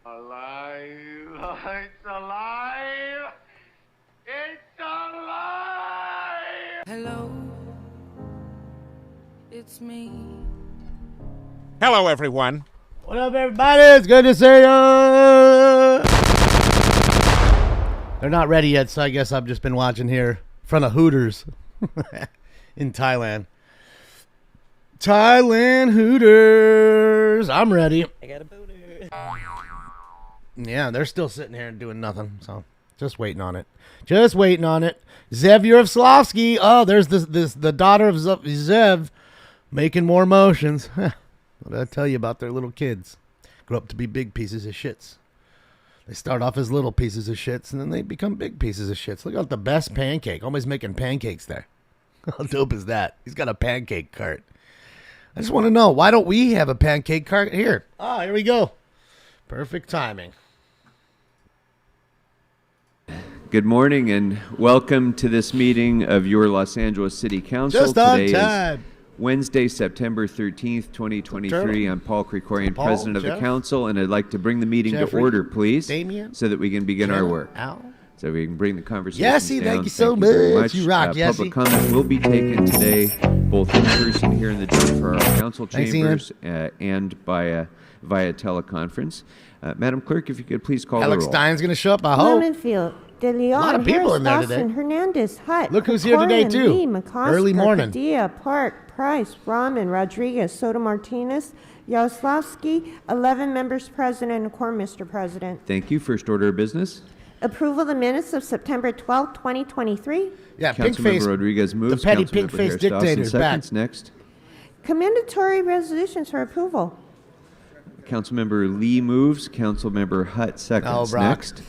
Alive! It's alive! It's alive! Hello, it's me. Hello, everyone. What up, everybody? It's good to see you. They're not ready yet, so I guess I've just been watching here in front of Hooters in Thailand. Thailand Hooters. I'm ready. I got a booter. Yeah, they're still sitting here and doing nothing, so just waiting on it. Just waiting on it. Zev Yurovslavsky. Oh, there's the daughter of Zev making more motions. What did I tell you about their little kids? Grow up to be big pieces of shits. They start off as little pieces of shits, and then they become big pieces of shits. Look at the best pancake. Always making pancakes there. How dope is that? He's got a pancake cart. I just want to know, why don't we have a pancake cart here? Ah, here we go. Perfect timing. Good morning and welcome to this meeting of your Los Angeles City Council. Just on Today time. is Wednesday, September 13th, 2023. I'm Paul Krikorian, President of the Council, and I'd like to bring the meeting to order, please, so that we can begin our work. So we can bring the conversation down. Thank you so much. You rock, Yessie. Public comment will be taken today, both in person here in the gym for our council chambers and via teleconference. Madam Clerk, if you could please call the roll. Alex Stein's going to show up, I hope. Lemonfield, De Leon, A lot of people Harris, in there Dawson, today. Hernandez, Hutt, Look who's here today, too. Lee, McCosker, Early morning. Padilla, Park, Price, Rahman, Rodriguez, Soto Martinez, Yaroslavsky, 11 members present and a quorum, Mr. President. Thank you. First order of business. Approval of the minutes of September 12, 2023. Yeah, pink face. Councilmember Rodriguez moves. The petty Councilmember pink face Harris Dawson dictator's back. seconds. Next. Commendatory resolutions for approval. Councilmember Lee moves. Councilmember Hutt seconds. Brock. Next.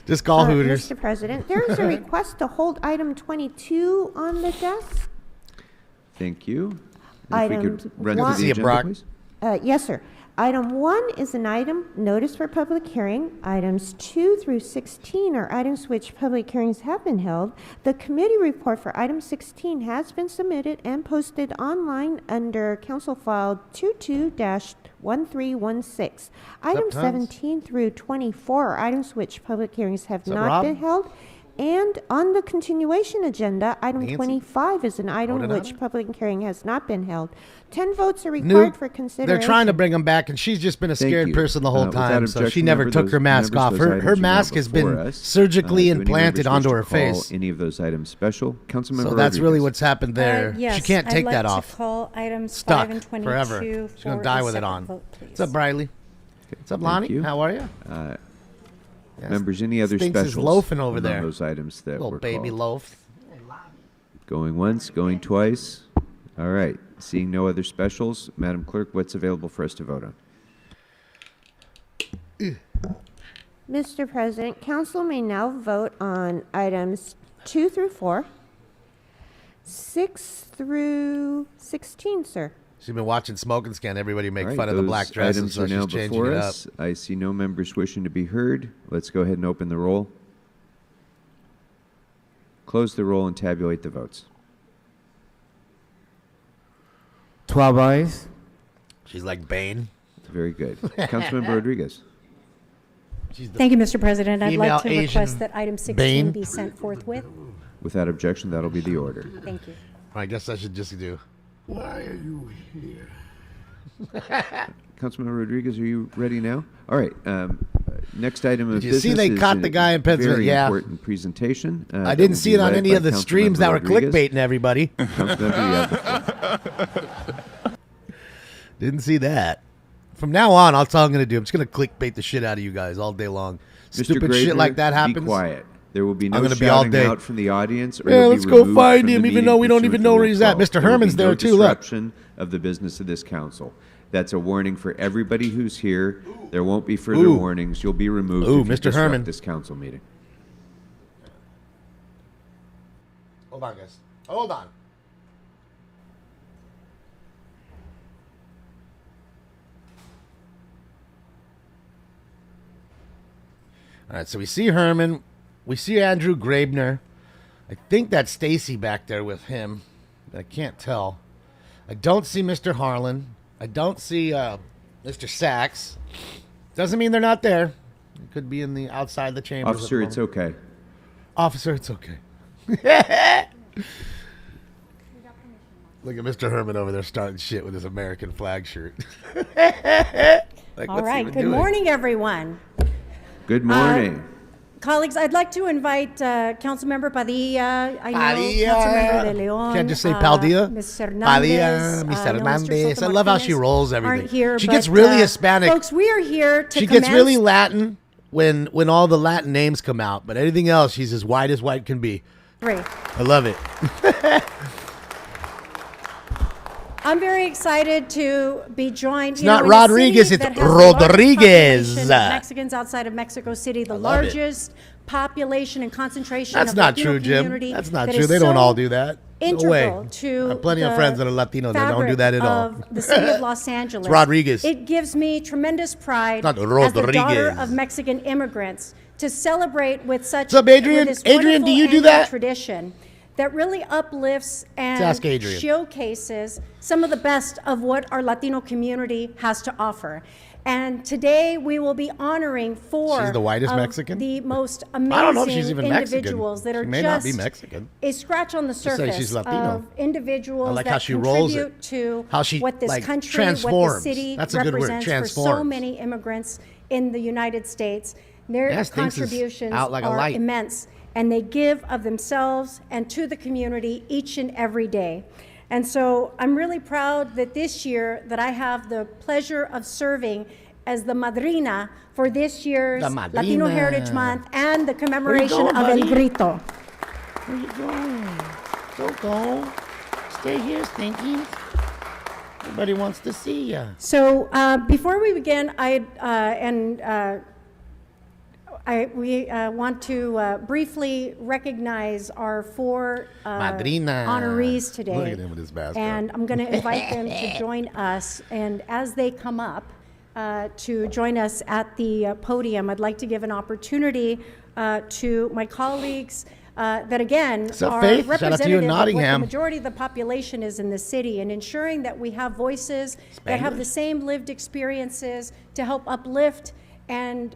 Just call Hooters. Mr. President, there is a request to hold item 22 on the desk. Thank you. If we Items could run one- through See the you, agenda, Brock. please. Yes, sir. Item 1 is an item notice for public hearing. Items 2 through 16 are items which public hearings have been held. The committee report for item 16 has been submitted and posted online under Council File 22-1316. Items 17 through 24 are items which public hearings have up, not Rob? been held. And on the continuation agenda, item Nancy? 25 is an item Voted on which it? public hearing has not been held. 10 votes are required for consideration. They're trying to bring him back, and she's just been a Thank scared you. person the whole Without time, so she objection, never member, took her mask off. those Her items are now mask has been before us. surgically Do any implanted members onto wish her to call face. Any of those items special? Councilmember So that's really Rodriguez. what's happened there. Yes, She can't take I'd that like off. to call items Stuck 5 and 22 forever. She's for going to die a with it separate on. vote, please. What's up, Briley? What's up, Thank Lonnie? you. How are you? Yes. Members, any other Sphinx is specials loafing over among there. those items that Little were baby called? loaf. Going once, going twice. All right. Seeing no other specials, Madam Clerk, what's available for us to vote on? Mr. President, council may now vote on items 2 through 4, 6 through 16, sir. She's been watching Smoke and Scan. Everybody make All right, fun of the those black dresses, items so are now she's changing before it up. us. I see no members wishing to be heard. Let's go ahead and open the roll. Close the roll and tabulate the votes. 12 eyes. She's like Bane. Very good. Councilmember Rodriguez. She's the Thank you, Mr. President. I'd female like to request Asian that item 16 Bane. be sent forthwith. Without objection, that'll be the order. Thank you. I guess I should just do. Why are you here? Councilmember Rodriguez, are you ready now? All right. Next item of Did you business see they is caught a the guy in Pennsylvania? Very Yeah. important presentation. I that didn't will see be it on led any by of the streams Councilmember that were Rodriguez. clickbaiting everybody. Councilmember, you have the floor. Didn't see that. From now on, that's all I'm going to do. I'm just going to clickbait the shit out of you guys all day long. Mr. Stupid shit Graver, like that happens. Be quiet. There will be no I'm gonna be all shouting day. out from the audience. Or Yeah, you'll be let's go removed find from the him, even meeting though we don't pursuant even to know where Rule he's at. 12. Mr. There will Herman's be there no too, look. disruption of the business of this council. That's a warning for everybody who's here. There won't be further Ooh. warnings. You'll be removed Ooh, if you Mr. disrupt Herman. this council meeting. Hold on, guys. Hold on. All right, so we see Herman. We see Andrew Grabner. I think that's Stacy back there with him. I can't tell. I don't see Mr. Harlan. I don't see Mr. Sachs. Doesn't mean they're not there. It could be in the outside the chambers. Officer, it's okay. Officer, it's okay. Look at Mr. Herman over there starting shit with his American flag shirt. All right. Good morning, everyone. Good morning. Colleagues, I'd like to invite Councilmember Padilla. I know Councilmember De Leon. Can't just say Padilla. Ms. Hernandez. Padilla, Mr. Hernandez. I love how she rolls everything. Aren't here, she gets really Hispanic. Folks, we are here to She gets really Latin when all the Latin names come out, but anything else, she's as white can be. Great. I love it. I'm very excited to be joined. It's not Rodriguez, it's Rodriguez. Mexicans outside of Mexico City, the largest population and concentration That's of not Latino true, Jim. community. That's not true. They don't all do that. No way. To I have plenty of friends that are Latino that don't do that at all. Of the city of Los Angeles. It's Rodriguez. It gives me tremendous pride Not as the daughter Rodriguez. of Mexican immigrants to celebrate with such What's up, Adrian? with this Adrian, do you do wonderful that? annual tradition that really uplifts and ask Adrian. showcases some of the best of what our Latino community has to offer. And today we will be honoring four She's the whitest of Mexican? the most amazing I don't know if she's even individuals Mexican. that are She may just not be Mexican. a scratch on the say surface she's Latino. of individuals I like that how she rolls contribute it. to How she, what this like, country, transforms. what the city That's a good word, represents for so transforms. many immigrants in the United States. Their Yes, things is contributions out like a are light. immense, and they give of themselves and to the community each and every day. And so I'm really proud that this year that I have the pleasure of serving as the madrina for this year's The madrina. Latino Heritage Month and the commemoration going, of El buddy? Grito. Where you going? Don't go. Stay here, Stinky. Everybody wants to see ya. So before we begin, we want to briefly recognize our four Madrina. honorees today. Look at him with his basket. And I'm going to invite them to join us. And as they come up to join us at the podium, I'd like to give an opportunity to my colleagues that again up, are Faith? Shout out to you in representative of what the Nottingham. majority of the population is in the city, and ensuring that we have voices that have the same lived experiences to help uplift and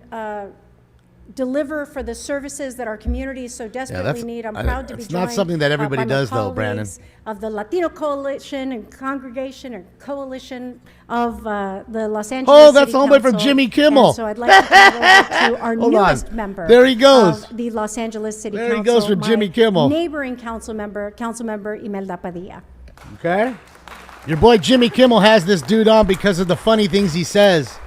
deliver for the services that our communities so desperately need. I'm proud to be it's joined not something that everybody by my does, though, Brandon. colleagues of the Latino Coalition and Congregation and Coalition of the Los Angeles Oh, that's City the homeboy from Council. Jimmy Kimmel. And so I'd like to turn it over to our Hold on. newest member There he goes. of the Los Angeles City There he Council. goes for my Jimmy Kimmel. Neighboring Councilmember Imelda Padilla. Okay. Your boy Jimmy Kimmel has this dude on because of the funny things he says.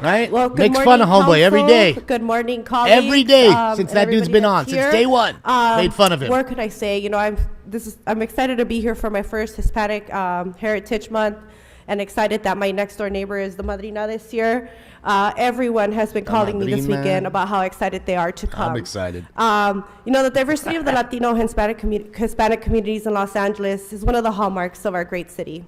Right? Well, good Makes morning, fun of homeboy every Council. day. Good morning, colleagues. Every day since and that dude's everybody been that's on, since here. day one. Made fun of him. What could I say? You know, I'm excited to be here for my first Hispanic Heritage Month, and excited that my next door neighbor is the madrina this year. Everyone has been calling me this madrina. weekend about how excited they are to come. I'm excited. You know, the diversity of the Latino and Hispanic communities in Los Angeles is one of the hallmarks of our great city.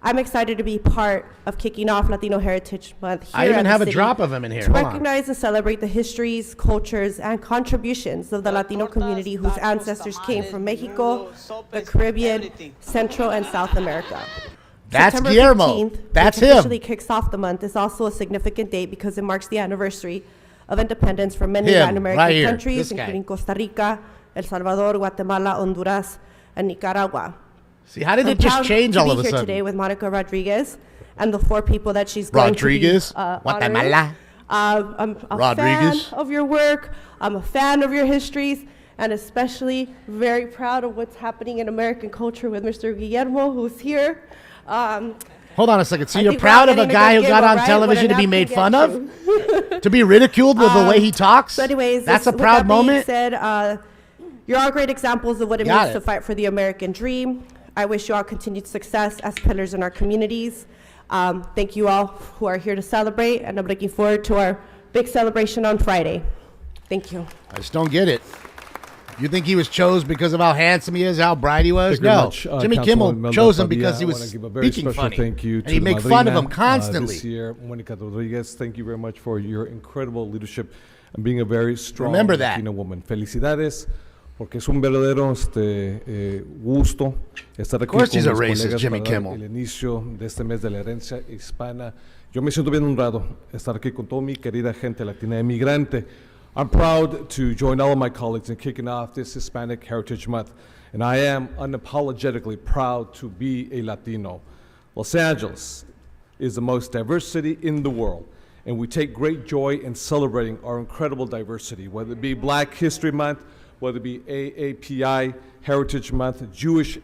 I'm excited to be part of kicking off Latino Heritage Month here I even at the have a city drop of him in here. to Hold on. recognize and celebrate the histories, cultures, and contributions of the Latino community whose ancestors came from Mexico, the Caribbean, Central, and South America. That's September Guillermo. 15th, That's which him. officially kicks off the month, is also a significant date because it marks the anniversary of independence from many Him, Latin American right here, countries, this guy. including Costa Rica, El Salvador, Guatemala, Honduras, and Nicaragua. See, how did I'm it just proud change to all be of a here sudden? today with Monica Rodriguez and the four people that she's going Rodriguez, to be honoring. Guatemala. I'm a Rodriguez. fan of your work. I'm a fan of your histories, and especially very proud of what's happening in American culture with Mr. Guillermo, who's here. Hold on a second. So I you're think we're proud all of a getting guy who good got giggle, on right? television What to a be nap made to fun get of? to. To be ridiculed with the way he talks? So anyways, That's a with proud that being moment. said, you're all great examples of what it Got means it. to fight for the American dream. I wish you all continued success as pillars in our communities. Thank you all who are here to celebrate, and I'm looking forward to our big celebration on Friday. Thank you. I just don't get it. You think he was chose because of how handsome he is, how bright he was? Thank you very No. much, Jimmy Councilwoman Kimmel Imelda chose him Padilla. because he I was wanna give a very speaking special funny. Thank you And to he'd the make fun of madrina, him constantly. This year, Monica Rodriguez, thank you very much for your incredible leadership and being a very strong Remember that. Latina woman. Felicidades porque es un verdadero gusto estar aquí con course he's mis a racist, colegas Jimmy para Kimmel. el inicio de este mes de la herencia hispana. Yo me siento bien honrado estar aquí con toda mi querida gente latina emigrante. I'm proud to join all of my colleagues in kicking off this Hispanic Heritage Month, and I am unapologetically proud to be a Latino. Los Angeles is the most diverse city in the world, and we take great joy in celebrating our incredible diversity, whether it be Black History Month, whether it be AAPI Heritage Month, Jewish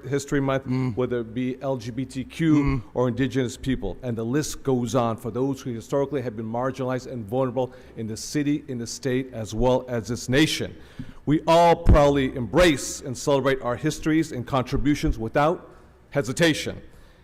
History Month, whether it be LGBTQ or Indigenous people. And the list goes on for those who historically have been marginalized and vulnerable in the city, in the state, as well as this nation. We all proudly embrace and celebrate our histories and contributions without hesitation.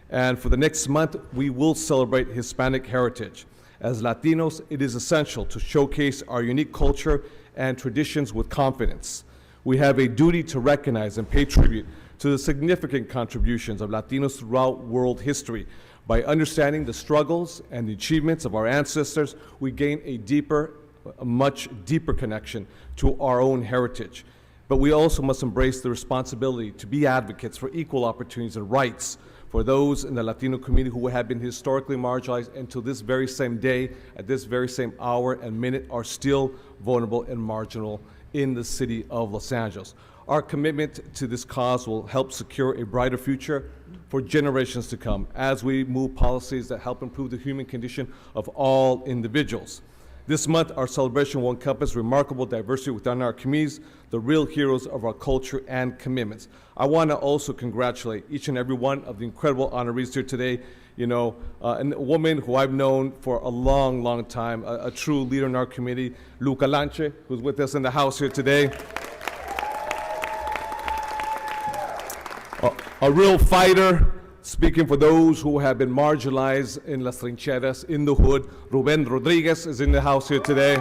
And for the next month, we will celebrate Hispanic heritage. As Latinos, it is essential to showcase our unique culture and traditions with confidence. We have a duty to recognize and pay tribute to the significant contributions of Latinos throughout world history. By understanding the struggles and the achievements of our ancestors, we gain a much deeper connection to our own heritage. But we also must embrace the responsibility to be advocates for equal opportunities and rights for those in the Latino community who have been historically marginalized and to this very same day, at this very same hour and minute, are still vulnerable and marginal in the city of Los Angeles. Our commitment to this cause will help secure a brighter future for generations to come as we move policies that help improve the human condition of all individuals. This month, our celebration will encompass remarkable diversity within our communities, the real heroes of our culture and commitments. I want to also congratulate each and every one of the incredible honorees here today. You know, and a woman who I've known for a long, long time, a true leader in our community, Luca Lanche, who's with us in the house here today. A real fighter, speaking for those who have been marginalized in las trincheras, in the hood. Ruben Rodriguez is in the house here today.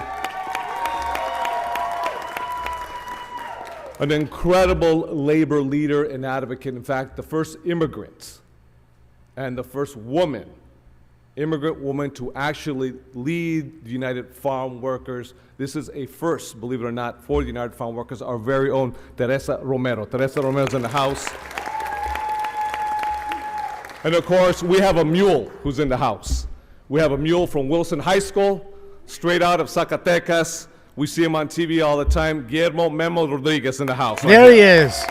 An incredible labor leader and advocate. In fact, the first immigrant and the first immigrant woman to actually lead the United Farm Workers. This is a first, believe it or not, for the United Farm Workers, our very own Teresa Romero. Teresa Romero's in the house. And of course, we have a mule who's in the house. We have a mule from Wilson High School, straight out of Zacatecas. We see him on TV all the time. Guillermo Memo Rodriguez in the house. There he is.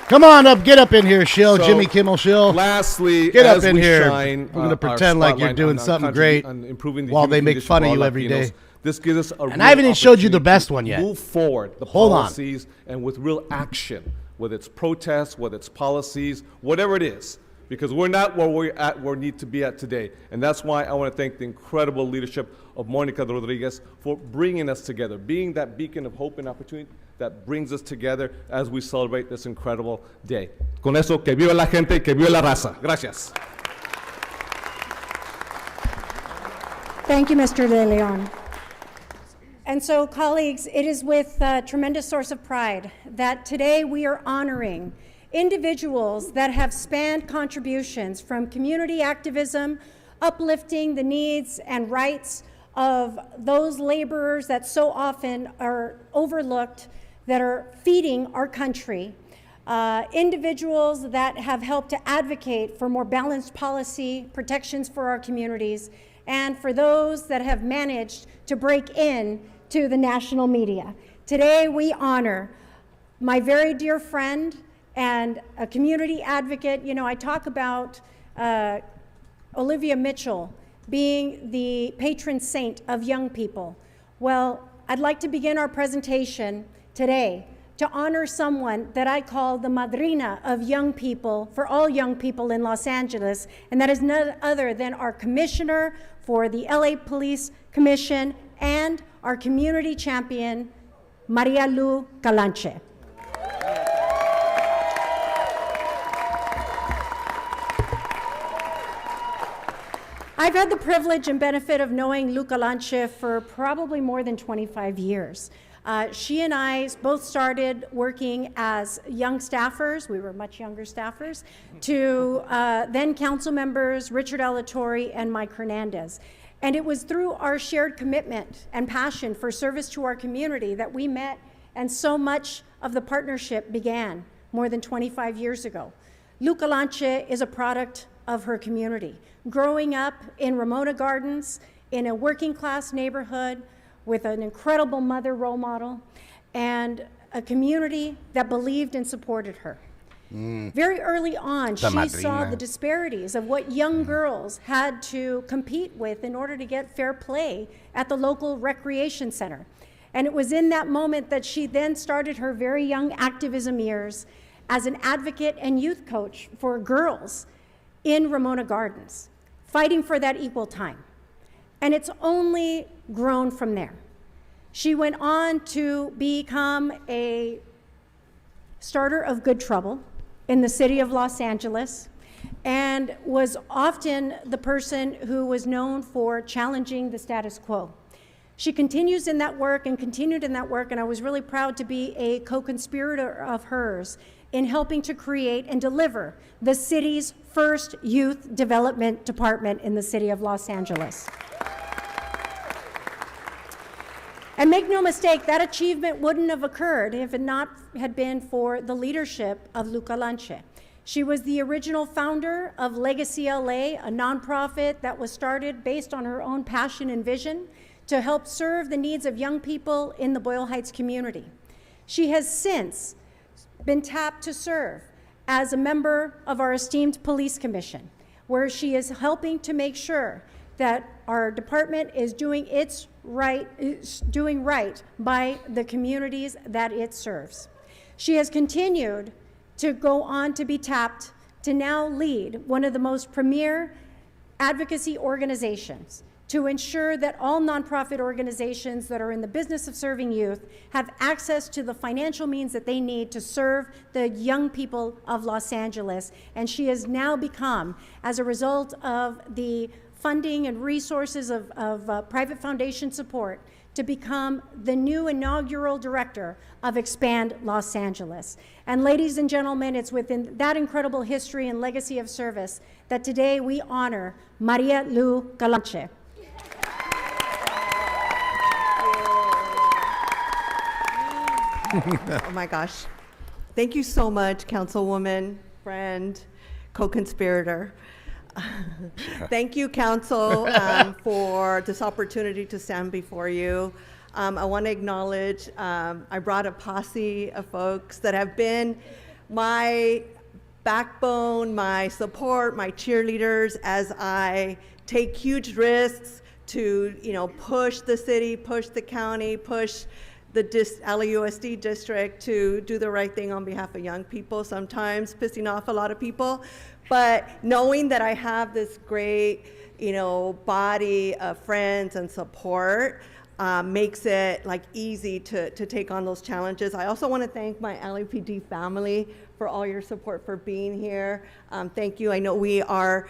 Come on up, get up in here, Shill, so, Jimmy Kimmel Shill. Lastly, get up in here. We're going to pretend like you're doing something great while they make fun of you every day. This gives us a and I haven't even showed you the best one yet. Move forward the Hold policies and with real action, whether it's protests, whether it's policies, whatever it is. Because we're not where we're at, where we need to be at today. And that's why I want to thank the incredible leadership of Monica Rodriguez for bringing us together, being that beacon of hope and opportunity that brings us together as we celebrate this incredible day. Con eso, que viva la gente, que viva la raza. Gracias. Thank you, Mr. De Leon. And so, colleagues, it is with a tremendous source of pride that today we are honoring individuals that have spanned contributions from community activism, uplifting the needs and rights of those laborers that so often are overlooked, that are feeding our country, individuals that have helped to advocate for more balanced policy, protections for our communities, and for those that have managed to break in to the national media. Today we honor my very dear friend and a community advocate. You know, I talk about Olivia Mitchell being the patron saint of young people. Well, I'd like to begin our presentation today to honor someone that I call the madrina of young people, for all young people in Los Angeles, and that is none other than our commissioner for the LA Police Commission and our community champion, Maria Lu Calanche. I've had the privilege and benefit of knowing Lu Calanche for probably more than 25 years. She and I both started working as young staffers, we were much younger staffers, to then council members Richard Alatorre and Mike Hernandez. And it was through our shared commitment and passion for service to our community that we met And so much of the partnership began more than 25 years ago. Lou Calanche is a product of her community. Growing up in Ramona Gardens, in a working class neighborhood with an incredible mother role model and a community that believed and supported her. Very early on, she saw the disparities of what young girls had to compete with in order to get fair play at the local recreation center. And it was in that moment that she then started her very young activism years as an advocate and youth coach for girls in Ramona Gardens, fighting for that equal time. And it's only grown from there. She went on to become a starter of Good Trouble in the city of Los Angeles, and was often the person who was known for challenging the status quo. She continues in that work and continued in that work, and I was really proud to be a co-conspirator of hers in helping to create and deliver the city's first youth development department in the city of Los Angeles. And make no mistake, that achievement wouldn't have occurred if it not had been for the leadership of Lou Calanche. She was the original founder of Legacy LA, a nonprofit that was started based on her own passion and vision to help serve the needs of young people in the Boyle Heights community. She has since been tapped to serve as a member of our esteemed police commission, where she is helping to make sure that our department is doing right by the communities that it serves. She has continued to go on to be tapped to now lead one of the most premier advocacy organizations to ensure that all nonprofit organizations that are in the business of serving youth have access to the financial means that they need to serve the young people of Los Angeles. And she has now become, as a result of the funding and resources of private foundation support, to become the new inaugural director of Expand Los Angeles. And ladies and gentlemen, it's within that incredible history and legacy of service that today we honor Maria Lou Calanche. Oh my gosh. Thank you so much, Councilwoman, friend, co-conspirator. Thank you, Council, for this opportunity to stand before you. I want to acknowledge I brought a posse of folks that have been my backbone, my support, my cheerleaders as I take huge risks to, push the city, push the county, push the LAUSD district to do the right thing on behalf of young people, sometimes pissing off a lot of people. But knowing that I have this great, body of friends and support makes it easy to take on those challenges. I also want to thank my LAPD family for all your support for being here. Thank you. I know we are,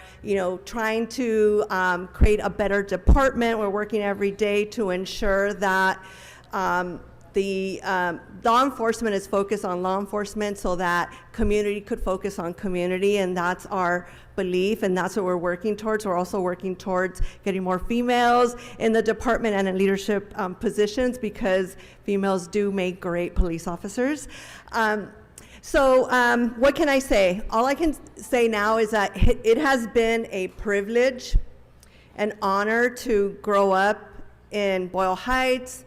trying to create a better department. We're working every day to ensure that the law enforcement is focused on law enforcement so that community could focus on community, and that's our belief, and that's what we're working towards. We're also working towards getting more females in the department and in leadership positions, because females do make great police officers. So what can I say? All I can say now is that it has been a privilege, an honor to grow up in Boyle Heights,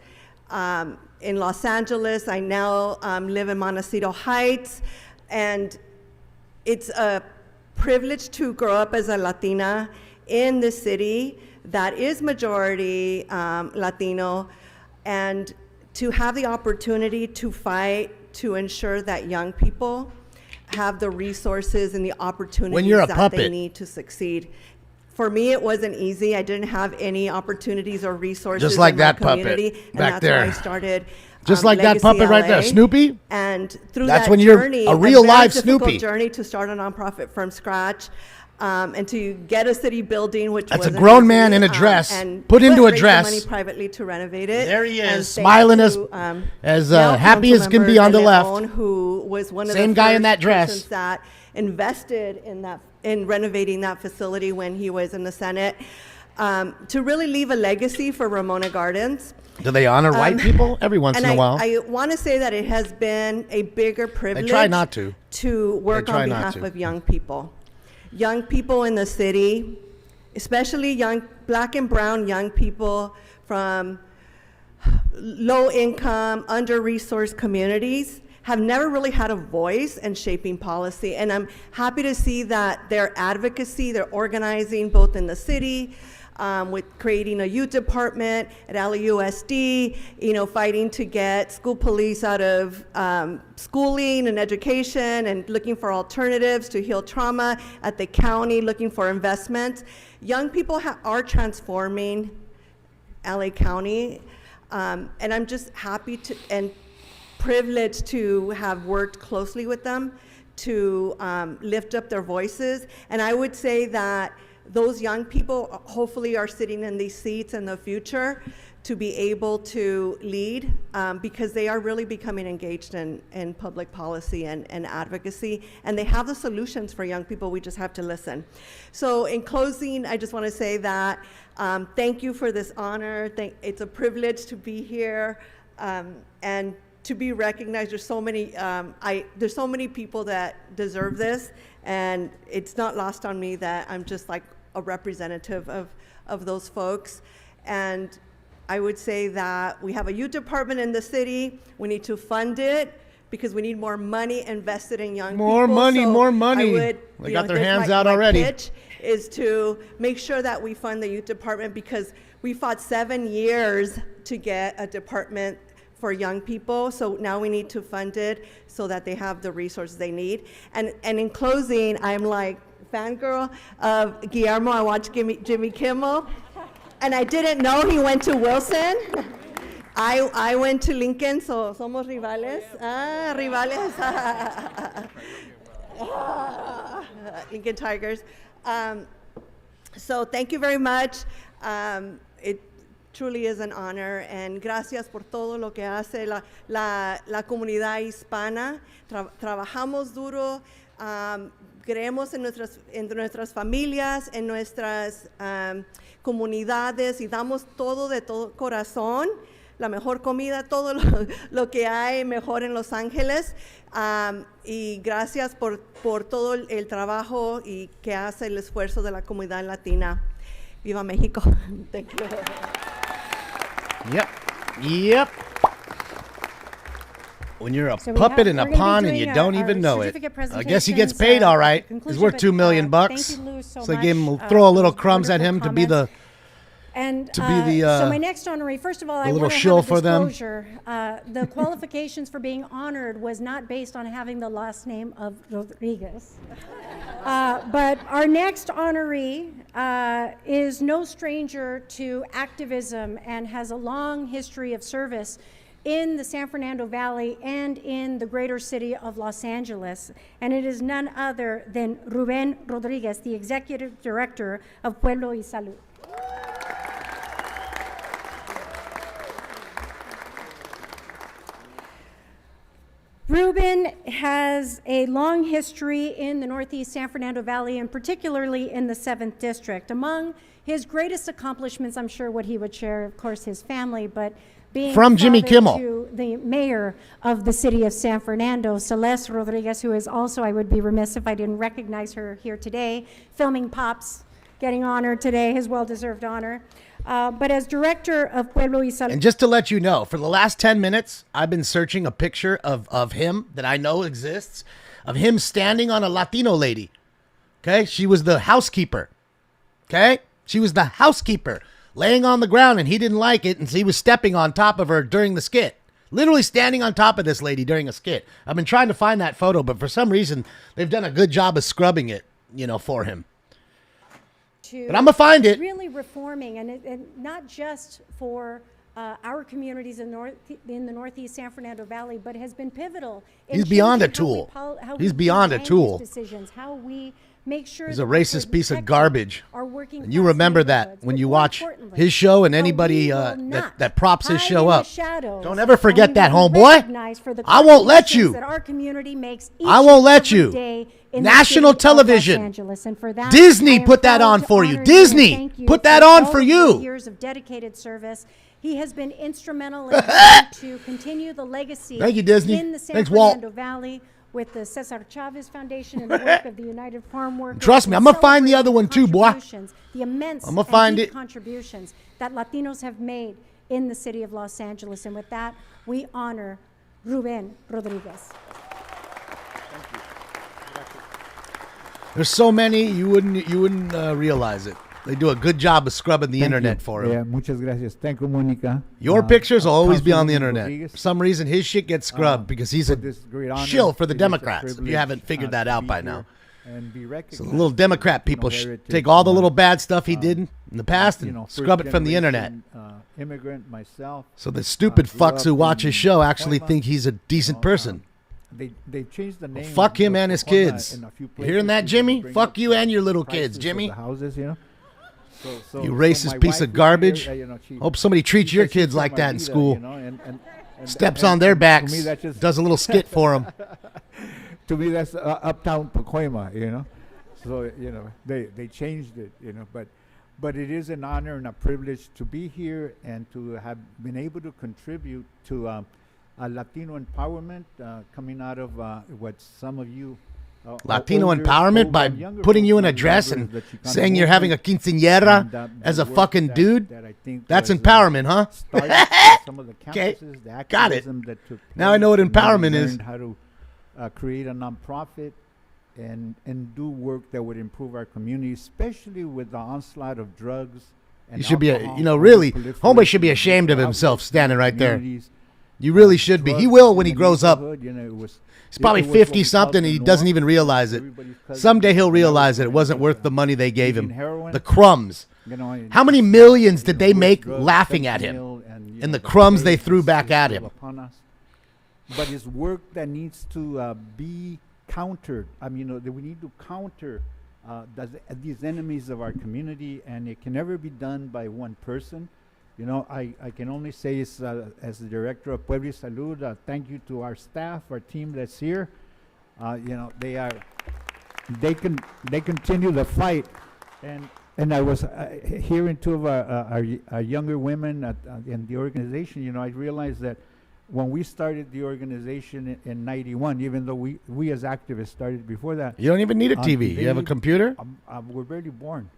in Los Angeles. I now live in Montecito Heights, and it's a privilege to grow up as a Latina in the city that is majority Latino, and to have the opportunity to fight to ensure that young people have the resources and the opportunities that they need to succeed. For me, it wasn't easy. I didn't have any opportunities or resources just like in my that community, puppet and back that's there. why I started just like Legacy that puppet right there, LA. Snoopy. And through that's that when journey, you're a real live very difficult Snoopy journey to start a nonprofit from scratch, and to get a city building, which that's a wasn't grown easy, man in a dress, and put into a raise the dress. money privately to renovate it. There he And is, thanks smiling to, as now happy as can be on the Councilmember left. Leon, who was one of Same the guy first in that dress persons that invested in renovating that facility when he was in the Senate. to really leave a legacy for Ramona Gardens. Do they honor white people every once in a while? I want to say that it has been a bigger privilege. They try not to work on behalf of young people. Young people in the city, especially young black and brown young people from low income, under-resourced communities have never really had a voice in shaping policy. And I'm happy to see that their advocacy, they're organizing both in the city, with creating a youth department at LAUSD, fighting to get school police out of schooling and education and looking for alternatives to heal trauma at the county, looking for investments. Young people are transforming LA County, and I'm just happy and privileged to have worked closely with them to lift up their voices. And I would say that those young people hopefully are sitting in these seats in the future to be able to lead, because they are really becoming engaged in public policy and advocacy, and they have the solutions for young people. We just have to listen. So in closing, I just want to say that thank you for this honor. It's a privilege to be here and to be recognized. There's so many people that deserve this, and it's not lost on me that I'm just like a representative of those folks. And I would say that we have a youth department in the city. We need to fund it because we need more money invested in young people. More money. They got their hands out already. My pitch is to make sure that we fund the youth department, because we fought 7 years to get a department for young people. So now we need to fund it so that they have the resources they need. And in closing, I'm like fangirl of Guillermo. I watched Jimmy Kimmel, and I didn't know he went to Wilson. I went to Lincoln, so somos rivales. Rivales. Lincoln Tigers. So thank you very much. It truly is an honor, and gracias por todo lo que hace la comunidad hispana. Trabajamos duro, creemos en nuestras familias, en nuestras comunidades, y damos todo de todo corazón, la mejor comida, todo lo que hay mejor en Los Ángeles. Y gracias por todo el trabajo y que hace el esfuerzo de la comunidad latina. Viva México. Thank you. Yep. When you're a puppet in a pawn and you don't even know it. I guess he gets paid all right. He's worth $2 million. So they gave him, throw a little crumbs at him to be the so my next honoree, first of all, I want to have a disclosure. The qualifications for being honored was not based on having the last name of Rodriguez. But our next honoree is no stranger to activism and has a long history of service in the San Fernando Valley and in the greater city of Los Angeles. And it is none other than Ruben Rodriguez, the Executive Director of Pueblo y Salud. Ruben has a long history in the Northeast San Fernando Valley, and particularly in the 7th District. Among his greatest accomplishments, I'm sure what he would share, of course, his family, but being from Jimmy Kimmel to the mayor of the city of San Fernando, Celeste Rodriguez, who is also, I would be remiss if I didn't recognize her here today, filming Pops, getting honored today, his well-deserved honor. But as director of Pueblo y Salud. And just to let you know, for the last 10 minutes, I've been searching a picture of him that I know exists, of him standing on a Latino lady. Okay? She was the housekeeper. Okay? She was the housekeeper laying on the ground, and he didn't like it, and so he was stepping on top of her during the skit. Literally standing on top of this lady during a skit. I've been trying to find that photo, but for some reason, they've done a good job of scrubbing it, for him. But I'm going to find it. Really reforming, and not just for our communities in the Northeast San Fernando Valley, but has been pivotal. He's beyond a tool. He's beyond a tool. Decisions, how we make sure he's a racist piece of garbage. And you remember that when you watch his show and anybody that props his show up. Don't ever forget that, homeboy. I won't let you. That our community makes I won't let you. in the National city of television. Los Angeles. And for that, Disney I am put that proud on to for you. honor and Disney thank you put that on all for of you. the years of dedicated service. He has been instrumental in helping to continue the legacy Thank you, Disney. in the San Thanks, Walt. Fernando Valley with the Cesar Chavez Foundation and the work of the United Farm Workers. Trust me, and I'm gonna find the other celebrating one too, boy. contributions, the immense I'ma and find deep it. contributions that Latinos have made in the city of Los Angeles. And with that, we honor Ruben Rodriguez. There's so many you wouldn't realize it. They do a good job of scrubbing the internet for him. Yeah, muchas gracias. Thank you, Monica. Your pictures will always be on the Councilwoman internet. Rodriguez, For some reason, his shit gets scrubbed because he's a this great honor. shill for the It is a Democrats. If you privilege, haven't figured that to out be by here now. and be So the recognized little for, Democrat people heritage, take all the little bad stuff he did in the past you and know, scrub it from the internet. first-generation, immigrant myself. So the stupid grew fucks up who watch in his show actually Pacoima, think he's a decent person. They changed the name. Fuck him of and his Pacoima kids. in a few You hearing places that, to Jimmy? bring Fuck up you the and your little prices kids, of Jimmy. the houses, you know. So You my racist wife piece is of garbage. here, you know, Hope somebody treats she your says she's kids from like that in Armida, school. you know, and Steps on their to backs. me, that just- Does a little skit for them. To me, that's uptown Pacoima, you know. So you know, they changed it, you know. But it is an honor and a privilege to be here and to have been able to contribute to a Latino empowerment coming out of what some of you. Latino older empowerment folks by and younger putting you in folks a dress remember and the Chicano saying you're having a movement quinceañera and, as the a work fucking dude. that I think That's was, empowerment, huh? started at some of the Okay, campuses, the got it. activism that took Now I know what place, and then we empowerment is. learned how to create a nonprofit and do work that would improve our community, especially with the onslaught of drugs. And He should be, alcohol, really, proliferation homeboy should be of ashamed of outlets himself in standing right there. communities. You really should be. He Drugs will when in he the grows up. neighborhood, you know, it was- He's probably it was what we 50 called something the and he doesn't norm. even realize it. Everybody's cousin. Someday he'll When I was realize that it growing wasn't up, worth the money they gave using him. heroin, The crumbs. you know, and How many just, millions did you they know, make drugs, laughing at him? fentanyl, and, you And know, the crumbs they plague threw is back at still him. upon us. But it's work that needs to be countered. I mean, that we need to counter these enemies of our community, and it can never be done by one person. You know, I can only say as the director of Puebla Salud, thank you to our staff, our team that's here. You know, they continue the fight, and I was hearing two of our younger women in the organization. You know, I realized that when we started the organization in '91, even though we as activists started before that, You don't even need a TV. You have a they- computer? we're barely born,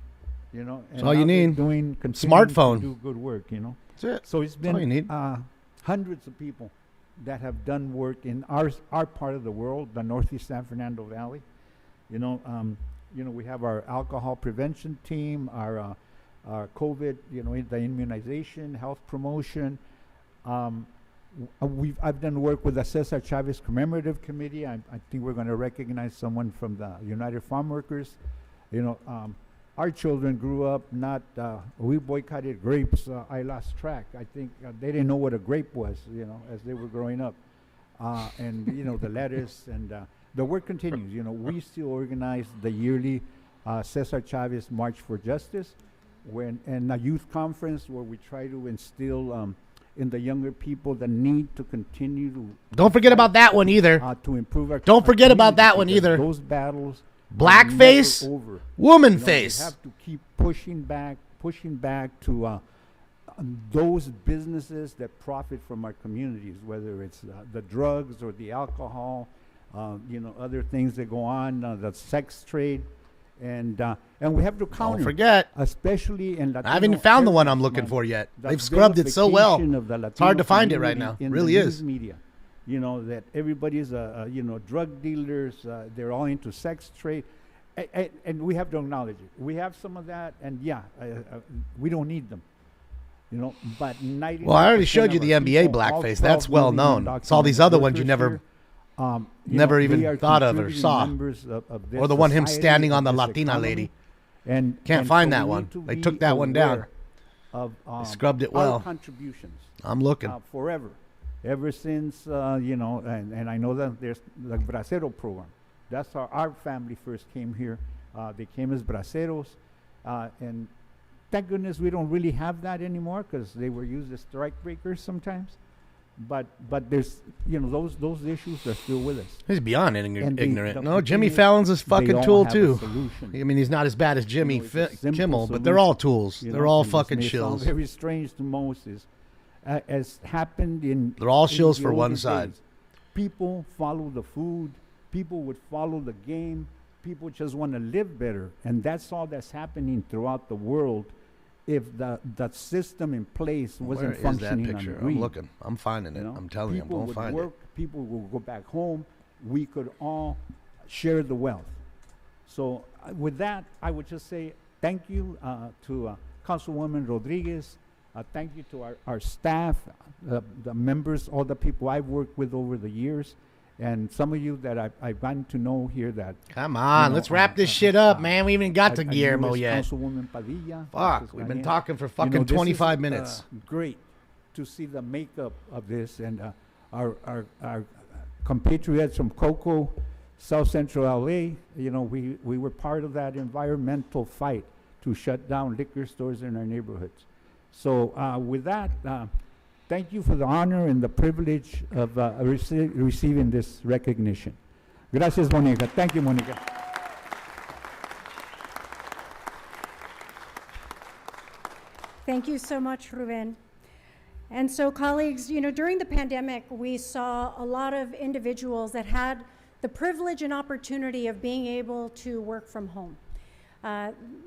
you know. That's all you now they're need. continuing Smartphone. to do good work, you know. That's it. So it's That's all you been need. hundreds of people that have done work in our part of the world, the Northeast San Fernando Valley. You know, we have our alcohol prevention team, our COVID, you know, the immunization, health promotion. I've done work with the Cesar Chavez Commemorative Committee. I think we're going to recognize someone from the United Farm Workers. You know, our children grew up not, we boycotted grapes. I lost track. I think they didn't know what a grape was, you know, as they were growing up. And, you know, the lettuce and the work continues. You know, we still organize the yearly Cesar Chavez March for Justice and a youth conference where we try to instill in the younger people the need to continue to Don't forget about that one either. to improve our Don't forget about community, that one because either. Those battles are Blackface, never over. woman You know, face. We have to keep pushing back to those businesses that profit from our communities, whether it's the drugs or the alcohol, you know, other things that go on, the sex trade, and we have to counter. Don't forget. Especially in Latino I haven't found the one I'm Heritage looking Month, for yet. the They've scrubbed it so well. vilification of the It's hard Latino to find it right community now. in Really the is. news media. You know, that everybody's, you know, drug dealers, they're all into sex trade. And we have to acknowledge it. We have some of that, and we don't need them. You know, but 90. Well, I already showed you the NBA blackface. That's well known. It's all these other ones you never even thought of or saw. Or the one him standing on the Latina lady. Can't find that one. They took that one down. They scrubbed it well. Our contributions. I'm looking. Forever. Ever since, you know, and I know that there's the Bracero program. That's how our family first came here. They came as braceros. And thank goodness we don't really have that anymore because they were used as strike breakers sometimes. but there's, you know, those issues are still with us. He's beyond And ignorant. the No, Jimmy thing is, Fallon's a they fucking all tool have a too. solution. I mean, he's not as bad as Jimmy You know, it's a simple Kimmel, but they're all solution, tools. you They're know, all and this fucking may sound shills. very strange to Moses, as happened in. They're all in shills the for one older side. days. People follow the food. People would follow the game. People just want to live better, and that's all that's happening throughout the world. If the system in place wasn't Where is that functioning picture? on greed, I'm looking. I'm finding it. you know, I'm telling you, I'm people going to would find work, it. people will go back home. We could all share the wealth. So with that, I would just say thank you to Councilwoman Rodriguez. Thank you to our staff, the members, all the people I've worked with over the years, and some of you that I've gotten to know here that. Come on, let's wrap this shit up, man. We haven't even got to Guillermo yet. Councilwoman Padilla. Fuck, we've been talking for fucking 25 minutes. Great to see the makeup of this, and our compatriots from Cocoa, South Central LA. You know, we were part of that environmental fight to shut down liquor stores in our neighborhoods. So with that, thank you for the honor and the privilege of receiving this recognition. Gracias, Monica. Thank you, Monica. Thank you so much, Ruben. And so, colleagues, you know, during the pandemic, we saw a lot of individuals that had the privilege and opportunity of being able to work from home.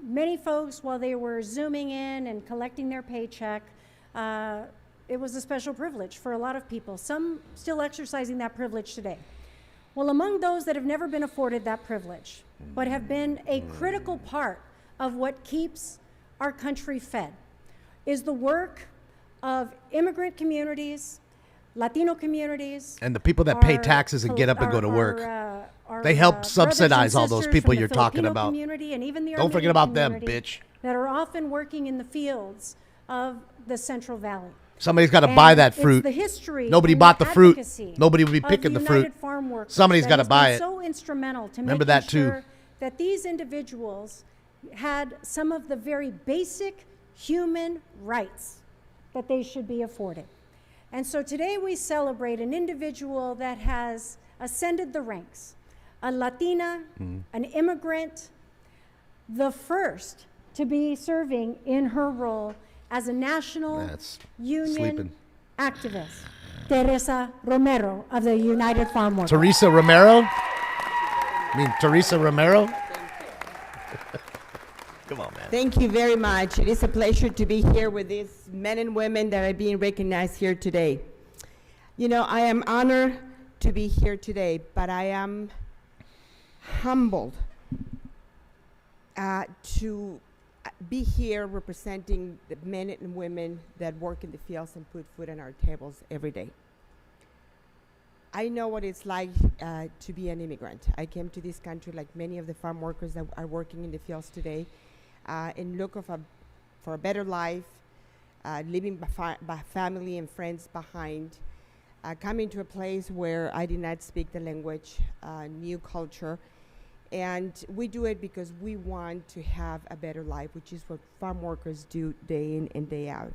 Many folks, while they were Zooming in and collecting their paycheck, it was a special privilege for a lot of people, some still exercising that privilege today. Well, among those that have never been afforded that privilege, but have been a critical part of what keeps our country fed, is the work of immigrant communities, Latino communities. And the people that pay taxes and get up and go to work. They help subsidize all those people you're talking about. And even the Don't forget about them, bitch. That are often working in the fields of the Central Valley. Somebody's got to buy that fruit. It's the history. Nobody bought the fruit. Nobody would be picking the fruit. Somebody's got to buy it. So instrumental to Remember making that too. sure that these individuals had some of the very basic human rights that they should be afforded. And so today we celebrate an individual that has ascended the ranks, a Latina, an immigrant, the first to be serving in her role as a national union activist, Teresa Romero of the United Farm Workers. Teresa Romero? I mean, Teresa Romero? Come on, man. Thank you very much. It is a pleasure to be here with these men and women that are being recognized here today. You know, I am honored to be here today, but I am humbled to be here representing the men and women that work in the fields and put food on our tables every day. I know what it's like to be an immigrant. I came to this country like many of the farm workers that are working in the fields today in look for a better life, leaving by family and friends behind, coming to a place where I did not speak the language, new culture. And we do it because we want to have a better life, which is what farm workers do day in and day out.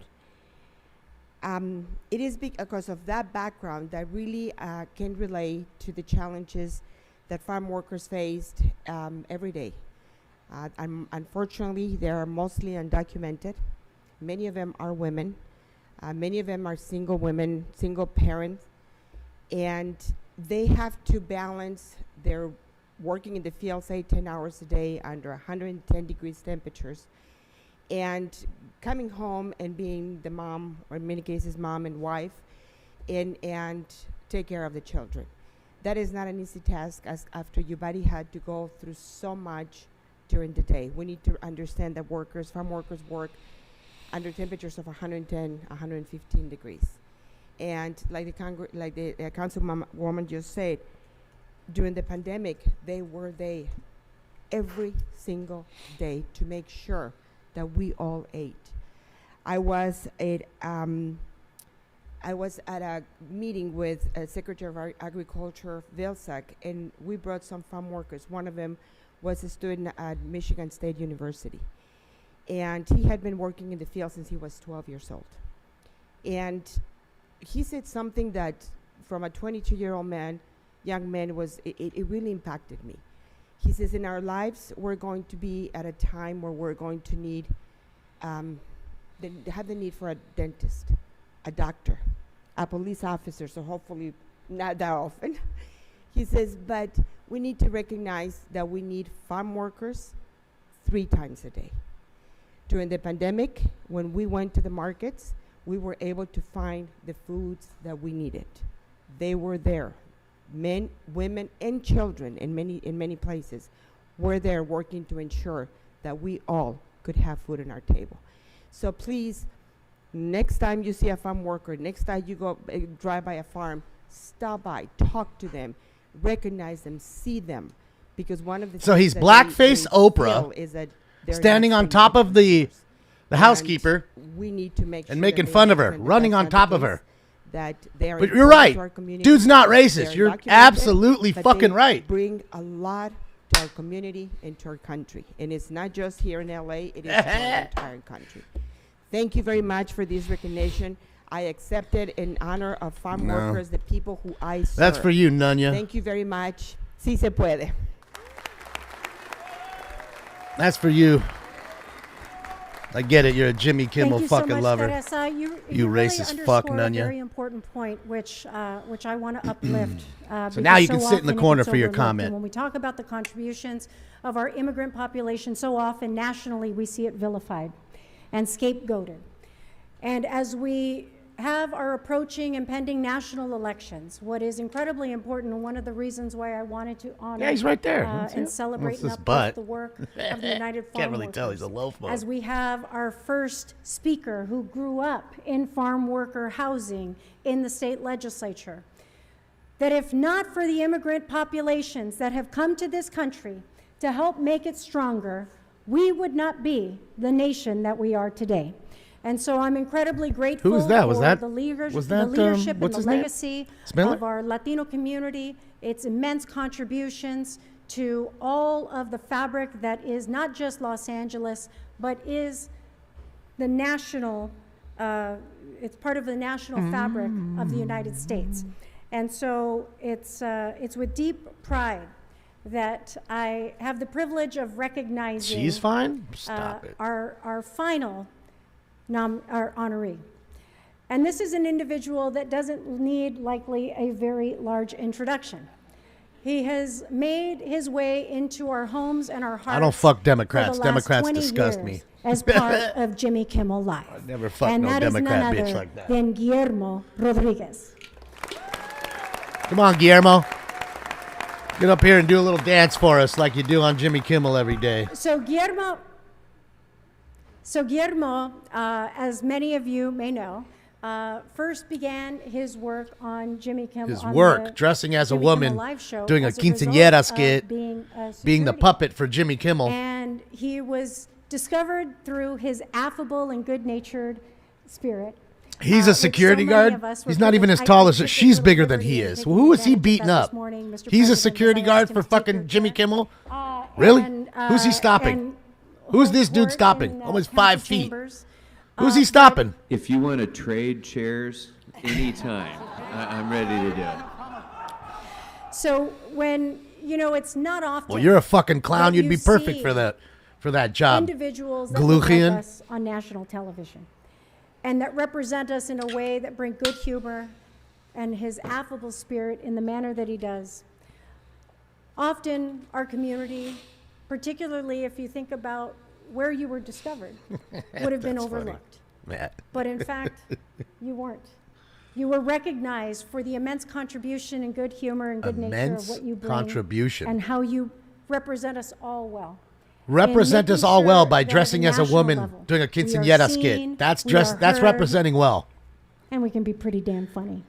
It is because of that background that really can relate to the challenges that farm workers faced every day. Unfortunately, they are mostly undocumented. Many of them are women. Many of them are single women, single parents, and they have to balance their working in the field, say 10 hours a day under 110 degrees temperatures, and coming home and being the mom, or in many cases mom and wife, and take care of the children. That is not an easy task, as after your body had to go through so much during the day. We need to understand that farm workers work under temperatures of 110, 115 degrees. And like the councilwoman just said, during the pandemic, they were there every single day to make sure that we all ate. I was at a meeting with Secretary of Agriculture, Vilsack, and we brought some farm workers. One of them was a student at Michigan State University. And he had been working in the field since he was 12 years old. And he said something that from a 22-year-old young man, it really impacted me. He says, in our lives, we're going to be at a time where we're going to need, have the need for a dentist, a doctor, a police officer, so hopefully not that often. He says, but we need to recognize that we need farm workers 3 times a day. During the pandemic, when we went to the markets, we were able to find the foods that we needed. They were there. Men, women, and children in many places were there working to ensure that we all could have food on our table. So please, next time you see a farm worker, next time you go drive by a farm, stop by, talk to them, recognize them, see them, because one of the so he's blackface Oprah is that standing on top of the housekeeper we need to make and sure making fun of her, running on top of her. That they are but you're right. Dude's not racist. They're You're absolutely but fucking they right. Bring a lot to our community and to our country. And it's not just here in LA, it is to our entire country. Thank you very much for this recognition. I accept it in honor of farm workers, the people who I serve. That's for you, Nunya. Thank you very much. Sí se puede. That's for you. I get it. You're a Jimmy Kimmel fucking so much, lover. Teresa. You really racist fuck, underscored Nunya. A very important point, which I want to uplift. So now you can so sit in the often corner it's for your overlooked. comment. And when we talk about the contributions of our immigrant population, so often nationally we see it vilified and scapegoated. And as we have our approaching and pending national elections, what is incredibly important, and one of the reasons why I wanted to honor he's right there. and celebrate and his uplift butt. the work of the United Farm Can't really tell. Workers, He's a loaf mode. as we have our first speaker who grew up in farm worker housing in the state legislature, that if not for the immigrant populations that have come to this country to help make it stronger, we would not be the nation that we are today. And so I'm incredibly grateful was that? for Was that- the leadership, was that, and the what's his name? legacy Smiller? of our Latino community, its immense contributions to all of the fabric that is not just Los Angeles, but is the national, it's part of the national fabric of the United States. And so it's with deep pride that I have the privilege of recognizing She's fine? Stop it. our final our honoree. And this is an individual that doesn't need likely a very large introduction. He has made his way into our homes and our hearts. I don't fuck Democrats. for the last Democrats 20 disgust years me. As part of Jimmy Kimmel Live. I never fucked and no that Democrat is none bitch other like that. than Guillermo Rodriguez. Come on, Guillermo. Get up here and do a little dance for us like you do on Jimmy Kimmel every day. So Guillermo, as many of you may know, first began his work on Jimmy Kimmel. His on work, the dressing as a Jimmy Kimmel woman, Live show doing a as result quinceañera of skit, being being the security. puppet for Jimmy Kimmel. And he was discovered through his affable and good-natured spirit. He's a security guard. He's not even as tall as her. She's bigger than he is. Well, who is he beating up? He's a security guard for fucking Jimmy Kimmel? Really? Who's he stopping? Who's this dude stopping? Almost 5 feet. Who's he stopping? If you want to trade chairs, anytime, I'm ready to do it. So when, it's not often. Well, you're a fucking clown. that You'd you be perfect see for that job. individuals that look like Gluchian. us on national television and that represent us in a way that bring good humor and his affable spirit in the manner that he does. Often our community, particularly if you think about where you were discovered, would have been That's overlooked. funny. Matt. But in fact, you weren't. You were recognized for the immense contribution and good humor and good nature Immense of what you bring contribution. and how you represent us all well. Represent in us all making well sure by that at dressing as a national woman, level, doing a we are quinceañera seen, skit. That's we are that's heard, representing well. and we can be pretty damn funny.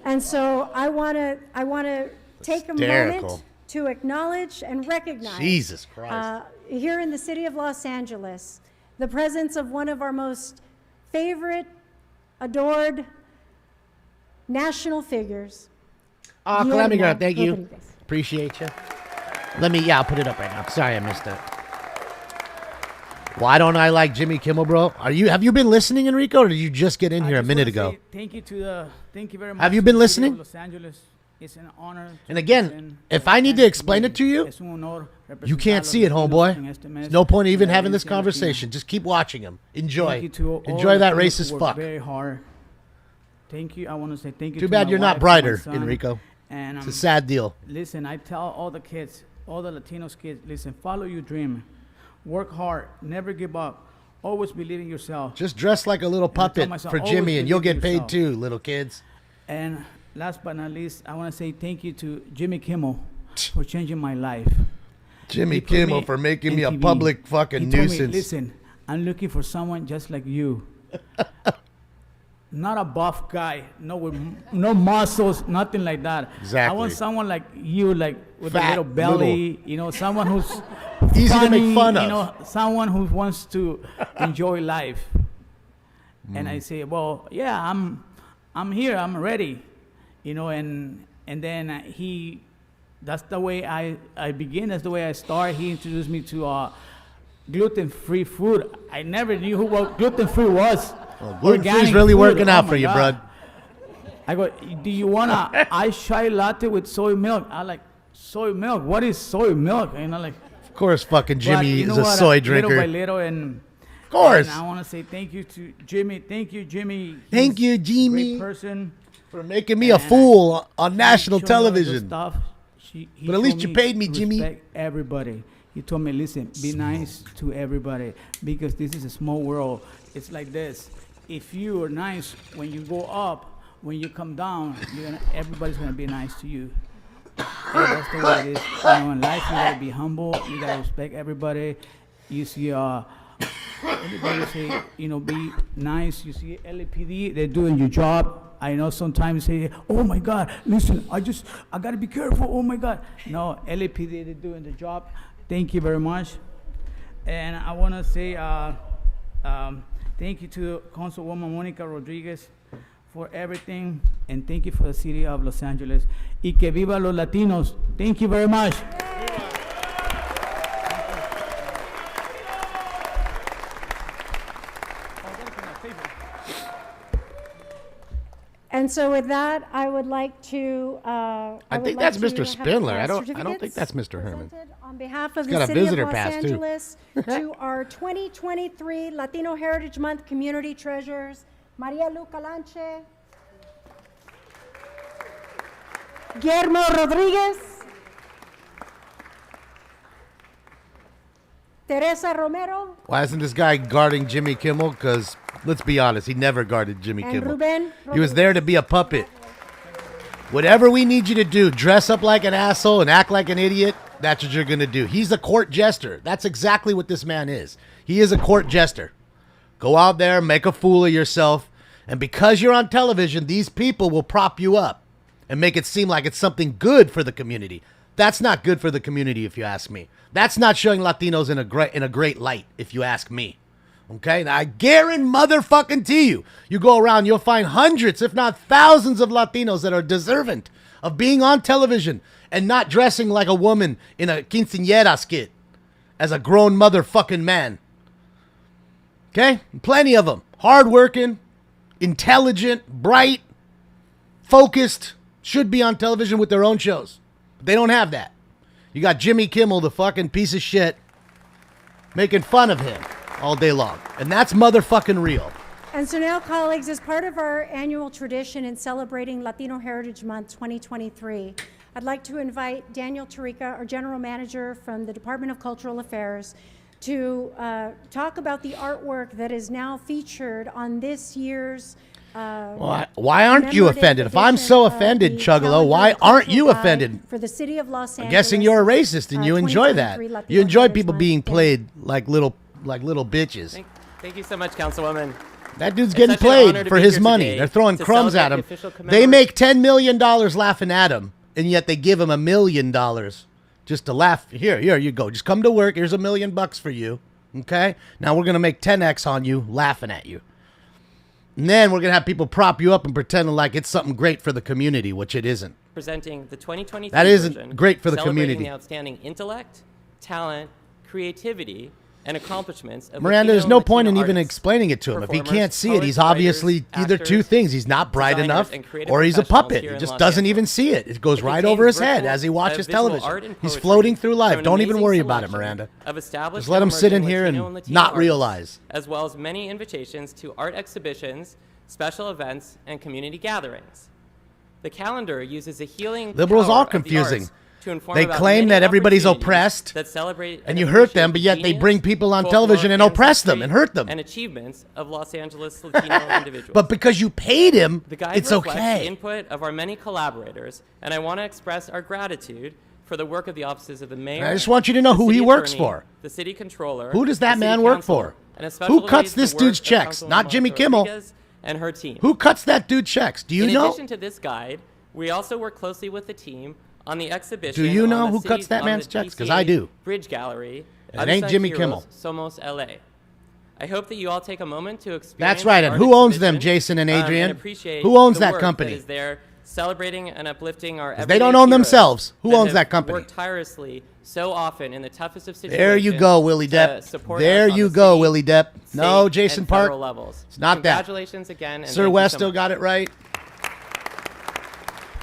And so I want to take a Hysterical. moment to acknowledge and recognize Jesus Christ. here in the city of Los Angeles the presence of one of our most favorite, adored national figures. Oh, Calamity Girl, Guillermo thank you. Rodriguez. Appreciate you. I'll put it up right now. Sorry I missed that. Why don't I like Jimmy Kimmel, bro? Have you been listening, Enrico, or did you just get in here a minute ago? Thank you very much. Have you been listening? Los Angeles. It's an honor. And again, if I need to explain it to you, you can't see it, homeboy. There's no point even having this conversation. Just keep watching him. Enjoy that racist fuck. Very hard. Thank you. I want to say thank you. Too bad you're not brighter, Enrico. And it's a sad deal. Listen, I tell all the kids, all the Latinos kids, listen, follow your dream. Work hard. Never give up. Always believe in yourself. Just dress like a little puppet for Jimmy and you'll get paid too, little kids. And last but not least, I want to say thank you to Jimmy Kimmel for changing my life. Jimmy Kimmel for making me a public fucking nuisance. Me, listen, I'm looking for someone just like you. Not a buff guy, no muscles, nothing like that. Exactly. I want someone like you, like with fat, a little belly, little. you know, someone who's easy funny, to make fun of. You know, someone who wants to enjoy life. And I say, well, yeah, I'm here, I'm ready, you know, and then that's the way I begin, that's the way I start. He introduced me to gluten-free food. I never knew what gluten-free was. Well, gluten-free is really working out for you, bro. I go, do you want a iced chai latte with soy milk? I like, soy milk? What is soy milk? You know, like. Of course, fucking Jimmy is a soy drinker. Little by little, and of course. And I want to say thank you to Jimmy. Thank you, Jimmy. Thank you, Jimmy. Great person. For making me a fool on national television. But at least you paid me, Jimmy. Respect everybody. He told me, listen, be nice to everybody because this is a small world. It's like this. If you are nice when you go up, when you come down, everybody's gonna be nice to you. And that's the way it is. You know, in life, you gotta be humble. You gotta respect everybody. You see, everybody say, you know, be nice. You see, LAPD, they're doing your job. I know sometimes say, oh my God, listen, I gotta be careful. Oh my God. No, LAPD, they're doing the job. Thank you very much. And I wanna say, thank you to Councilwoman Monica Rodriguez for everything, and thank you for the city of Los Angeles. Y que viva los Latinos. Thank you very much. And so with that, I would like to. I think that's Mr. Spindler. I don't think that's Mr. Herman. On behalf of He's the got a city of visitor Los pass, too. Angeles, to our 2023 Latino Heritage Month community treasures, Maria Lu Calanche, Guillermo Rodriguez, Teresa Romero. Why isn't this guy guarding Jimmy Kimmel? Because let's be honest, he never guarded Jimmy Kimmel. Ruben He was there to be a puppet. Whatever we need you to do, dress up like an asshole and act like an idiot, that's what you're going to do. He's a court jester. That's exactly what this man is. He is a court jester. Go out there, make a fool of yourself, and because you're on television, these people will prop you up and make it seem like it's something good for the community. That's not good for the community, if you ask me. That's not showing Latinos in a great light, if you ask me. Okay? Now, I guarantee motherfucking you, you go around, you'll find hundreds, if not thousands of Latinos that are deserving of being on television and not dressing like a woman in a quinceañera skit as a grown motherfucking man. Okay? Plenty of them. Hardworking, intelligent, bright, focused, should be on television with their own shows. But they don't have that. You got Jimmy Kimmel, the fucking piece of shit, making fun of him all day long. And that's motherfucking real. And so now, colleagues, as part of our annual tradition in celebrating Latino Heritage Month 2023, I'd like to invite Daniel Tarica, our General Manager from the Department of Cultural Affairs, to talk about the artwork that is now featured on this year's why aren't you offended? If I'm so offended, Chuggalo, why aren't you offended? For the city of Los Angeles. I'm guessing you're a racist and you enjoy that. You enjoy people being played like little bitches. Thank you so much, Councilwoman. That dude's getting played for his money. They're throwing crumbs at him. They make $10 million laughing at him, and yet they give him $1 million just to laugh. Here you go. Just come to work. Here's $1 million for you. Okay? Now we're going to make 10x on you laughing at you. And then we're going to have people prop you up and pretending like it's something great for the community, which it isn't. Presenting the 2023 That isn't version, great for the celebrating community. The outstanding intellect, talent, creativity, and accomplishments of Miranda, there's Latino no point in even artists, explaining it to him. If he performers, can't see it, poets, he's obviously writers, either two actors, things. He's not bright designers, enough and creative or he's a professionals puppet. here He in just Los doesn't even Angeles. see it. It goes It right contains over his head virtual, as he watches visual television. art and He's poetry floating through from life. an Don't even amazing worry about it, selection Miranda. of established Just let him and sit in emerging here Latino and Latino not artists, realize. as well as many invitations to art exhibitions, special events, and community gatherings. The calendar uses a healing Liberals power are of the confusing. arts to inform They about claim many that everybody's opportunities oppressed, that celebrate and you hurt them, but yet they bring people on television and oppress them and hurt them. and achievements of Los Angeles Latino individuals. But because you paid him, The guide it's reflects the okay. input of our many collaborators, and I want to express our gratitude for the work of the offices of the mayor. I just want you to know the who he city works attorney, for. The city controller. Who does that the city man work council, for? and especially Who cuts the this work dude's of checks? Councilwoman Not Jimmy Martha Kimmel. Rodriguez and her team. Who cuts that dude checks? Do you In know? addition to this guide, we also work closely with the team on the exhibition. Do you know on the who cuts city's- that on man's the checks? 'Cause PCA I do. Bridge Gallery. It ain't Jimmy Kimmel. Somos LA. I hope that you all take a moment to experience. That's right. And art who owns them, exhibition, Jason and Adrian? appreciate Who owns the that work company? That is there celebrating and uplifting our. They don't own themselves. Who owns have that company? Worked tirelessly so often in the toughest of situations. There you go, Willie to Depp. support There us on you the go, city, Willie Depp. No, state, Jason and Park. federal levels. It's not that. Congratulations again. And Sir thank you West so still much. got it right.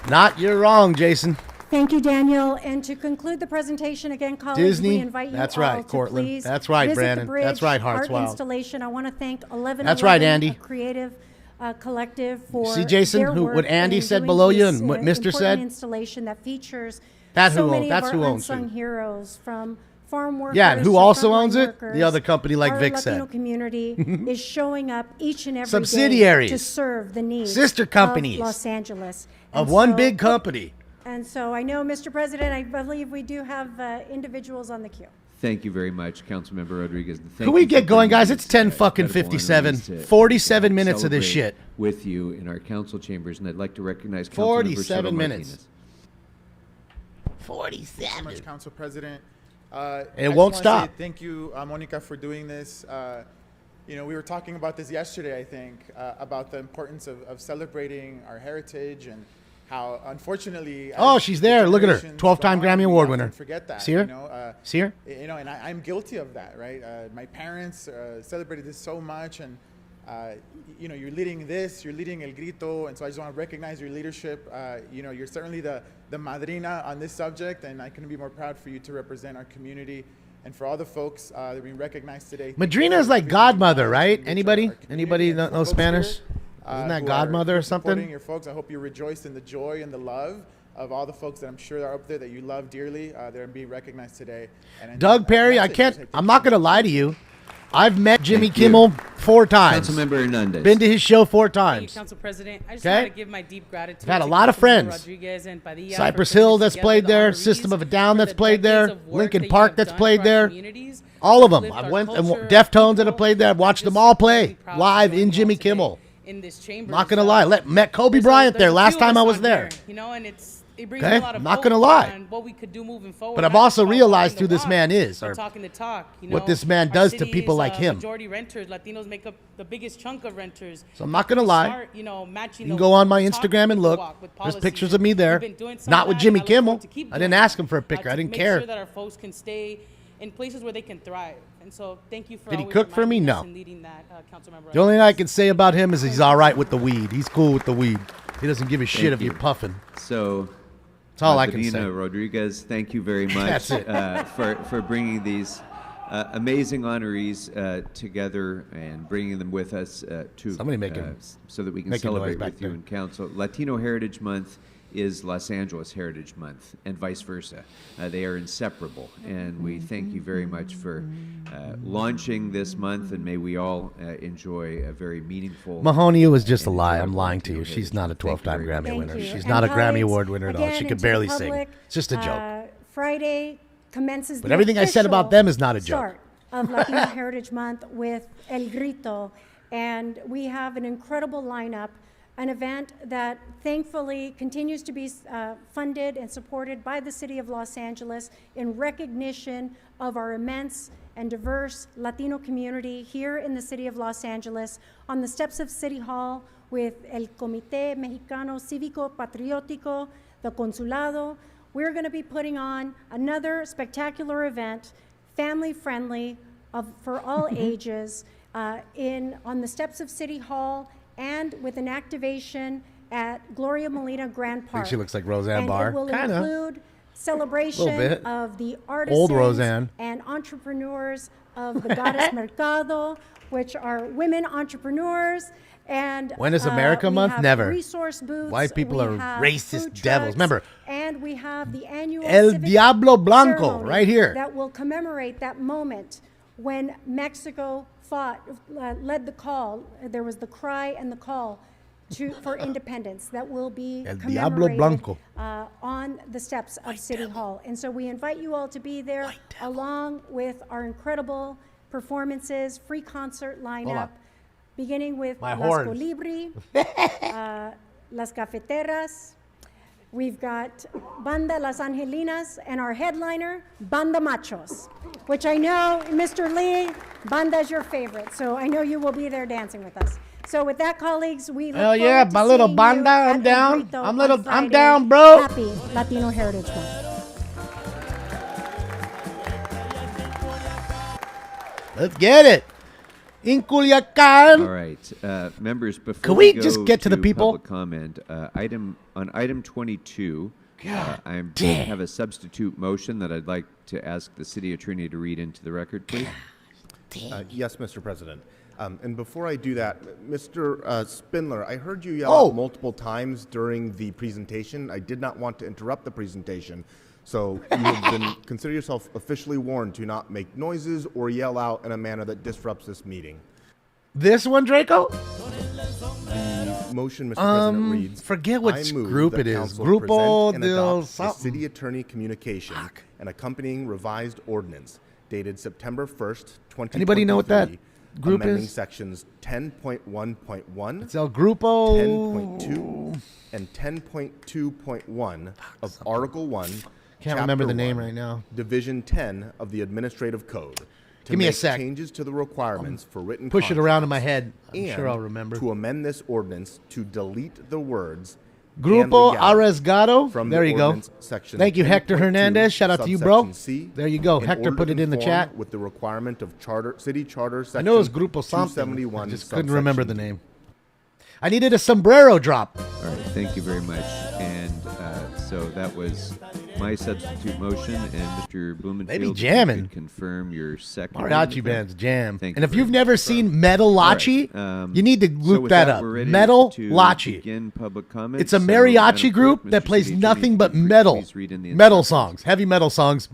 Not, you're wrong, Jason. Thank you, Daniel. And to conclude the presentation, again, colleagues, Disney. we invite you That's all right, to Cortland. please That's right, visit Brandon. the Bridge That's right, Hearts art Wild. installation. I want to thank 1111, That's right, Andy. a creative collective for See, Jason, their who- work what Andy in said doing below you this, and what Mr. important said? installation that features That's so who many owns- that's of our who owns unsung who. heroes, from farm workers. Yeah, and who to also frontline owns it? workers. The other company, like Our Vic Latino said. community is showing up each and every day Subsidiaries. to serve the needs Sister companies of Los Angeles. Of And one so- big company. And so I know, Mr. President, I believe we do have individuals on the queue. Thank you very much, Councilmember Rodriguez. Thank Can we you get for going, bringing guys? these, It's 10 fucking incredible 57. honorees to 47 minutes of this celebrate shit. with you in our council chambers, and I'd like to recognize Councilmember 47 Soto minutes. Martinez. 47. Thank you so much, Council President. It I just won't wanna stop. Say thank you, Monica, for doing this. You know, we were talking about this yesterday, I think, about the importance of celebrating our heritage and how, unfortunately, Oh, as she's there. Look at her. generations 12-time go on, Grammy we Award often winner. Forget that. See her? You know, See her? You know, and I'm guilty of that, right? My parents celebrated this so much, and you know, you're leading this, you're leading El Grito, and so I just want to recognize your leadership. You know, you're certainly the madrina on this subject, and I couldn't be more proud for you to represent our community. And for all the folks that are being recognized today. Madrina is like godmother, right? Anybody? Anybody know Spanish? Isn't that who godmother are or supporting something? your folks. I hope you rejoice in the joy and the love of all the folks that I'm sure are up there that you love dearly. They're being recognized today. And Doug Perry, I that's it. can't, I'm not going to lie to you. I've met Jimmy Kimmel 4 times. Councilmember Hernandez. Been to his show 4 Thank you, times. Council President. I just Okay? want to give my deep gratitude. I've had a to lot of Councilmember friends. Rodriguez and Padilla Cypress for putting Hill this that's together, played the there, honorees System of a Down for that's the played decades there, of work Lincoln that you Park have that's done played for our there. communities, All of them. uplift I've our went and culture, Deftones that have people. played there. I've watched I'm them all just really play proud to live join in you Jimmy all today Kimmel. in this chamber. Not gonna lie. Met Kobe Bryant there last time I was there. You know, and it brings Okay? a lot of Not hope gonna lie. on what we could do moving forward. But I've not also just about realized walking who the this walk, man is, but or talking the talk. You what know, this man our does to city people is, like him. Majority renters, Latinos make up the biggest chunk of renters. So I'm not gonna lie. Start, you know, matching You can the go on my talk Instagram with and the look. walk, with There's policies. pictures of me there. We've been doing some Not of with that, Jimmy and I look forward Kimmel. to keep I didn't doing ask it, him for a picture. I to didn't make care. Sure that our folks can stay in places where they can thrive. And so thank you for Did he always cook for me? reminding us No. and leading that, Councilmember The only thing I can say about him is he's all right with the weed. He's cool with the weed. He doesn't give a shit Thank if you're you. puffing. So, That's all I can Madrina say. Rodriguez, thank you very much That's it. for bringing these amazing honorees together and bringing them with us to Somebody making- so that we can making noise celebrate back with you there. in council. Latino Heritage Month is Los Angeles Heritage Month, and vice versa. They are inseparable, and we thank you very much for launching this month, and may we all enjoy a very meaningful. Mahoney, it was just a and lie. I'm enjoyable lying to you. Latino She's not a Heritage Month. 12-time Thank you very Grammy much. winner. Thank you. She's And not a Grammy colleagues, Award winner at all. again, She and could to the barely sing. public, It's just a joke. Friday commences But the everything I said about official them is not a joke. Start of Latino Heritage Month with El Grito, and we have an incredible lineup, an event that thankfully continues to be funded and supported by the City of Los Angeles in recognition of our immense and diverse Latino community here in the City of Los Angeles on the steps of City Hall with El Comité Mexicano Cívico Patriótico, the Consulado. We're going to be putting on another spectacular event, family-friendly, for all ages on the steps of City Hall and with an activation at Gloria Molina Grand Park. I think she looks like Roseanne Barr. And it will Kinda. include celebration of the Old Roseanne. artisans and entrepreneurs of the Goddess Mercado, which are women entrepreneurs. And When is America we Month? have Never. Resource booths. White people we are have racist food devils. trucks, Remember, and we have the annual El civic Diablo Blanco, ceremony right here. that will commemorate that moment when Mexico led the call. There was the cry and the call for independence that will be El Diablo commemorated Blanco. on the steps of City Hall. And so we invite you all to be there along with our incredible performances, free concert lineup, beginning with My Las horns. Colibri, Las Cafeteras. We've got Banda Las Angelinas and our headliner, Banda Machos, which I know, Mr. Lee, Banda is your favorite, so I know you will be there dancing with us. So with that, colleagues, we look Hell yeah, forward to my little seeing banda, you I'm at down. El Grito I'm on Friday. down, bro. Happy Latino Heritage Month. Let's get it. In Culiacan. All right, members. Before Can we go just get to the people? Public comment. Item 22. I damn. have a substitute motion that I'd like to ask the city attorney to read into the record, please. Yes, Mr. President. And before I do that, Mr. Spindler, I heard you yell out multiple times during the presentation. I did not want to interrupt the presentation, so you have been consider yourself officially warned to not make noises or yell out in a manner that disrupts this meeting. This one, Draco? The motion, Mr. President, reads, forget which I move group that it is. council Grupo present and del adopt the something. city attorney communication and accompanying revised ordinance dated September 1st, 2023. Anybody know what that group amending is? sections 10.1.1, It's El Grupo 10.2, and 10.2.1 of Article 1, Can't remember the Chapter name 1, right now. Division 10 of the Administrative Code. To Give me a make sec. changes to the requirements for written push it around in my contracts head. I'm sure and I'll remember. to amend this ordinance to delete the words Grupo and legality Arriesgado. from There the you go. ordinance section Thank you, Hector 10.2, Hernandez. Shout out to you, bro. subsection C, There you go. in Hector order put to it in the conform chat. with the requirement of city charter section I know it was Grupo something. 271. I just couldn't remember the subsection name. I needed a sombrero drop. All right, thank you very much. And so that was my substitute motion, and Mr. Blumenfield, They be if you jamming. could confirm your second. Mariachi bands jam. Thank And you if very you've much. never seen Metalachi, All right, you need to so look with that up. we're ready Metalachi. to begin public comments. It's a So, mariachi Madam group Clerk, that Mr. plays City nothing Attorney, but please metal. read in the Metal instructions. songs, heavy metal songs,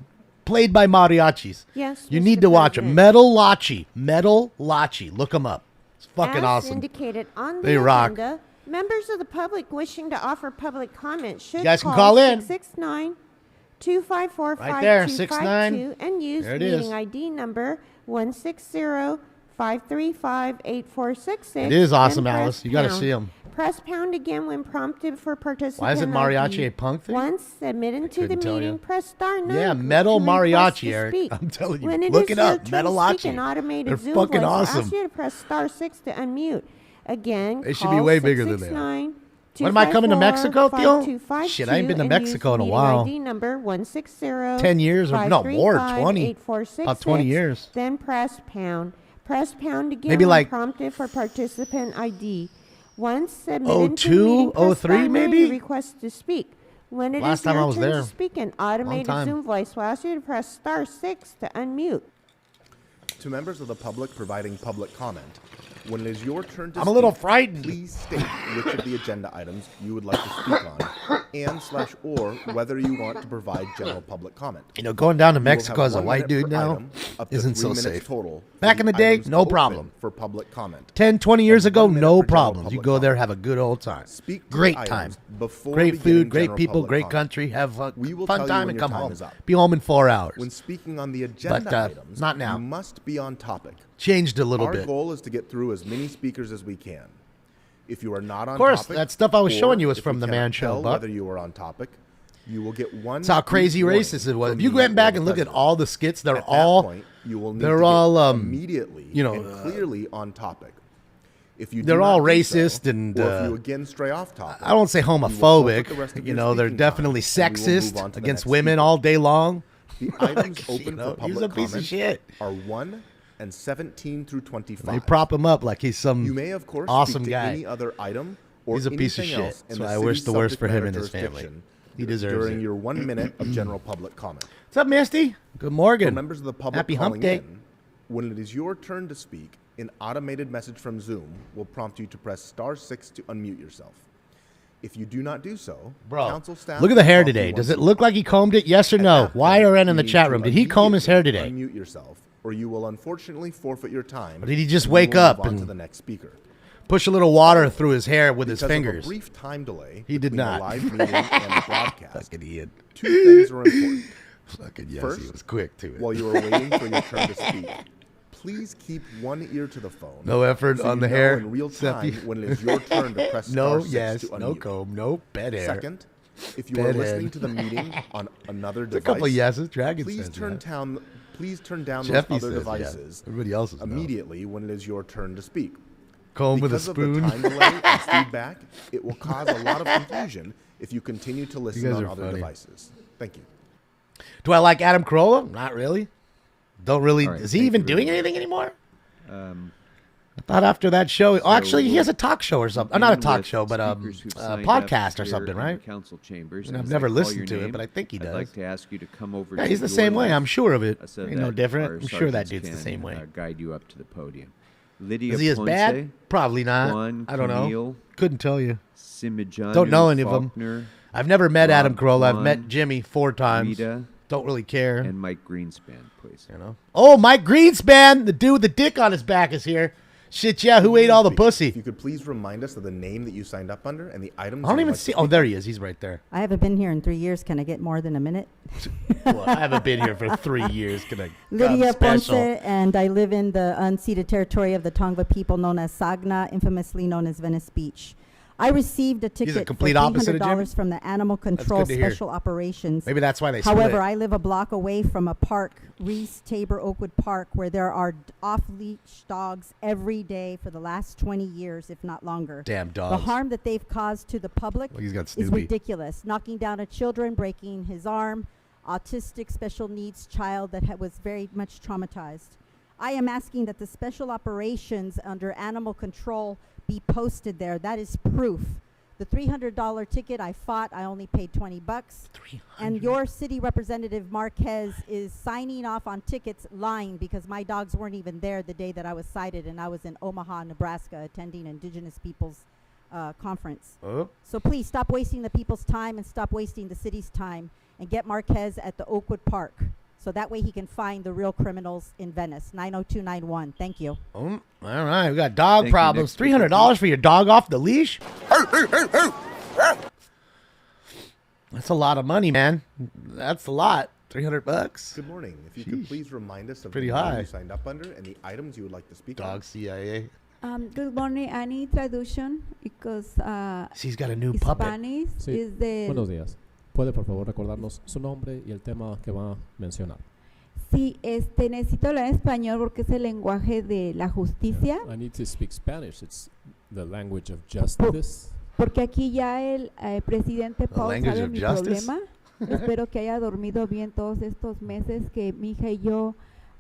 played by mariachis. Yes, You Mr. need to watch them. President. Metalachi. Look them up. It's fucking As awesome. indicated on They the rock. agenda, members of the public wishing to offer public comment should You guys can call in. 669-254-5252 Right there, 69. and use There it meeting is. ID number 160-535-8466. It is awesome, and press Alice. You gotta pound. see 'em. Press pound again when prompted for participant Why isn't mariachi ID. a punk thing? Once submitted to the couldn't tell meeting, you. press star 9. Yeah, metal to request mariachi, to Eric. speak. I'm telling you. When it Look is it your up. turn to Metalachi. speak, an automated They're Zoom fucking voice will awesome. ask you to press star 6 to unmute. Again, They should be way bigger than they are. When am I coming to Mexico, Theo? Shit, I ain't been to Mexico in a while. ID number 160 10 years or no, more, 20. About 20 years. Then press pound. Press pound again Maybe when like prompted for participant ID. Once submitted to the 02, meeting, press 03 star 9 maybe? to request to speak. When it Last is time your I was turn there. to speak, an automated time. Zoom voice will ask you to press star 6 to unmute. To members of the public providing public comment, when it is your turn to I'm a little speak, frightened. please state which of the agenda items you would like to speak on, and/or whether you want to provide general public comment. You know, going down to You will Mexico have as a 1 white minute dude per now item, up to isn't 3 so minutes safe. total for Back the in the day, items no open problem. for public comment. 10, 20 years And ago, 1 minute no for general problems. You public go there, comment. have a good old time. Speak to the Great items time. before Great beginning food, great general people, public great comment. country. Have a We will fun tell you time when and your come time home. is up. Be home in 4 hours. When speaking on the agenda But, items, not now. you must be on topic. Changed a little Our bit. goal is to get through as many speakers as we can. If you are not on Of course, topic, that stuff I was or showing you was if from we the cannot Man Show, tell Buck. whether you are on topic, you will get one. That's how crazy brief racist it was. warning If you from went me back or and the look at president. all the skits, they're At that all point, you will need they're to get all immediately you know, and clearly on topic. If you do they're all not do racist so, and or if you again stray off topic, I won't say you will forfeit the rest homophobic. of You your know, they're speaking time, definitely and we will move sexist on to the against next women speaker. all day long. The items You open know, for he's public a piece of comment shit. are 1, and 17 through 25. They prop him up like he's some You may, of course, awesome speak to guy. any other item or He's a piece of anything shit. else in So the I wish city's the worst subject for him matter and his family. jurisdiction He deserves during it. your 1 minute of general public comment. What's up, Misty? Good morning. For members of the public Happy Hump calling Day. in, when it is your turn to speak, an automated message from Zoom will prompt you to press *6 to unmute yourself. If you do not do so, Bro, council staff look at the will hair prompt you today. Does once it look like he combed it? Yes or no? YRN in the you chat need room. to Did he comb his hair immediately today? Unmute yourself, or you will unfortunately forfeit your time. Or did he just and we wake will up move on and to the next speaker? Push a little water through his hair with his Because fingers? Of a brief time delay. He did between not. The live meeting and the broadcast. Fucking idiot. Two things are important. Fucking yes, First, he was quick to it. While you are waiting for your turn to speak, please keep one ear to the phone. No effort so on you the know hair. in real time Seppi. when it is your turn to press No, *6 yes, to unmute. no comb, no bed hair. Second, if you Bed are listening head. to the meeting on another There's a device, couple yeses. Dragon please says turn that. down. Please turn down Jeffy those other says, yeah. devices Everybody else is no. immediately when it is your turn to speak. Comb with a Because of spoon. the time delay and feedback, it will cause a lot of confusion if you continue to listen guys on are other funny. devices. Thank you. Do I like Adam Carolla? Not really. Don't really. All right, Is he thank even you very doing much. anything anymore? I thought after that show. Oh, actually, he we'll has a talk show or something. Not a begin talk with show, but a speakers who've signed up podcast or here something, in the right? Council chambers. And I've As never I call listened your to it, name, but I think he does. I'd like to ask you to come over. Yeah, to he's the your same way. left, I'm sure of it. so Ain't no that different. our I'm sure that sergeants dude's the can, same way. Guide you up to the podium. Lydia Is he as Ponce, bad? Probably not. Juan I don't know. Camille, Couldn't tell you. Simijanu Don't know any of Faulkner, them. I've never met Adam Rob Carolla. I've Vaughn, met Jimmy 4 times. Rita, Don't really care. and Mike Greenspan, please. You know. Oh, Mike Greenspan, the dude with the dick on his back, is here. Shit, yeah. Who ate all the pussy? If you could please remind us of the name that you signed up under and the items. I don't you would even like to see. speak Oh, there he is. He's right there. I haven't been here in 3 years. Can I get more than a minute? Well, I haven't been here for 3 years. Can I Lydia come Ponce, special? and I live in the unceded territory of the Tongva people known as Sagna, infamously known as Venice Beach. I received a ticket for complete opposite of Jimmy? $300 from the Animal Control good to hear. Special Operations. Maybe that's why they However, split. I live a block away from a park, Reese Tabor Oakwood Park, where there are off-leash dogs every day for the last 20 years, if not longer. Damn The dogs. harm that they've caused to the public Well, he's got is Snoopy. ridiculous. Knocking down a children, breaking his arm, autistic special needs child that was very much traumatized. I am asking that the special operations under animal control be posted there. That is proof. The $300 ticket I fought, I only paid $20. And your city representative Marquez is signing off on tickets lying because my dogs weren't even there the day that I was cited, and I was in Omaha, Nebraska, attending Indigenous Peoples Conference. Oh. So please stop wasting the people's time and stop wasting the city's time, and get Marquez at the Oakwood Park. So that way he can find the real criminals in Venice. 90291. Thank you. All right, we got dog Thank you. problems. Next speaker, $300 for your dog off the leash? That's a lot of money, man. That's a lot. $300. Good morning. If you could Sheesh. please remind us of Pretty the name high. you signed up under and the items you would like to speak Dog on. CIA. Good morning. I need traduction because He's got a new puppet. Spanish Sí. is the... Buenos días. ¿Puede por favor recordarnos su nombre y el tema que va a mencionar? Sí, necesito hablar español porque es el lenguaje de la justicia. I need to speak Spanish. It's the language of justice. Porque aquí ya el presidente Paul language sabe of mi justice? problema. Espero que haya dormido bien todos estos meses que mi hija y yo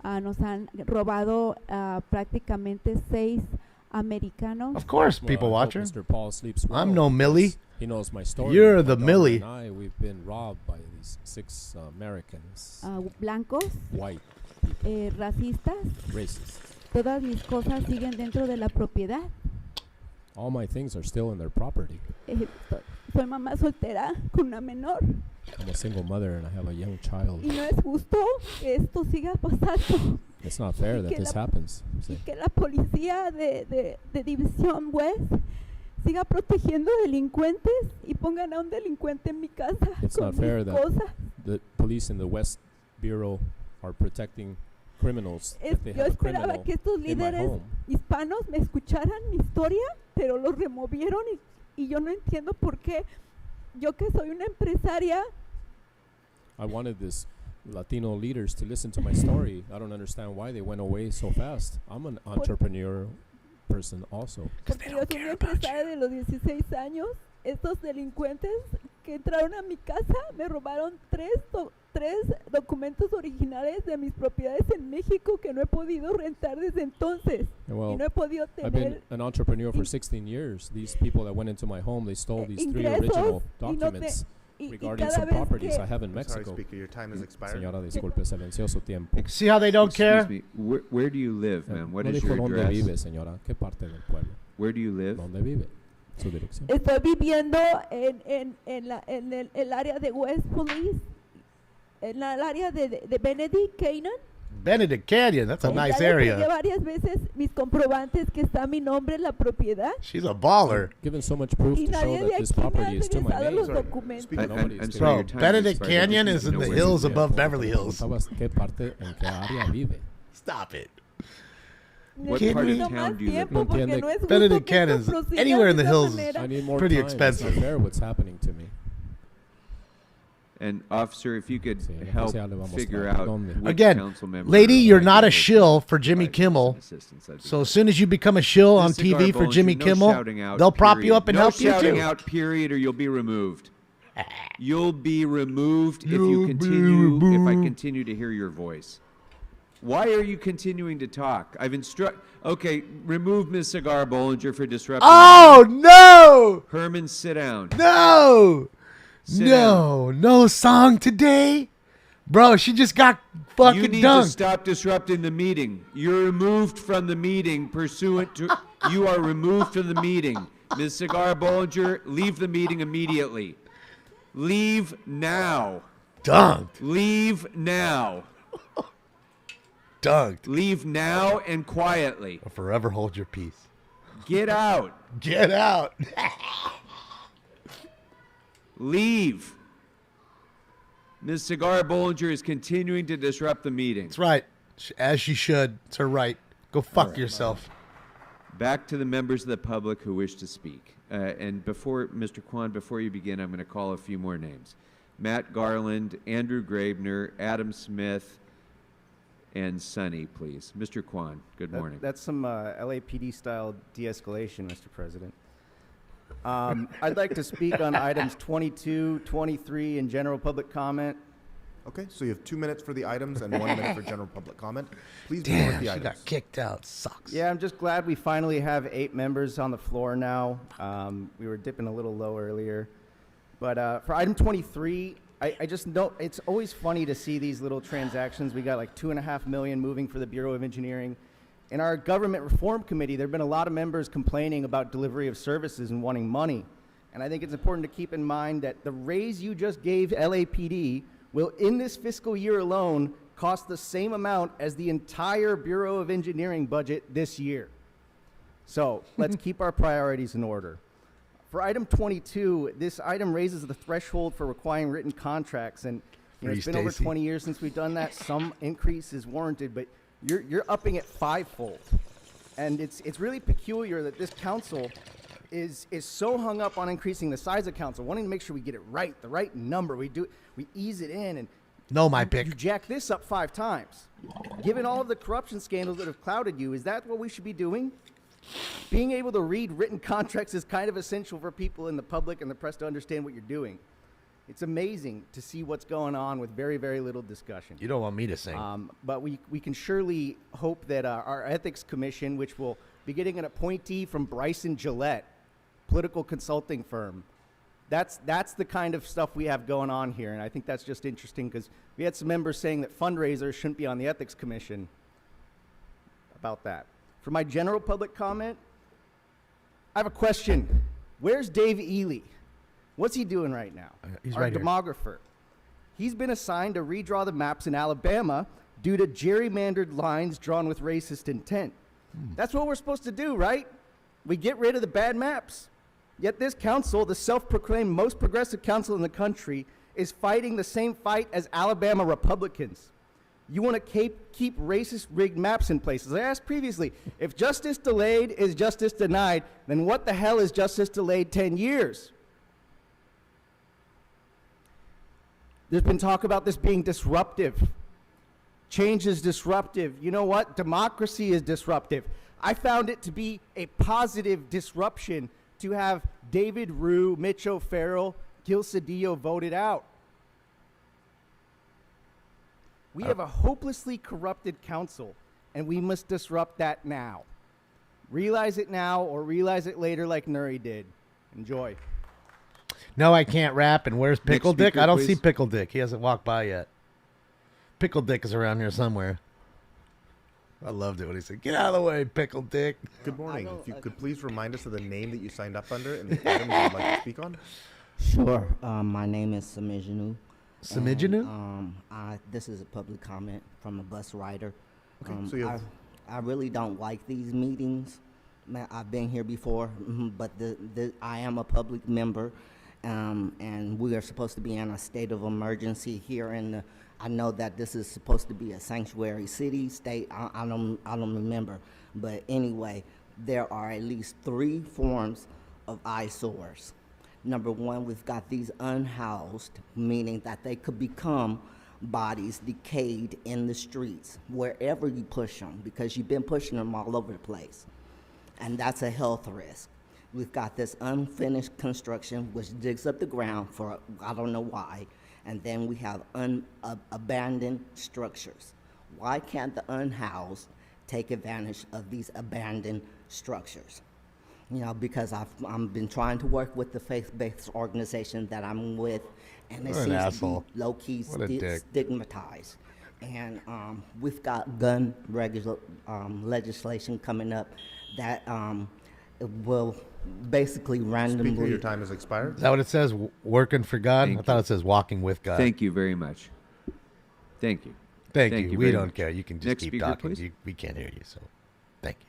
nos han robado prácticamente 6 americanos. Of course, Well, people I hope watching. Mr. Paul sleeps well. I'm no Millie. He knows my story. You're My the daughter Millie. And I, we've been robbed by these 6 Americans, Blancos, white, racistas. racist. Todas mis cosas siguen dentro de la propiedad. All my things are still in their property. Soy mamá soltera con una menor. I'm a single mother and I have a young child. Y no es justo que esto siga pasando. It's not fair that que this la- happens. Y See, que la policía de División West siga protegiendo delincuentes y pongan a un delincuente en mi casa it's con not fair mis that cosas. the police in the West Bureau are protecting criminals. If they Yo have a esperaba criminal que estos in my líderes home. hispanos me escucharan mi historia, pero los removieron y yo no entiendo por qué. Yo que soy una empresaria, I wanted this Latino leaders to listen to my story. I don't understand why they went away so fast. I'm an entrepreneur person also. porque yo soy una empresaria de los 16 años, estos delincuentes que entraron a mi casa me robaron tres 3 documentos originales de mis propiedades en México que no he podido rentar desde entonces. Well, Y no he podido I've been tener an entrepreneur for 16 years. These people that went into my home, they stole these 3 ingresos original y no te- documents y regarding cada some vez properties que- I have in I'm sorry, Mexico. Speaker, your time has expired. Señora, disculpe, se venció su tiempo. See how they don't care? Excuse me. Where do you live, ma'am? What No is dijo your dónde address? vive, señora. ¿Qué parte del pueblo? Where do you live? ¿Dónde vive? Su dirección. Estoy viviendo en el área de West Police, en el área de Benedict Canyon. Benedict Canyon, that's a nice Ya le entregué area. varias veces mis comprobantes que está mi nombre en la propiedad. She's a baller. Given so much proof Y to nadie show de that this aquí me ha property is to my regresado los name. documentos. I'm sorry, Bro, your time Benedict has expired. I Canyon just is need in to the know where you hills live. above Beverly Hills. Preguntabas qué parte, en qué área vive. Stop it. What Can part we- of town do you live No in? entiende. No es justo Benedict que esto Canyon's prosiga anywhere in de the esa hills. manera. I need more Pretty time. expensive. It's not fair what's happening to me. And officer, if you could Sí, el help oficial le va a figure mostrar out dónde. which Again, council member lady, you're not a might shill for provide Jimmy some Kimmel. assistance, that'd be So as soon as you become a shill on Ms. Cigar TV for Bollinger, Jimmy no Kimmel, shouting out, they'll prop you period. up and no help you shouting too. out, period, or you'll be removed. You'll be removed if you You'll be continue. If I removed. continue to hear your voice. Why are you continuing to talk? I've instruct. Okay, remove Ms. Cigar Bollinger for disrupting. Oh no! Herman, sit down. No! Sit No song today? Bro, she just got fucking You need to dunked. stop disrupting the meeting. You're removed from the meeting pursuant to. You are removed from the meeting. Ms. Cigar Bollinger, leave the meeting immediately. Leave now. Dunked. Leave now. Dunked. Leave now and quietly. Forever hold your peace. Get out. Get out. Leave. Ms. Cigar Bollinger is continuing to disrupt the meeting. That's right. As she should. It's her right. Go fuck yourself. Back to the members of the public who wish to speak. And before, Mr. Kwan, before you begin, I'm going to call a few more names. Matt Garland, Andrew Graebner, Adam Smith, and Sonny, please. Mr. Kwan, good morning. That's some LAPD-style de-escalation, Mr. President. I'd like to speak on items 22, 23, and general public comment. Okay, so you have 2 minutes for the items and 1 minute for general public comment. Please begin with Damn, the she items. got kicked out. Sucks. Yeah, I'm just glad we finally have 8 members on the floor now. We were dipping a little low earlier. But for item 23, I just know it's always funny to see these little transactions. We got like $2.5 million moving for the Bureau of Engineering. In our government reform committee, there have been a lot of members complaining about delivery of services and wanting money. And I think it's important to keep in mind that the raise you just gave LAPD will, in this fiscal year alone, cost the same amount as the entire Bureau of Engineering budget this year. So let's keep our priorities in order. For item 22, this item raises the threshold for requiring written contracts, and you know, it's been over 20 years since we've done that. Some increase is warranted, but you're upping it 5-fold, and it's really peculiar that this council is so hung up on increasing the size of council, wanting to make sure we get it right, the right number. We ease it in, and No, my pick. you jack this up 5 times. Given all of the corruption scandals that have clouded you, is that what we should be doing? Being able to read written contracts is kind of essential for people in the public and the press to understand what you're doing. It's amazing to see what's going on with very, very little discussion. You don't want me to sing. But we can surely hope that our Ethics Commission, which will be getting an appointee from Bryson Gillette, political consulting firm, that's the kind of stuff we have going on here. And I think that's just interesting because we had some members saying that fundraisers shouldn't be on the Ethics Commission about that. For my general public comment, I have a question. Where's Dave Ely? What's he doing right now? He's Our right here. demographer. He's been assigned to redraw the maps in Alabama due to gerrymandered lines drawn with racist intent. That's what we're supposed to do, right? We get rid of the bad maps. Yet this council, the self-proclaimed most progressive council in the country, is fighting the same fight as Alabama Republicans. You want to keep racist rigged maps in place. As I asked previously, if justice delayed is justice denied, then what the hell is justice delayed 10 years? There's been talk about this being disruptive. Change is disruptive. You know what? Democracy is disruptive. I found it to be a positive disruption to have David Rue, Mitch O'Farrell, Gil Cedillo voted out. We have a hopelessly corrupted council, and we must disrupt that now. Realize it now or realize it later like Nuri did. Enjoy. No, I can't rap. And where's Pickle Dick? speaker, I don't please. see Pickle Dick. He hasn't walked by yet. Pickle Dick is around here somewhere. I loved it when he said, "Get out of the way, Pickle Dick." Good morning. If you could please remind us of the name that you signed up under and the items you'd like to speak on. Sure. My name is Samijanu. Samijanu? This is a public comment from a bus rider. Okay, so you have- I really don't like these meetings. I've been here before, but I am a public member, and we are supposed to be in a state of emergency here in the. I know that this is supposed to be a sanctuary city, state. I don't remember, but anyway, there are at least 3 forms of eyesores. Number one, we've got these unhoused, meaning that they could become bodies decayed in the streets, wherever you push them, because you've been pushing them all over the place. And that's a health risk. We've got this unfinished construction, which digs up the ground for, I don't know why. And then we have abandoned structures. Why can't the unhoused take advantage of these abandoned structures? You know, because I've been trying to work with the faith-based organization that I'm with, and it What an seems asshole. to be low-key What a dick. stigmatized. And we've got gun legislation coming up that will basically randomly. Speaker, your time has expired. Is that what it says? Working for God? Thank I thought you. it says walking with God. Thank you very much. Thank you. Thank you. We very don't much. care. You can just Next keep speaker, talking. please. We can't hear you, so thank you.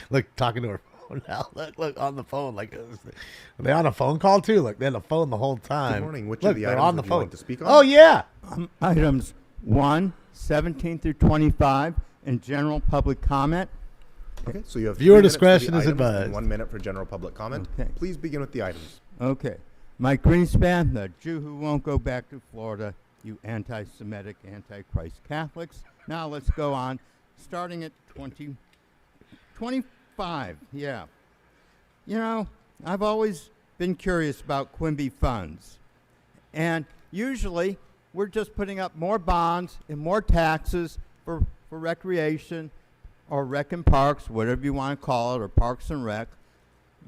Look, talking to her phone now. Look on the phone. Like, are they on a phone call too? Look, they're on the phone the whole time. Good morning. Which Look, of the they're items on the would you phone. like to speak on? Oh yeah. Items 1, 17 through 25, and general public comment. Okay, so you have Viewer 3 minutes for the discretion is items advised. and 1 minute for general public comment. Okay. Please begin with the items. Okay. Mike Greenspan, the Jew who won't go back to Florida, you anti-Semitic, anti-Christ Catholics. Now let's go on, starting at 25, yeah. You know, I've always been curious about Quimby funds. And usually, we're just putting up more bonds and more taxes for recreation, or rec and parks, whatever you want to call it, or parks and rec,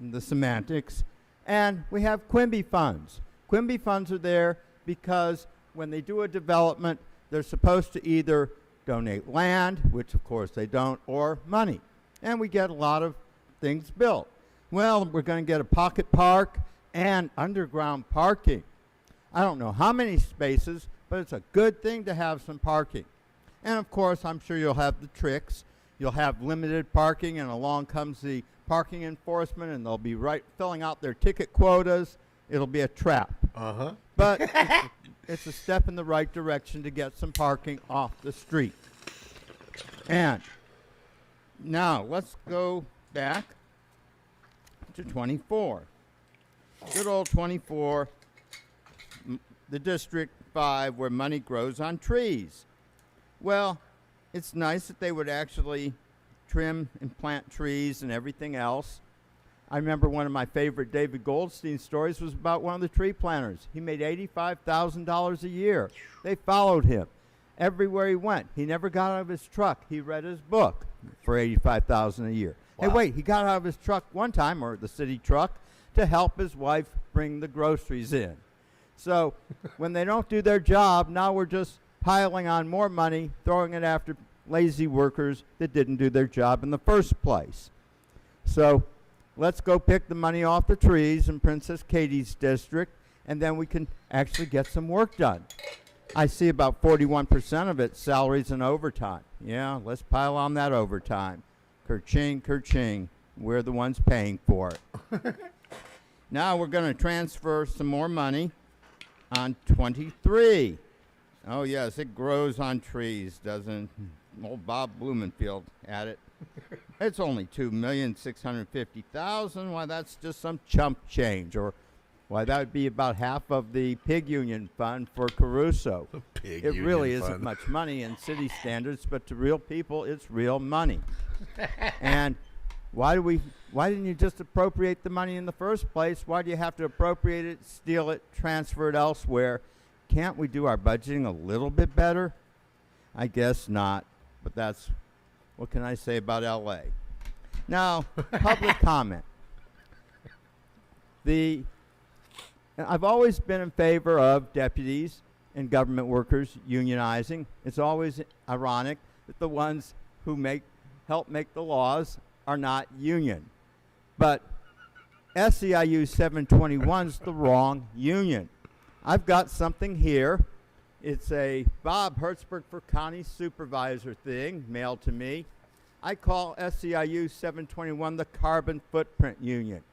the semantics. And we have Quimby funds. Quimby funds are there because when they do a development, they're supposed to either donate land, which of course they don't, or money. And we get a lot of things built. Well, we're going to get a pocket park and underground parking. I don't know how many spaces, but it's a good thing to have some parking. And of course, I'm sure you'll have the tricks. You'll have limited parking, and along comes the parking enforcement, and they'll be filling out their ticket quotas. It'll be a trap. Uh-huh. But it's a step in the right direction to get some parking off the street. And now let's go back to 24. Good old 24, the District 5, where money grows on trees. Well, it's nice that they would actually trim and plant trees and everything else. I remember one of my favorite David Goldstein stories was about one of the tree planters. He made $85,000 a year. They followed him everywhere he went. He never got out of his truck. He read his book for $85,000 a year. Wow. Hey, wait, he got out of his truck one time, or the city truck, to help his wife bring the groceries in. So when they don't do their job, now we're just piling on more money, throwing it after lazy workers that didn't do their job in the first place. So let's go pick the money off the trees in Princess Katie's district, and then we can actually get some work done. I see about 41% of it salaries and overtime. Yeah, let's pile on that overtime. Kerching, kerching. We're the ones paying for it. Now we're going to transfer some more money on 23. Oh, yes, it grows on trees, doesn't old Bob Blumenfield had it. It's only $2,650,000. Why, that's just some chump change. Or, why, that would be about half of the pig union fund for Caruso. Pig it union really isn't fund. much money in city standards, but to real people, it's real money. And why didn't you just appropriate the money in the first place? Why do you have to appropriate it, steal it, transfer it elsewhere? Can't we do our budgeting a little bit better? I guess not, but that's what can I say about LA. Now, public comment. I've always been in favor of deputies and government workers unionizing. It's always ironic that the ones who help make the laws are not union. But SEIU 721's the wrong union. I've got something here. It's a Bob Hertzberg for County Supervisor thing mailed to me. I call SEIU 721 the Carbon Footprint Union.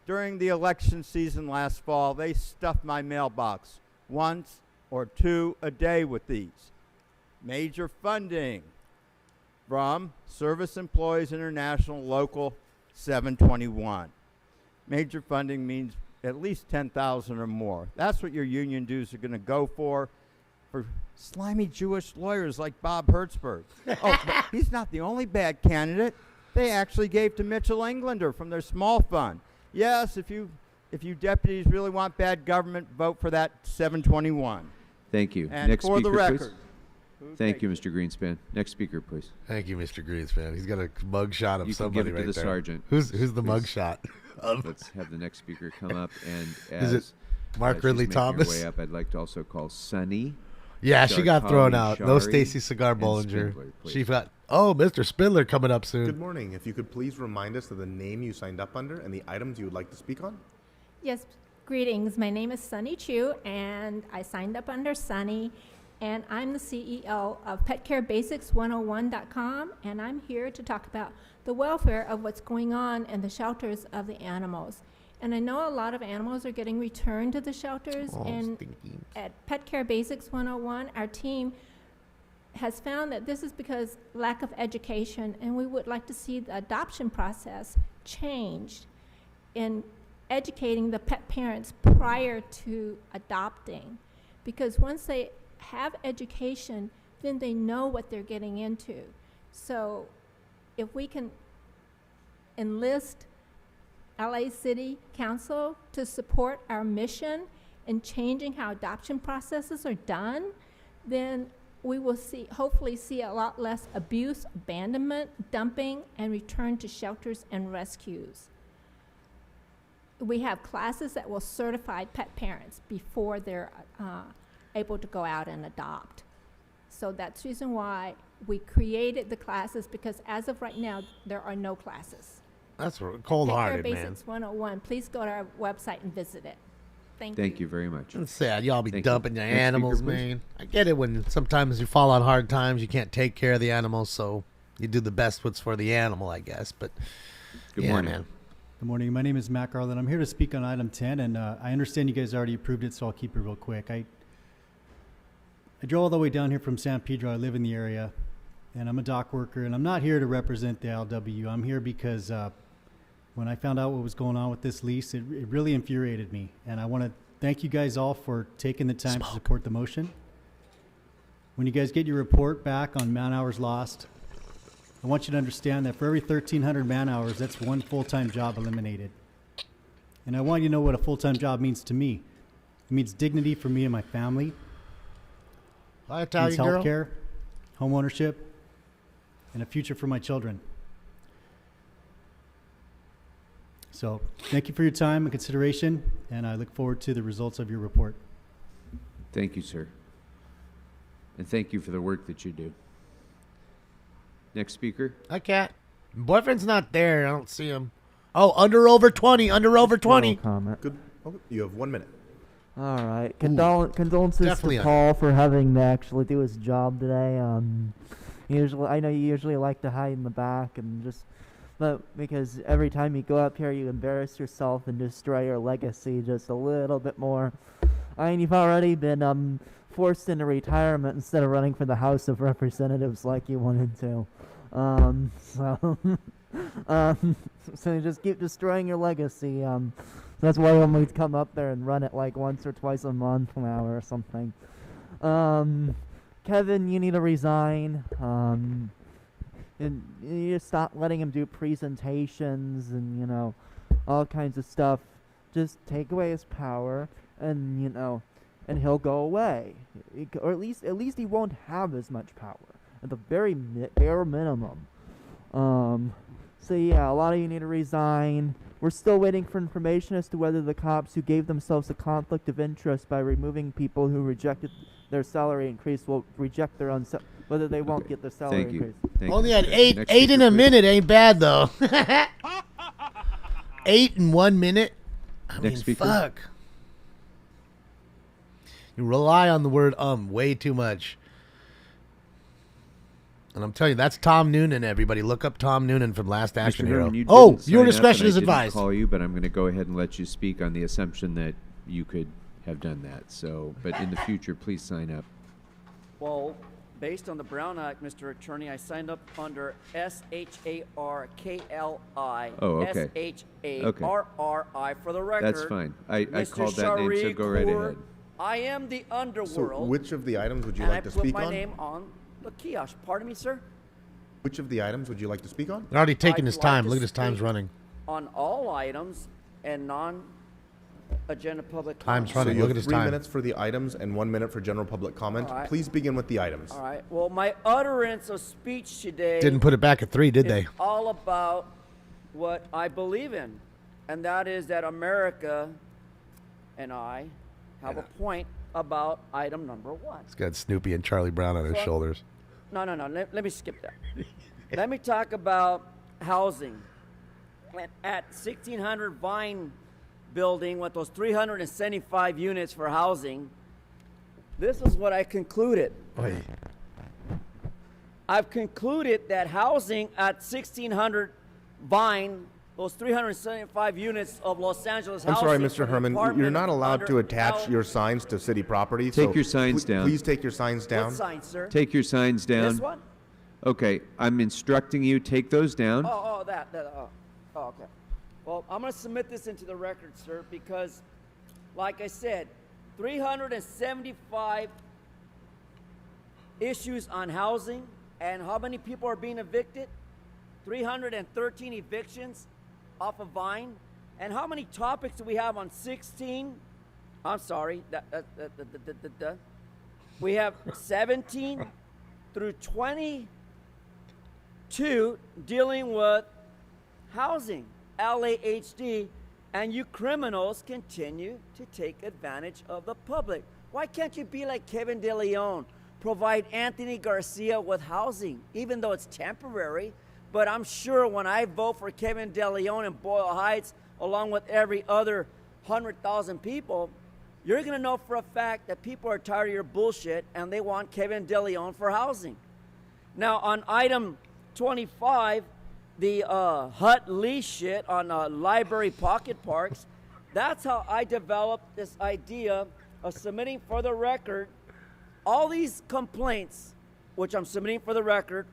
During the election season last fall, they stuffed my mailbox once or two a day with these. Major funding from Service Employees International Local 721. Major funding means at least 10,000 or more. That's what your union dues are going to go for slimy Jewish lawyers like Bob Hertzberg. Oh, but he's not the only bad candidate. They actually gave to Mitchell Englander from their small fund. Yes, if you deputies really want bad government, vote for that 721. Thank you. And Next for speaker, the record. please. Thank you, Mr. Greenspan. Next speaker, please. Thank you, Mr. Greenspan. He's got a mug shot of You can somebody give it to right the there. sergeant. Who's the please. mug shot? Let's have the next speaker come up. And Is it Mark she's Ridley making her Thomas? way up, I'd like to also call Sunny. Yeah, she got thrown Darkali out. No Shari, Stacy Cigar and Bollinger. Spindler, please. She got Mr. Spindler coming up soon. Good morning. If you could please remind us of the name you signed up under and the items you would like to speak on. Yes, greetings. My name is Sunny Chu, and I signed up under Sunny, and I'm the CEO of PetCareBasics101.com, and I'm here to talk about the welfare of what's going on in the shelters of the animals. And I know a lot of animals are getting returned to the shelters, and at Pet Care Basics 101, our team has found that this is because lack of education, and we would like to see the adoption process changed in educating the pet parents prior to adopting. Because once they have education, then they know what they're getting into. So if we can enlist LA City Council to support our mission in changing how adoption processes are done, then we will hopefully see a lot less abuse, abandonment, dumping, and return to shelters and rescues. We have classes that will certify pet parents before they're able to go out and adopt. So that's the reason why we created the classes, because as of right now, there are no classes. That's cold-hearted, Pet Care man. Basics 101. Please go to our website and visit it. Thank you. Thank you very much. It's sad. Y'all be Thank dumping you. your Next animals, speaker, please. man. I get it when sometimes you fall on hard times, you can't take care of the animals, so you do the best what's for the animal, I guess. But Good yeah, morning. man. Good morning. My name is Matt Garland. I'm here to speak on item 10, and I understand you guys already approved it, so I'll keep it real quick. I drove all the way down here from San Pedro. I live in the area, and I'm a dock worker, and I'm not here to represent the LW. I'm here because when I found out what was going on with this lease, it really infuriated me, and I want to thank you guys all for taking the time to support the motion. When you guys get your report back on man-hours lost, I want you to understand that for every 1,300 man-hours, that's one full-time job eliminated. And I want you to know what a full-time job means to me. It means dignity for me and my family. It means girl. health care, home ownership, and a future for my children. So thank you for your time and consideration, and I look forward to the results of your report. Thank you, sir. And thank you for the work that you do. Next speaker. I can't. Boyfriend's not there. I don't see him. Oh, under over 20. Under over 20. Comment. Good. Oh, you have 1 minute. All right. Condolences definitely to Paul for having to actually do his job today. Usually, I know you usually like to hide in the back and but because every time you go up here, you embarrass yourself and destroy your legacy just a little bit more. I mean, you've already been forced into retirement instead of running for the House of Representatives like you wanted to. So you just keep destroying your legacy. That's why when we come up there and run it like once or twice a month now or something. Kevin, you need to resign. And you need to stop letting him do presentations and, all kinds of stuff. Just take away his power and, and he'll go away, or at least he won't have as much power at the very bare minimum. So yeah, a lot of you need to resign. We're still waiting for information as to whether the cops who gave themselves a conflict of interest by removing people who rejected their salary increase will reject their own whether they won't get their salary increase. Only had eight in a minute ain't bad though. 8 in 1 minute. I mean, fuck. You rely on the word way too much. And I'm telling you, that's Tom Noonan, everybody. Look up Tom Noonan from Last Action Mr. Hero. Herman, you Oh, didn't your sign up, discretion and is I didn't advised. call you, but I'm going to go ahead and let you speak on the assumption that you could have done that. So, but in the future, please sign up. Well, based on the Brown Act, Mr. Attorney, I signed up under SHARKLI. Oh, okay. SHARRI for the record. That's fine. I Mr. called that name, so go right Shariq ahead. I am the So underworld. which of the items would you and like to I put speak my on? name on the kiosk. Pardon me, sir? Which of the items would you like to speak on? They're already taking I'd his like time. to Look at his time's speak running. On all items and non-agenda public Time's comments. running. So you Look have at his 3 time. minutes for the items and 1 minute for general public comment. All right. Please begin with the items. All right. Well, my utterance of speech today Didn't put it back at 3, did is they? all about what I believe in, and that is that America and I have a point about item number 1. He's got Snoopy and Charlie Brown on his So- shoulders. No. Let me skip that. Let me talk about housing. At 1600 Vine building with those 375 units for housing, this is what I concluded. Oy. I've concluded that housing at 1600 Vine, those 375 units of Los Angeles I'm housing. sorry, for Mr. the Herman. You're apartment not allowed to under attach L- your signs to city property. Take so your signs down. Please take your signs down. What sign, sir? Take your signs down. This one? Okay, I'm instructing you, take those down. That. Okay. Well, I'm going to submit this into the record, sir, because, like I said, 375 issues on housing, and how many people are being evicted? 313 evictions off of Vine. And how many topics do we have on 16? I'm sorry. We have 17 through 22 dealing with housing, LAHD, and you criminals continue to take advantage of the public. Why can't you be like Kevin De Leon, provide Anthony Garcia with housing, even though it's temporary? But I'm sure when I vote for Kevin De Leon in Boyle Heights, along with every other 100,000 people, you're going to know for a fact that people are tired of your bullshit and they want Kevin De Leon for housing. Now, on item 25, the hut lease shit on library pocket parks, that's how I developed this idea of submitting for the record all these complaints, which I'm submitting for the record,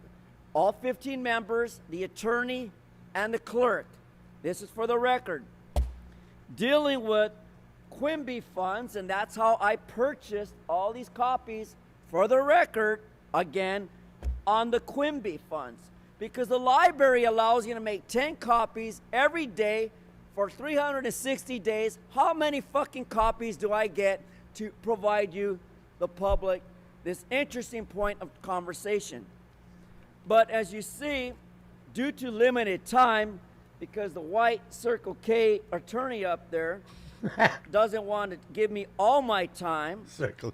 all 15 members, the attorney, and the clerk. This is for the record. Dealing with Quimby funds, and that's how I purchased all these copies for the record, again, on the Quimby funds. Because the library allows you to make 10 copies every day for 360 days. How many fucking copies do I get to provide you, the public, this interesting point of conversation? But as you see, due to limited time, because the white Circle K attorney up there doesn't want to give me all my time,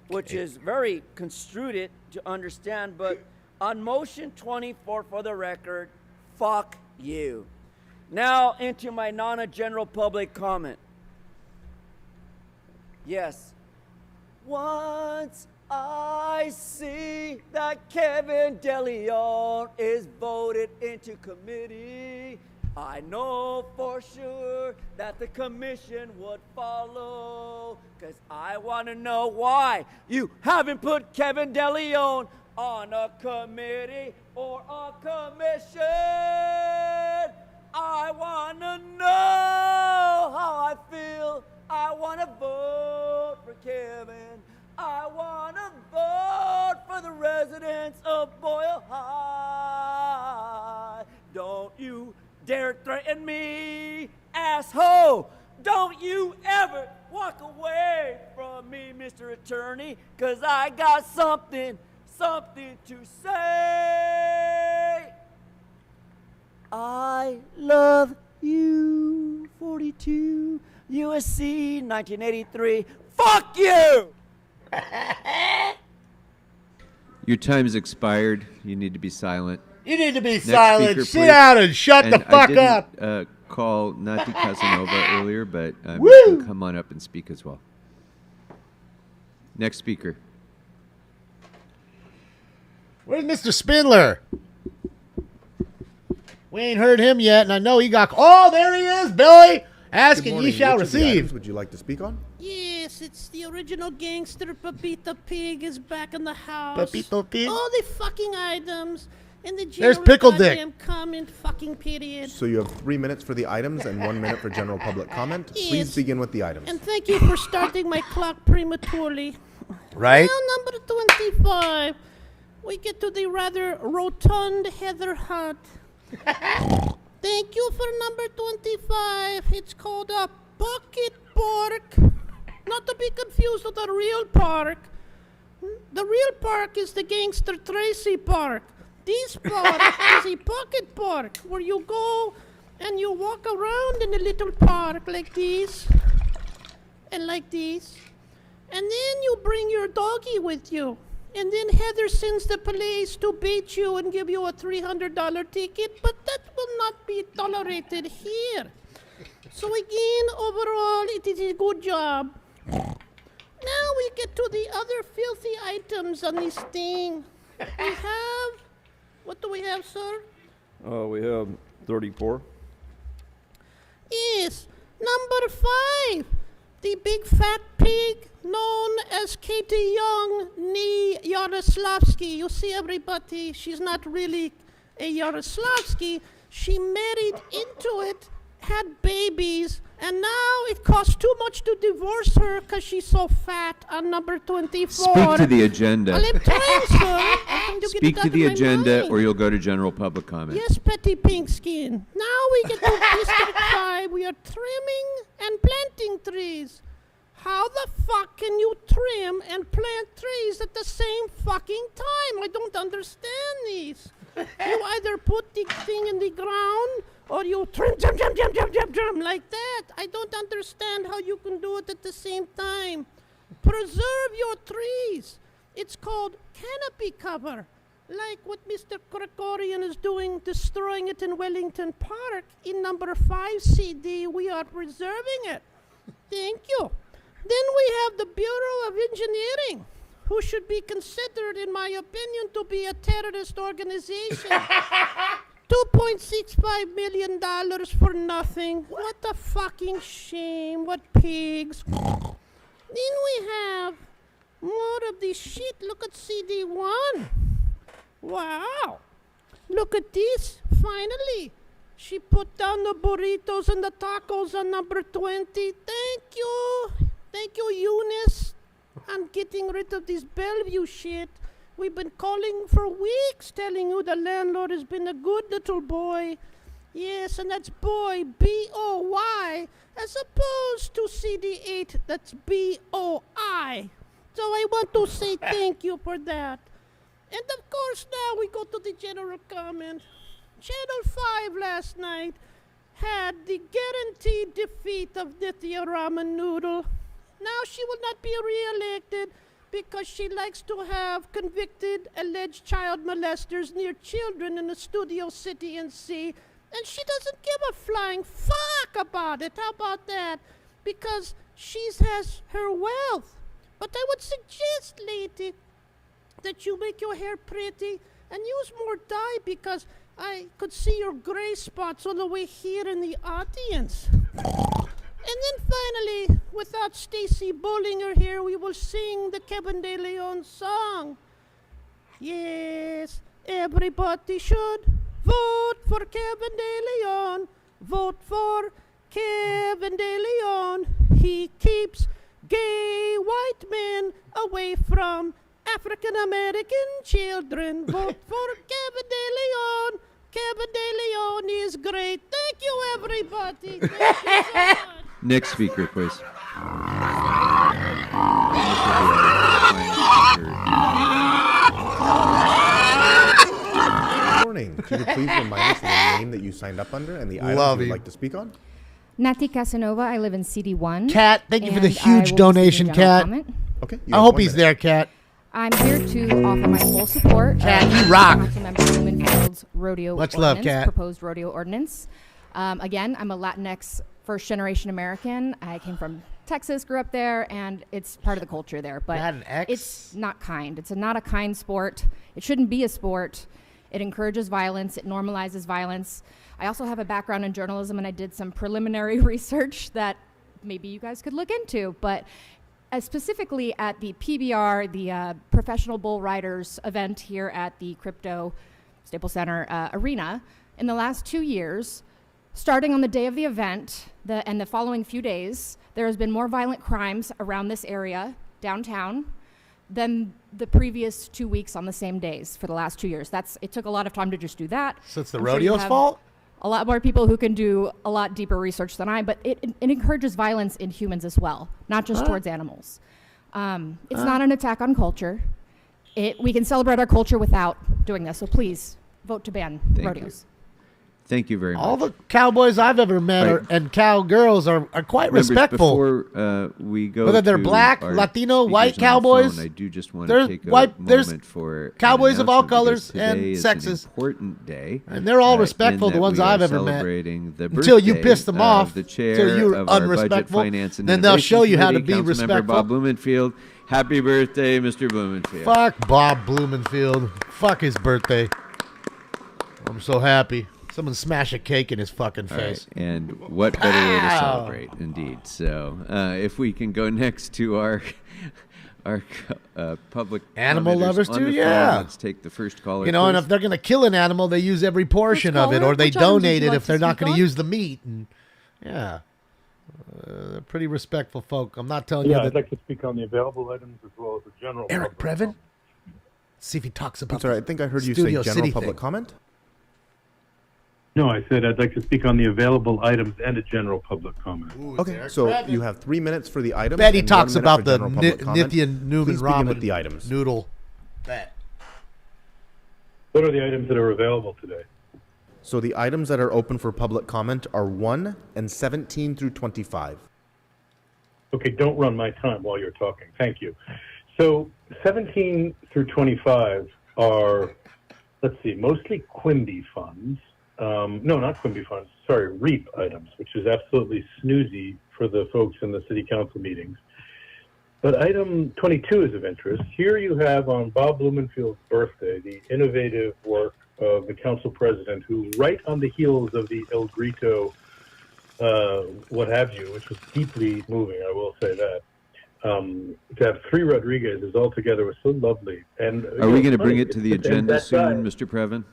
which is very construed to understand, but on motion 24 for the record, fuck you. Now into my non-general public comment. Yes. Once I see that Kevin De Leon is voted into committee, I know for sure that the commission would follow, because I want to know why you haven't put Kevin De Leon on a committee or a commission. I want to know how I feel. I want to vote for Kevin. I want to vote for the residents of Boyle High. Don't you dare threaten me, asshole. don't you ever walk away from me, Mr. Attorney, 'cause I got something to say. I love you, 42, USC, 1983. Fuck you! Your time's expired. You need to be silent. You need to be Next silent. speaker, Sit please. down and shut the fuck I didn't, up. Call Nati Casanova earlier, but you Woo! can come on up and speak as well. Next speaker. Where's Mr. Spindler? We ain't heard him yet, and I know he got... Oh, there he is, Billy! Ask Good and morning. ye shall Which of the receive. items would you like to speak on? Yes, it's the original gangster Pepito Pig is back in the house. Pepito Pig? All the fucking items in the There's general Pickle Dick. goddamn comment fucking period. So you have 3 minutes for the items and 1 minute for general public comment. Please Yes. begin with the items. And thank you for starting my clock prematurely. Right? Well, number 25, we get to the rather rotund Heather Hunt. Thank you for number 25. It's called a bucket park. Not to be confused with a real park. The real park is the gangster Tracy Park. This park is a pocket park where you go and you walk around in a little park like this and like this. And then you bring your doggy with you. And then Heather sends the police to beat you and give you a $300 ticket, but that will not be tolerated here. So again, overall, it is a good job. Now we get to the other filthy items on this thing. We have, what do we have, sir? We have 34. Yes, number 5, the big fat pig known as Katie Young, nee Yaroslavsky. You see, everybody, she's not really a Yaroslavsky. She married into it, had babies, and now it costs too much to divorce her because she's so fat on number 24. Speak to the agenda. Well, I'm trying, sir. I'm going to get Speak it to out the of my agenda, mind. or you'll go to general public comment. Yes, Petty Pink Skin. Now we get to District 5. We are trimming and planting trees. How the fuck can you trim and plant trees at the same fucking time? I don't understand these. You either put the thing in the ground or you trim like that. I don't understand how you can do it at the same time. Preserve your trees. It's called canopy cover. Like what Mr. Gregorian is doing, destroying it in Wellington Park. In number 5 CD, we are preserving it. Thank you. Then we have the Bureau of Engineering, who should be considered, in my opinion, to be a terrorist organization. $2.65 million for nothing. What a fucking shame. What pigs. Then we have more of this shit. Look at CD1. Wow. Look at this. Finally. She put down the burritos and the tacos on number 20. Thank you. Thank you, Eunice. I'm getting rid of this Bellevue shit. We've been calling for weeks, telling you the landlord has been a good little boy. Yes, and that's boy, B-O-Y, as opposed to CD8, that's B-O-I. So I want to say thank you for that. And of course, now we go to the general comment. Channel 5 last night had the guaranteed defeat of Nithya Ramen Noodle. Now she will not be re-elected because she likes to have convicted alleged child molesters near children in a Studio City NC, and she doesn't give a flying fuck about it. How about that? Because she has her wealth. But I would suggest, lady, that you make your hair pretty and use more dye because I could see your gray spots all the way here in the audience. And then finally, without Stacy Bollinger here, we will sing the Kevin De Leon song. Yes, everybody should vote for Kevin De Leon. Vote for Kevin De Leon. He keeps gay white men away from African American children. Vote for Kevin De Leon. Kevin De Leon is great. Thank you, everybody. Thank you so much. Next speaker, please. Good morning. Could you please remind us of the name that you signed up under and the item Love you would you. like to speak on? Nati Casanova. I live in CD1. Kat, thank you for the and I huge will be donation, speaking general Kat. comment. Okay. I hope he's there, Kat. I'm here to offer my full support. Kat, you to rock. Councilmember Blumenfield's rodeo Much ordinance, love, Kat. proposed rodeo ordinance. Again, I'm a Latinx first-generation American. I came from Texas, grew up there, and it's part of the culture there. But Latinx? it's not kind. It's not a kind sport. It shouldn't be a sport. It encourages violence. It normalizes violence. I also have a background in journalism, and I did some preliminary research that maybe you guys could look into. But specifically at the PBR, the Professional Bull Riders event here at the Crypto Staples Center Arena, in the last 2 years, starting on the day of the event and the following few days, there has been more violent crimes around this area, downtown, than the previous 2 weeks on the same days for the last 2 years. It took a lot of time to just do that. So it's the I'm sure you rodeo's have fault? A lot more people who can do a lot deeper research than I, but it encourages violence in humans as well, not just towards animals. It's not an attack on culture. We can celebrate our culture without doing this, so please vote to ban rodeos. Thank you very much. All the cowboys I've ever met and cowgirls are quite Members, respectful. Before we go whether they're to black, our Latino, speakers white on the cowboys, phone, I do just want there's to take a there's moment for cowboys of all announcement colors because today and is sexes. An important day, And they're all in respectful, the that ones we are I've ever met. celebrating the Until you birthday piss them of off, the chair until you're of our Budget, unrespectful, Finance, and then they'll Innovation show you how to Committee, be Councilmember respectful. Bob Blumenfield. Happy birthday, Mr. Blumenfield. Fuck Bob Blumenfield. Fuck his birthday. I'm so happy. Someone smash a cake in his fucking All right, face. and what better way to Pow! celebrate, indeed. So, if we can go next to our public Animal commenters lovers on too, the phone. yeah. Let's take the first caller. You know, and please. if they're going to kill an animal, they use every portion of it, caller? or they Which items would donate you it like if to they're not speak going to on? use the meat. And yeah, they're pretty respectful folk. I'm not telling Yeah, you I'd that. like to speak on the available items as well as the general. Eric public. Previn? See if he talks about I'm sorry, I think I heard you Studio say general City public thing. comment. No, I said I'd like to speak on the available items and a general public comment. Okay, so you have 3 minutes for the items. Bet he and 1 talks minute about for the general public comment. Nithya Newman Please begin ramen with the items. noodle. Bet. What are the items that are available today? So the items that are open for public comment are 1 and 17 through 25. Okay, don't run my time while you're talking. Thank you. So 17 through 25 are, let's see, mostly Quimby funds. No, not Quimby funds. Sorry, REAP items, which is absolutely snoozy for the folks in the city council meetings. But item 22 is of interest. Here you have on Bob Blumenfield's birthday the innovative work of the council president, who right on the heels of the El Grito, what have you, which was deeply moving, I will say that. To have three Rodriguez's all together was so lovely. And Are we going to bring funny, it to the and agenda that guy- soon, Mr. Previn?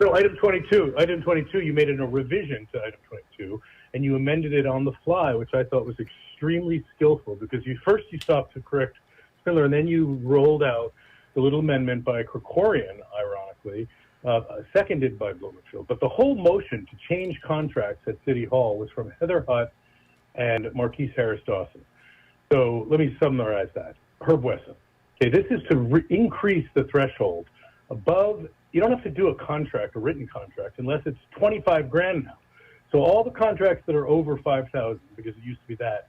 So item 22, you made it a revision to item 22, and you amended it on the fly, which I thought was extremely skillful, because you stopped to correct Spindler, and then you rolled out the little amendment by Krikorian, ironically, seconded by Blumenfield. But the whole motion to change contracts at City Hall was from Heather Hutt and Marquise Harris Dawson. So let me summarize that. Herb Wesson. Okay, this is to increase the threshold above. You don't have to do a contract, a written contract, unless it's 25 grand now. So all the contracts that are over 5,000, because it used to be that,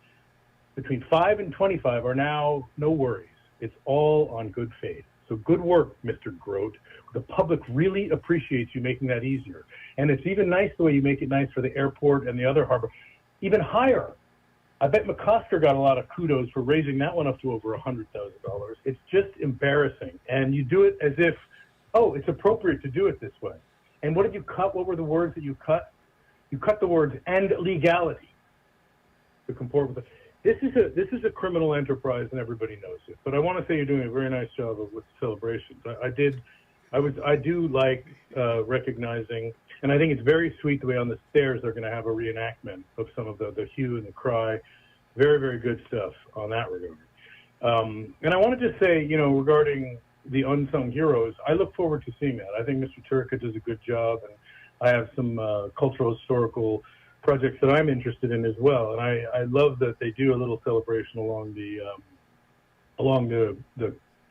between 5 and 25 are now no worries. It's all on good faith. So good work, Mr. Grote. The public really appreciates you making that easier. And it's even nice the way you make it nice for the airport and the other harbor. Even higher. I bet McCosker got a lot of kudos for raising that one up to over $100,000. It's just embarrassing. And you do it as if, oh, it's appropriate to do it this way. And what did you cut? What were the words that you cut? You cut the words "and legality" to comport with it. This is a criminal enterprise, and everybody knows it. But I want to say you're doing a very nice job with celebrations. I do like recognizing, and I think it's very sweet the way on the stairs they're going to have a reenactment of some of the hue and the cry. Very, very good stuff on that regard. And I want to just say, regarding the unsung heroes, I look forward to seeing that. I think Mr. Turka does a good job, and I have some cultural historical projects that I'm interested in as well. And I love that they do a little celebration along the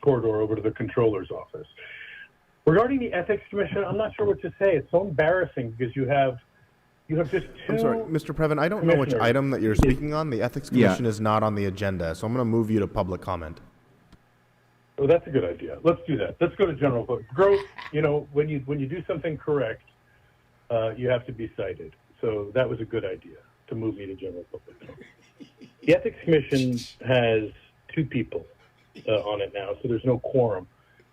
corridor over to the controller's office. Regarding the Ethics Commission, I'm not sure what to say. It's so embarrassing because you have just two. I'm sorry, Mr. Previn, I don't know which item that you're speaking on. The Ethics Commission is not on the agenda, so I'm going to move you to public comment. Oh, that's a good idea. Let's do that. Let's go to general public. Growth, when you do something correct, you have to be cited. So that was a good idea to move me to general public. The Ethics Commission has 2 people on it now, so there's no quorum.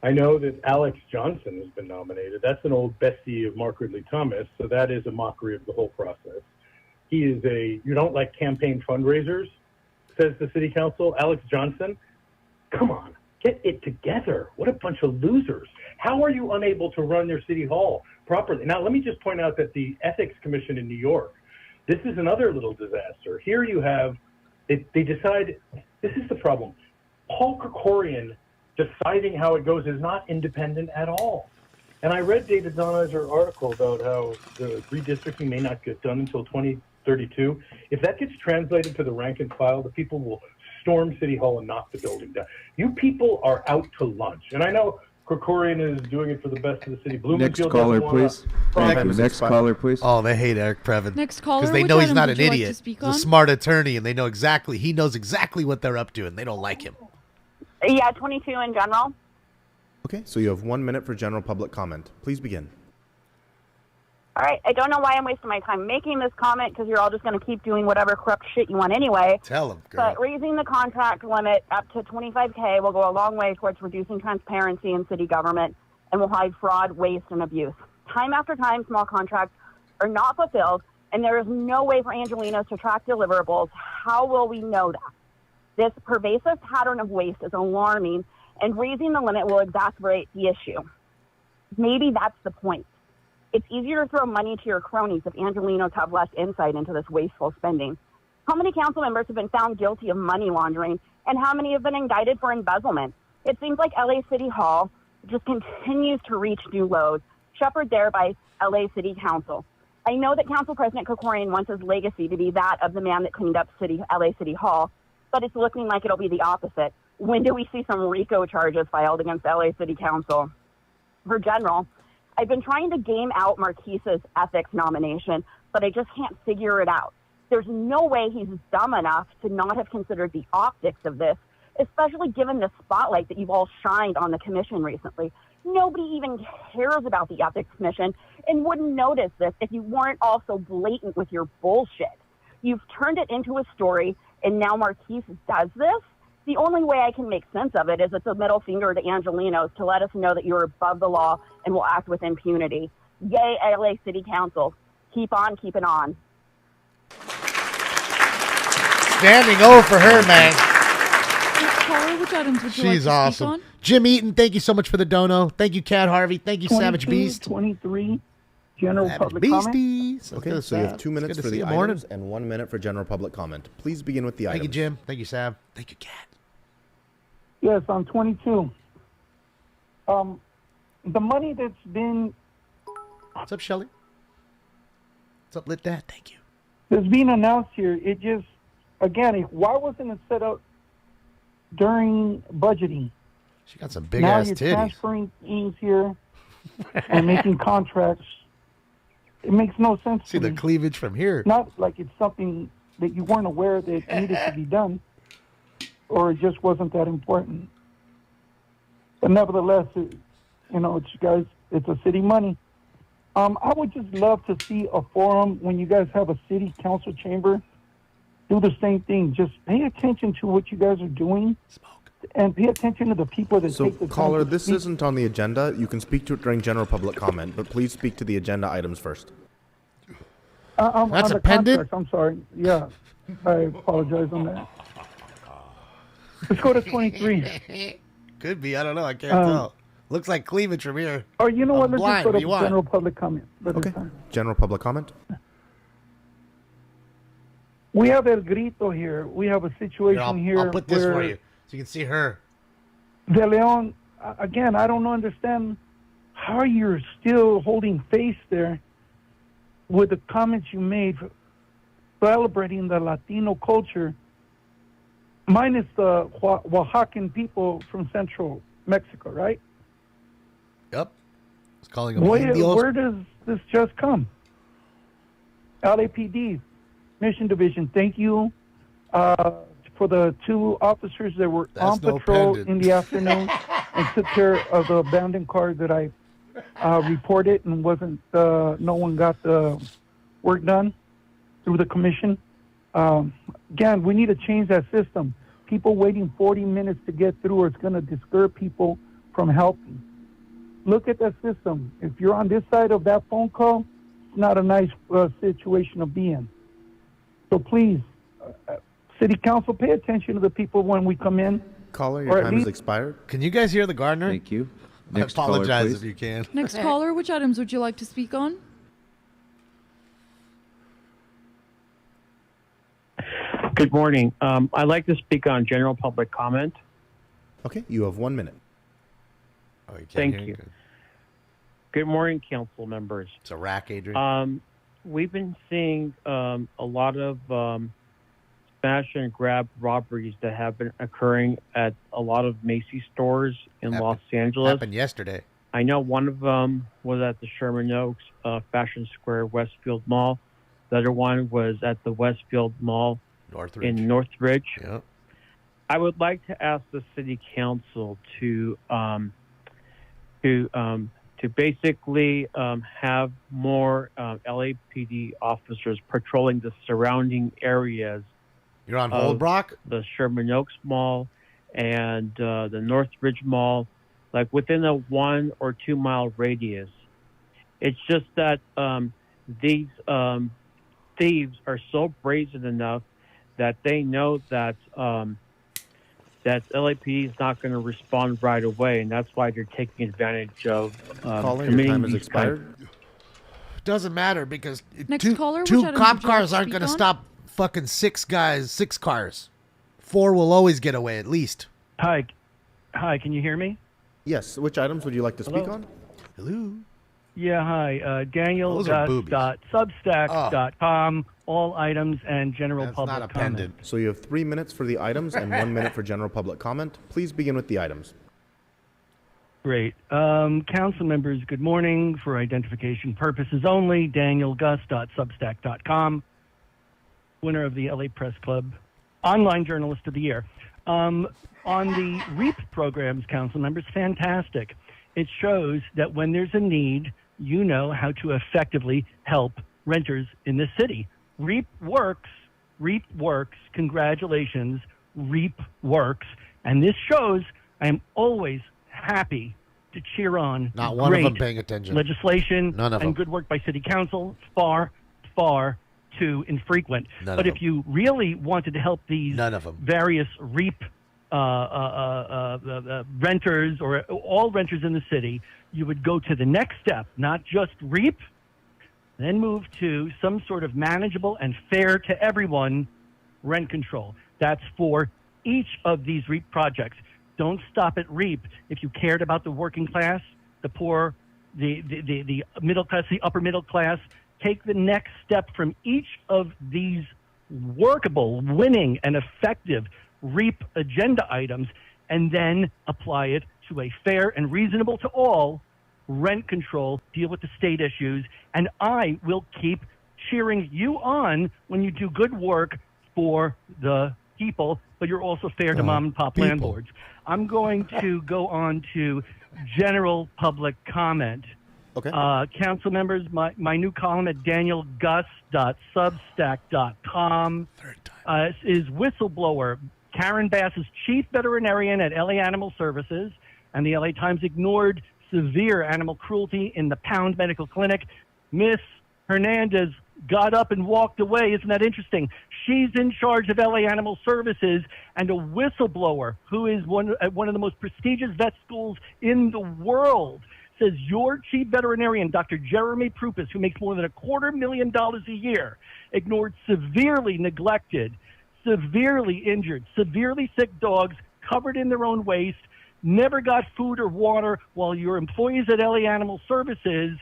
I know that Alex Johnson has been nominated. That's an old bestie of Mark Ridley Thomas, so that is a mockery of the whole process. He is you don't like campaign fundraisers, says the city council. Alex Johnson, come on, get it together. What a bunch of losers. How are you unable to run your city hall properly? Now, let me just point out that the Ethics Commission in New York, this is another little disaster. Here you have, they decide, this is the problem. Paul Krikorian deciding how it goes is not independent at all. And I read David Donner's article about how the redistricting may not get done until 2032. If that gets translated to the rank and file, the people will storm City Hall and knock the building down. You people are out to lunch. And I know Krikorian is doing it for the best of the city. Next caller, please. Thank you. Next caller, please. Oh, they hate Eric Previn. Next caller, because they which know he's item not would an you like to idiot. speak He's a on? smart attorney, and he knows exactly what they're up to, and they don't like him. Yeah, 22 in general. Okay, so you have 1 minute for general public comment. Please begin. All right, I don't know why I'm wasting my time making this comment because you're all just going to keep doing whatever corrupt shit you want anyway. Tell them, girl. But raising the contract limit up to $25K will go a long way towards reducing transparency in city government and will hide fraud, waste, and abuse. Time after time, small contracts are not fulfilled, and there is no way for Angelenos to track deliverables. How will we know that? This pervasive pattern of waste is alarming, and raising the limit will exacerbate the issue. Maybe that's the point. It's easier to throw money to your cronies if Angelenos have less insight into this wasteful spending. How many council members have been found guilty of money laundering, and how many have been indicted for embezzlement? It seems like LA City Hall just continues to reach new lows, shepherded there by LA City Council. I know that Council President Krikorian wants his legacy to be that of the man that cleaned up LA City Hall, but it's looking like it'll be the opposite. When do we see some RICO charges filed against LA City Council? For general, I've been trying to game out Marquise's ethics nomination, but I just can't figure it out. There's no way he's dumb enough to not have considered the optics of this, especially given the spotlight that you've all shined on the commission recently. Nobody even cares about the ethics commission and wouldn't notice this if you weren't all so blatant with your bullshit. You've turned it into a story, and now Marquise does this? The only way I can make sense of it is it's a middle finger to Angelenos to let us know that you're above the law and will act with impunity. Yay, LA City Council. Keep on keeping on. Standing O for her, man. Caller, which items would you like to She's speak awesome. on? Jim Eaton, thank you so much for the dono. Thank you, Cat Harvey. Thank you, Savage Beast. 23, general public Beasties. comment. Okay, so you have 2 minutes for the items and 1 minute for general public comment. Please begin with the items. Thank you, Jim. Thank you, Sav. Thank you, Cat. Yes, on 22. The money that's been... What's up, Shelly? What's up, Lit Dad? Thank you. That's being announced here, it just... Again, why wasn't it set up during budgeting? She got some big-ass Now titties. you're transferring things here and making contracts. It makes no sense See to the me. cleavage from here. Not like it's something that you weren't aware that needed to be done, or it just wasn't that important. But nevertheless, it's guys, it's a city money. I would just love to see a forum when you guys have a city council chamber. Do the same thing. Just pay attention to what you guys are doing, and pay attention to the people that So, take the time caller, to this speak. isn't on the agenda. You can speak to it during general public comment, but please speak to the agenda items first. That's on a the pendant? contract, I'm sorry. Yeah, I apologize on that. Let's go to 23. Could be. I don't know. I can't Um, tell. Looks like cleavage from here. Or you know what? I'm Let's blind. just go What to do you want? general public comment. Okay. General public comment. We have El Grito here. We have a situation here I'll put this where for you so you can see her. De Leon, again, I don't understand how you're still holding face there with the comments you made celebrating the Latino culture, minus the Oaxacan people from central Mexico, right? Yep. It's calling them Where Indios. does this just come? LAPD, Mission Division, thank you for the 2 officers that were on That's no patrol pendant. in the afternoon and took care of the abandoned car that I reported and wasn't, no one got the work done through the commission. Again, we need to change that system. People waiting 40 minutes to get through is going to discourage people from helping. Look at that system. If you're on this side of that phone call, it's not a nice situation to be in. So please, City Council, pay attention to the people when we come in. Caller, Or your at time has least- expired. Can you guys hear the gardener? Thank you. I Next caller, apologize please. if you can. Next caller, which items would you like to speak on? Good morning. I'd like to speak on general public comment. Okay, you have 1 minute. Oh, you can't Thank hear you. Good. Good morning, council members. It's a rack, Adrian. We've been seeing a lot of smash and grab robberies that have been occurring at a lot of Macy's stores in Los Angeles. Happened yesterday. I know one of them was at the Sherman Oaks Fashion Square Westfield Mall. The other one was at the Westfield Mall in Northridge. Yep. I would like to ask the city council to basically have more LAPD officers patrolling the surrounding areas. You're on of Holdbrook? The Sherman Oaks Mall and the Northridge Mall, like within a 1 or 2 mile radius. It's just that these thieves are so brazen enough that they know that that LAPD is not going to respond right away, and that's why they're taking advantage of Caller, your committing time has these expired. Doesn't matter because Next two, caller, which two items cop would you like cars to aren't speak going to on? stop fucking 6 cars. 4 will always get away at least. Hi, can you hear me? Yes. Which items would you like to speak Hello? on? Hello. Yeah, hi. Daniel Those are boobies. Substack.com, all items and general public comment. So you have 3 minutes for the items and 1 minute for general public comment. Please begin with the items. Great. Council members, good morning. For identification purposes only, danielgus.substack.com, winner of the LA Press Club Online Journalist of the Year. On the REAP programs, council members, fantastic. It shows that when there's a need, you know how to effectively help renters in this city. REAP works. REAP works. Congratulations. REAP works. And this shows I am always happy to cheer on Not one of them great paying attention. legislation None of and them. good work by city council. Far, far too infrequent. None But of if you really wanted to help these various REAP renters or all renters in the city, you would go to the next step, not just REAP, then move to some sort of manageable and fair to everyone rent control. That's for each of these REAP projects. Don't stop at REAP. If you cared about the working class, the poor, the middle class, the upper middle class, take the next step from each of these workable, winning, and effective REAP agenda items and then apply it to a fair and reasonable to all rent control, deal with the state issues, and I will keep cheering you on when you do good work for the people, but you're also fair to mom and pop landlords. I'm going to go on to general public comment. Okay. Council members, my new column at danielgus.substack.com is Whistleblower. Karen Bass is chief veterinarian at LA Animal Services, and the LA Times ignored severe animal cruelty in the Pound Medical Clinic. Miss Hernandez got up and walked away. Isn't that interesting? She's in charge of LA Animal Services and a whistleblower who is at one of the most prestigious vet schools in the world. Says your chief veterinarian, Dr. Jeremy Prupis, who makes more than $250,000 a year, ignored severely neglected, severely injured, severely sick dogs covered in their own waste, never got food or water, while your employees at LA Animal Services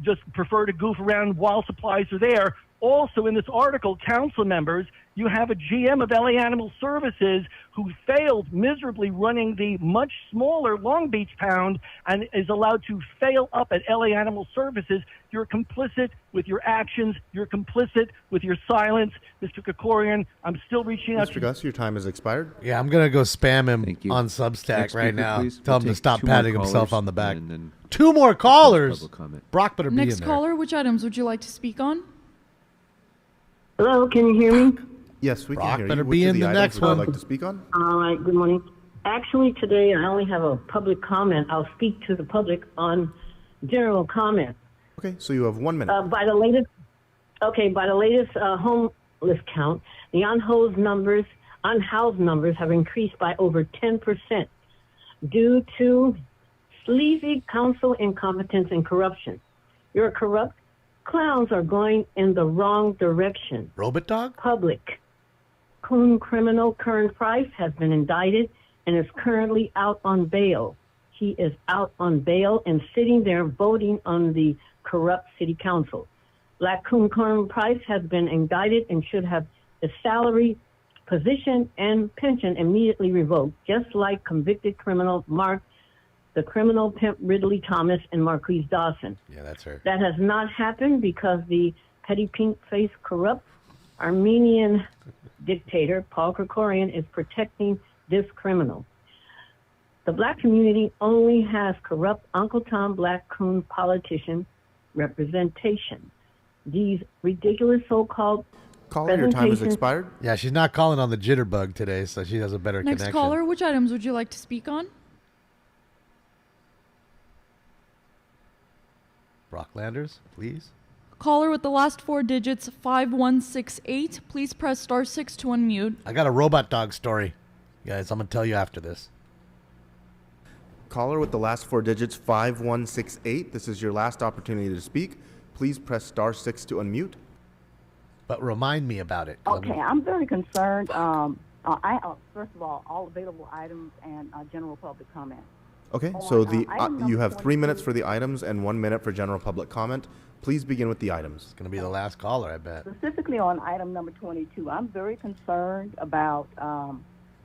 just prefer to goof around while supplies are there. Also, in this article, council members, you have a GM of LA Animal Services who failed miserably running the much smaller Long Beach pound and is allowed to fail up at LA Animal Services. You're complicit with your actions. You're complicit with your silence. Mr. Krikorian, I'm still reaching out Mr. to Gus, your time has expired. Yeah, I'm going to go spam him you. on Substack Next right speaker, now. please. Tell We'll him to take stop 2 more patting himself callers on the back. and then 2 more callers. public comment. Brock better be in Next there. caller, which items would you like to speak on? Hello, can you hear me? Yes, we Brock can hear better you. be Which of in the items next would you one. like to speak on? All right, good morning. Actually, today I only have a public comment. I'll speak to the public on general comment. Okay, so you have 1 minute. By the latest homeless count, the unhoused numbers have increased by over 10% due to sleazy council incompetence and corruption. Your corrupt clowns are going in the wrong direction. Robot dog? Public. Coon criminal Kern Price has been indicted and is currently out on bail. He is out on bail and sitting there voting on the corrupt city council. Black Coon Kern Price has been indicted and should have his salary, position, and pension immediately revoked, just like convicted criminal the criminal pimp Ridley Thomas and Marquise Dawson. Yeah, that's her. That has not happened because the petty pink-faced corrupt Armenian dictator Paul Krikorian is protecting this criminal. The black community only has corrupt Uncle Tom Black Coon politician representation. These ridiculous so-called Caller, your time has presentations- expired. Yeah, she's not calling on the jitterbug today, so she has a better Next connection. caller, which items would you like to speak on? Brocklanders, please. Caller with the last 4 digits, 5168. Please press *6 to unmute. I got a robot dog story. Guys, I'm going to tell you after this. Caller with the last 4 digits, 5168. This is your last opportunity to speak. Please press *6 to unmute. But remind me about it. Okay, I'm very concerned. First of all available items and general public comment. Okay, so item you number have 3 minutes 22. for the items and 1 minute for general public comment. Please begin with the items. It's going to be the last caller, I bet. Specifically on item number 22, I'm very concerned about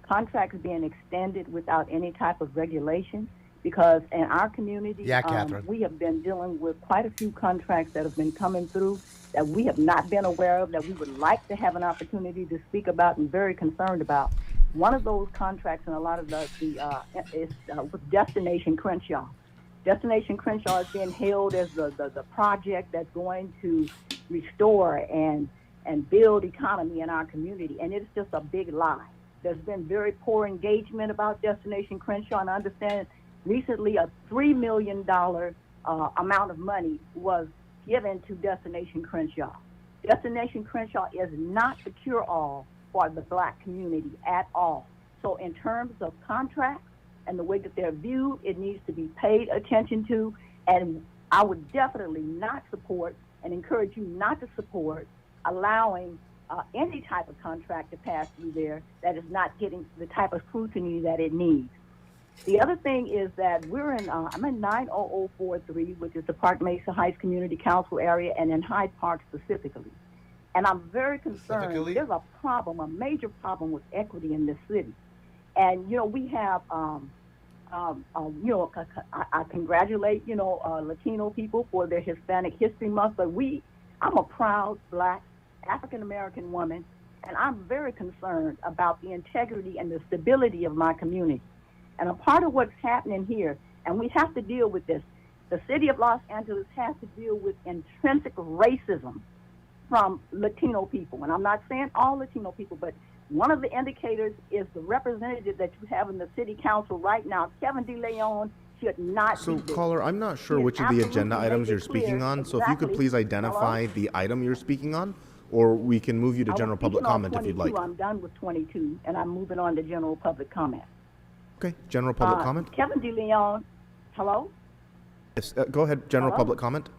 contracts being extended without any type of regulation because in our community, Yeah, Catherine. we have been dealing with quite a few contracts that have been coming through that we have not been aware of, that we would like to have an opportunity to speak about and very concerned about. One of those contracts and a lot of is with Destination Crenshaw. Destination Crenshaw is being hailed as the project that's going to restore and build economy in our community, and it's just a big lie. There's been very poor engagement about Destination Crenshaw, and I understand recently a $3 million amount of money was given to Destination Crenshaw. Destination Crenshaw is not the cure-all for the black community at all. So in terms of contracts and the way that they're viewed, it needs to be paid attention to, and I would definitely not support and encourage you not to support allowing any type of contract to pass through there that is not getting the type of scrutiny that it needs. The other thing is that I'm in 90043, which is the Park Mesa Heights Community Council area, and in Hyde Park specifically. And I'm very concerned. There's a problem, a major problem with equity in this city. And, we have, I congratulate, Latino people for their Hispanic History Month, but I'm a proud black African-American woman, and I'm very concerned about the integrity and the stability of my community. And a part of what's happening here, and we have to deal with this, the city of Los Angeles has to deal with intrinsic racism from Latino people. And I'm not saying all Latino people, but one of the indicators is the representative that you have in the city council right now, Kevin DeLeon, should not So, be there. caller, I'm not sure He which has of the absolutely agenda made items it you're speaking clear on. So if you could exactly- please identify Hello? the item you're speaking on, or we can move you to general public comment if you'd like. I'm done with 22, and I'm moving on to general public comment. Okay, general public comment. Kevin DeLeon, hello? Yes, go ahead, general Hello? public comment.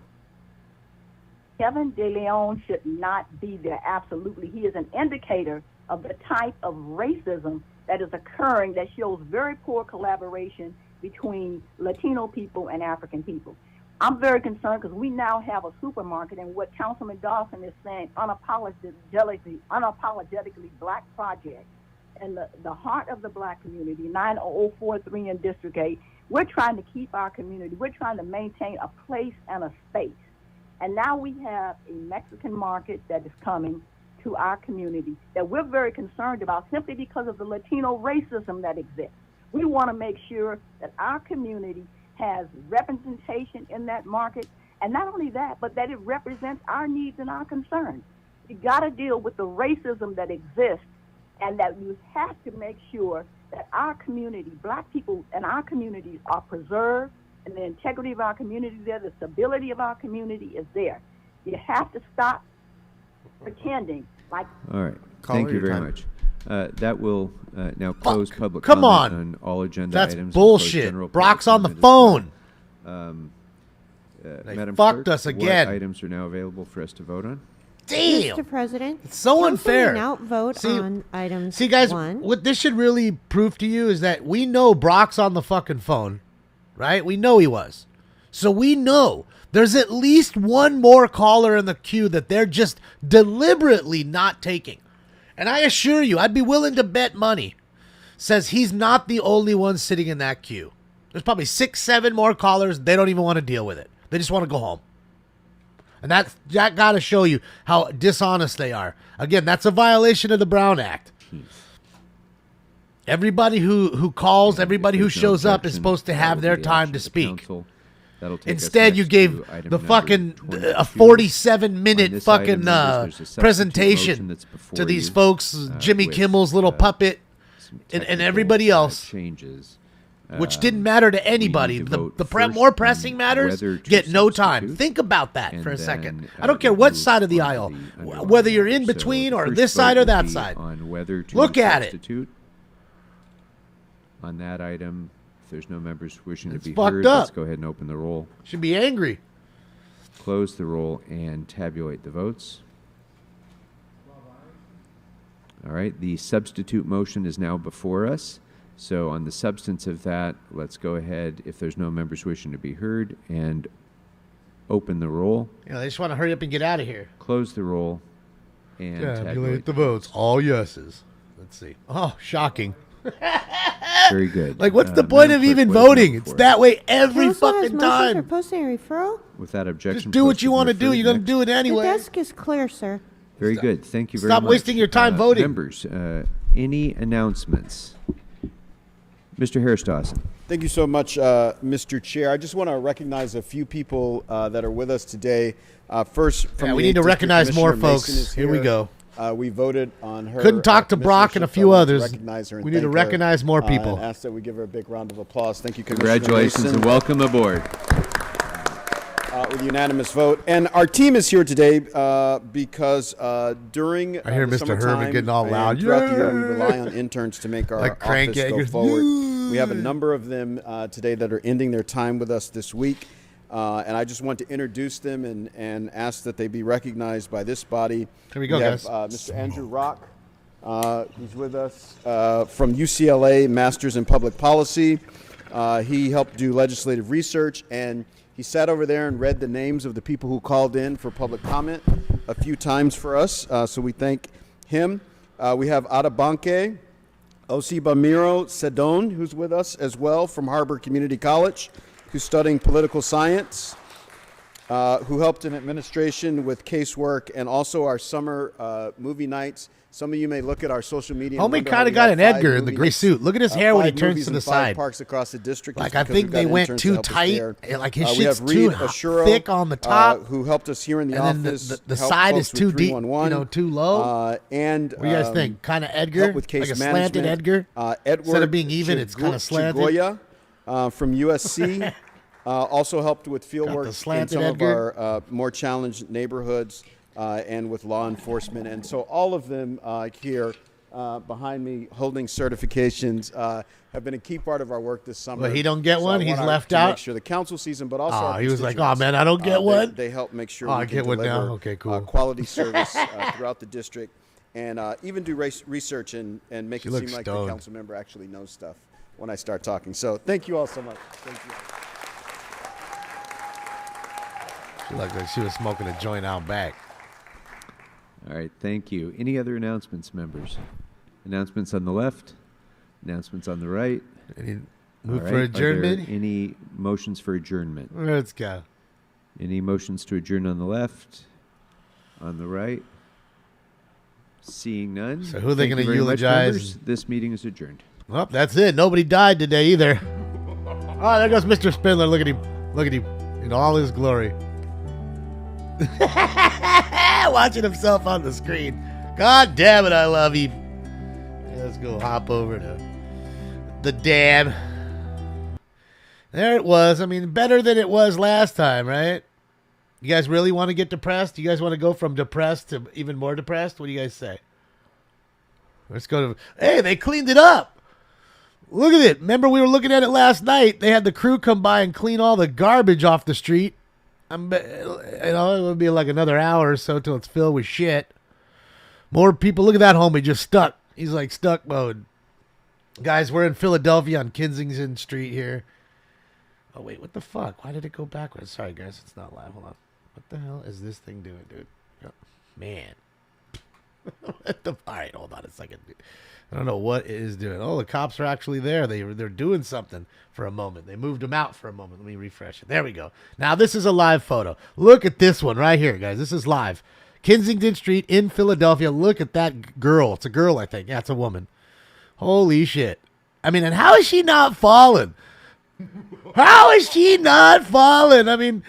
Kevin DeLeon should not be there, absolutely. He is an indicator of the type of racism that is occurring that shows very poor collaboration between Latino people and African people. I'm very concerned because we now have a supermarket, and what Councilman Dawson is saying, unapologetically black project, and the heart of the black community, 90043 in District 8, we're trying to keep our community. We're trying to maintain a place and a space. And now we have a Mexican market that is coming to our community that we're very concerned about simply because of the Latino racism that exists. We want to make sure that our community has representation in that market, and not only that, but that it represents our needs and our concerns. You got to deal with the racism that exists, and that you have to make sure that our community, black people in our communities, are preserved, and the integrity of our community is there, the stability of our community is there. You have to stop pretending like... All right. Caller, Thank you your very time. much. That will now close public Come comment on. on all agenda That's items. bullshit. General Brock's public on the comment as well. phone. They Madam fucked Clerk, us again. What items are now available for us to vote on? Damn. Mr. President, It's so council unfair. may now vote See- on items See, guys, 1. what this should really prove to you is that we know Brock's on the fucking phone, right? We know he was. So we know there's at least one more caller in the queue that they're just deliberately not taking. And I assure you, I'd be willing to bet money, says he's not the only one sitting in that queue. There's probably 6, 7 more callers. They don't even want to deal with it. They just want to go home. And that got to show you how dishonest they are. Again, that's a violation of the Brown Act. Everybody who calls, everybody who shows up is supposed to have their time to speak. Instead, you gave the fucking a 47-minute fucking presentation to these folks, Jimmy Kimmel's little puppet, and everybody else, which didn't matter to anybody. The more pressing matters get no time. Think about that for a second. I don't care what side of the aisle, whether you're in between or this side or that side. Look at it. On that item, if there's no members wishing to be fucked heard, up. let's go ahead and open the roll. Should be angry. Close the roll and tabulate the votes. All right, the substitute motion is now before us. So on the substance of that, let's go ahead, if there's no members wishing to be heard, and open the roll. They just want to hurry up and get out of here. Close the roll and Tabulate the votes. All yeses. Let's see. Oh, shocking. Very good. Like, what's the point of even voting? It's that way every Council has fucking motion time. for posting a referral? Without objection, Just do what you posted want to and do. referred You're going to next. do it anyway. The desk is clear, sir. Very good. Thank you very Stop much. wasting your time voting. Members, any announcements? Mr. Harris Dawson. Thank you so much, Mr. Chair. I just want to recognize a few people that are with us today. First, from we the need to 8th recognize District, more Commissioner folks. Mason is Here we go. We voted on her. Couldn't talk to Commissionership, Brock and a so few I want others. recognize her and We need to thank her, recognize more people. And ask that we give her a big round of applause. Thank you, Commissioner Congratulations Mason. and welcome aboard. With a unanimous vote. And our team is here today because during I hear the Mr. Herman summertime getting all and loud. throughout the year, we rely on interns to make our Like crank office go eggers. forward. We have a number of them today that are ending their time with us this week. And I just want to introduce them and ask that they be recognized by this body. Here we go, have, guys. Mr. Andrew Rock, who's with us from UCLA, Masters in Public Policy. He helped do legislative research, and he sat over there and read the names of the people who called in for public comment a few times for us, so we thank him. We have Adabanke Osibamiro Sedon, who's with us as well from Harbor Community College, who's studying political science, who helped in administration with casework and also our summer movie nights. Some of you may look at our social media. and Homie wonder how kind of we got have an 5 Edgar in the movie gray nights, suit. Look at his hair when he 5 turns movies to in the 5 side. parks across the district. Like, It's I because think we've they got went interns too to help us tight. there. Like, his we shit's have too Reed Ashuro, thick on the top. who helped us here in the and then office. the help side folks is with too deep, 311, too low. And What do you guys think? Kind of Edgar? help with case Like a slanted management. Edgar? Edward Instead of being even, it's kind of slanted. Chigoya, from USC also helped with field Got work the in slanted some Edgar. of our more challenged neighborhoods and with law enforcement. And so all of them here behind me holding certifications have been a key part of our work this summer. Well, he don't get So one? I He's want left to out? Make sure the council season, but also Oh, our he was like, constituents, "Oh, man, I don't get one?" They help make sure Oh, we I can get one now? deliver Okay, cool. quality service throughout the district and even do research and make She it seem looks like stoned. the council member actually knows stuff when I start talking. So thank you all so much. Thank you. She looked like she was smoking a joint out back. All right, thank you. Any other announcements, members? Announcements on the left? Announcements on the right? Move All for right, adjournment? Are there any motions for adjournment? Let's go. Any motions to adjourn on the left? On the right? Seeing none. So who are they Thank going to you very much, eulogize? members. This meeting is adjourned. Well, that's it. Nobody died today either. Oh, there goes Mr. Spindler. Look at him. Look at him in all his glory. Watching himself on the screen. God damn it, I love him. Let's go hop over to the dam. There it was. I mean, better than it was last time, right? You guys really want to get depressed? You guys want to go from depressed to even more depressed? What do you guys say? Let's go to... Hey, they cleaned it up. Look at it. Remember we were looking at it last night? They had the crew come by and clean all the garbage off the street. It would be like another hour or so till it's filled with shit. More people. Look at that homie just stuck. He's like stuck mode. Guys, we're in Philadelphia on Kensington Street here. Oh, wait, what the fuck? Why did it go backwards? Sorry, guys, it's not live. Hold on. What the hell is this thing doing, dude? Oh, man. What the... All right, hold on a second, dude. I don't know what it is doing. Oh, the cops are actually there. They're doing something for a moment. They moved them out for a moment. Let me refresh it. There we go. Now, this is a live photo. Look at this one right here, guys. This is live. Kensington Street in Philadelphia. Look at that girl. It's a girl, I think. Yeah, it's a woman. Holy shit. I mean, and how is she not falling? How is she not falling? I mean,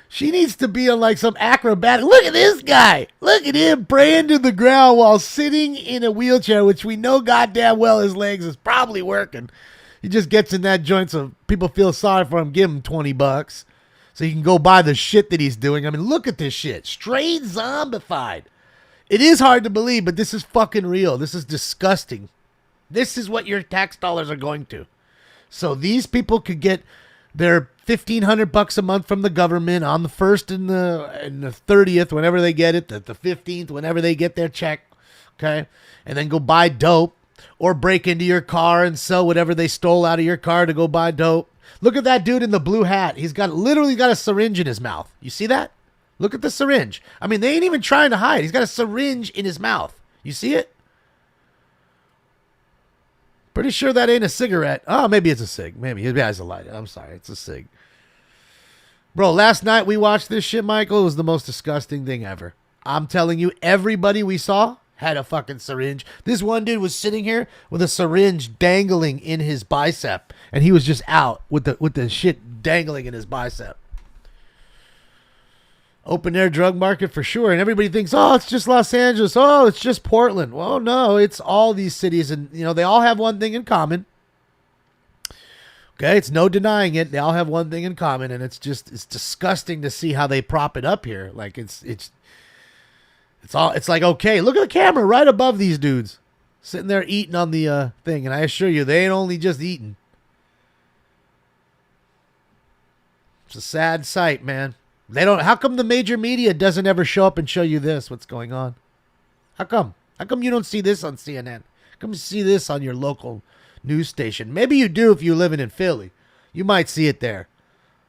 she needs to be on like some acrobatic. Look at this guy. Look at him praying to the ground while sitting in a wheelchair, which we know goddamn well his legs is probably working. He just gets in that joint so people feel sorry for him. Give him $20 so he can go buy the shit that he's doing. I mean, look at this shit. Straight zombified. It is hard to believe, but this is fucking real. This is disgusting. This is what your tax dollars are going to. So these people could get their $1,500 a month from the government on the 1st and the 30th, whenever they get it, the 15th, whenever they get their check, okay? And then go buy dope or break into your car and sell whatever they stole out of your car to go buy dope. Look at that dude in the blue hat. He's literally got a syringe in his mouth. You see that? Look at the syringe. I mean, they ain't even trying to hide. He's got a syringe in his mouth. You see it? Pretty sure that ain't a cigarette. Oh, maybe it's a cig. Maybe his guy's a lighter. I'm sorry, it's a cig. Bro, last night we watched this shit, Michael. It was the most disgusting thing ever. I'm telling you, everybody we saw had a fucking syringe. This one dude was sitting here with a syringe dangling in his bicep, and he was just out with the shit dangling in his bicep. Open air drug market for sure. And everybody thinks, oh, it's just Los Angeles. Oh, it's just Portland. Well, no, it's all these cities. And, they all have one thing in common. Okay, it's no denying it. They all have one thing in common. And it's disgusting to see how they prop it up here. Like, it's like, okay, look at the camera right above these dudes. Sitting there eating on the thing. And I assure you, they ain't only just eating. It's a sad sight, man. How come the major media doesn't ever show up and show you this? What's going on? How come? How come you don't see this on CNN? How come you see this on your local news station? Maybe you do if you're living in Philly. You might see it there.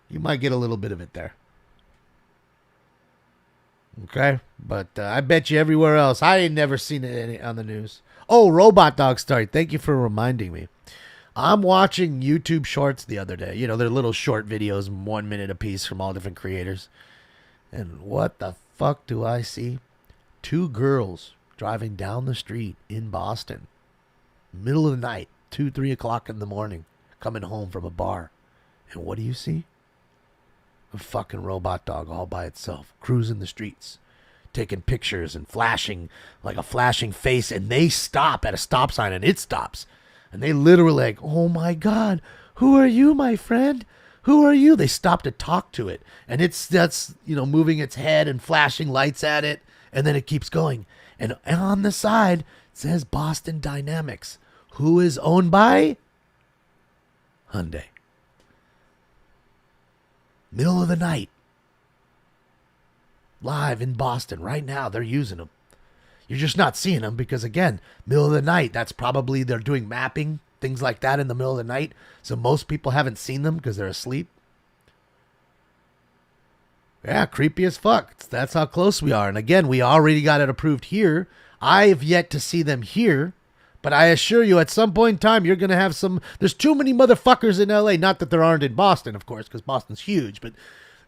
You might get a little bit of it there. Okay? But I bet you everywhere else. I ain't never seen it on the news. Oh, Robot Dog Story. Thank you for reminding me. I'm watching YouTube Shorts the other day. They're little short videos, 1 minute apiece from all different creators. And what the fuck do I see? 2 girls driving down the street in Boston. Middle of the night, 2, 3 o'clock in the morning, coming home from a bar. And what do you see? A fucking robot dog all by itself, cruising the streets, taking pictures and flashing like a flashing face. And they stop at a stop sign and it stops. And they literally like, oh my God, who are you, my friend? Who are you? They stop to talk to it. And that's moving its head and flashing lights at it. And then it keeps going. And on the side, it says Boston Dynamics. Who is owned by? Hyundai. Middle of the night. Live in Boston right now. They're using them. You're just not seeing them because, again, middle of the night, that's probably they're doing mapping, things like that in the middle of the night. So most people haven't seen them because they're asleep. Yeah, creepy as fuck. That's how close we are. And again, we already got it approved here. I have yet to see them here. But I assure you, at some point in time, you're going to have some... There's too many motherfuckers in L.A. Not that there aren't in Boston, of course, because Boston's huge. But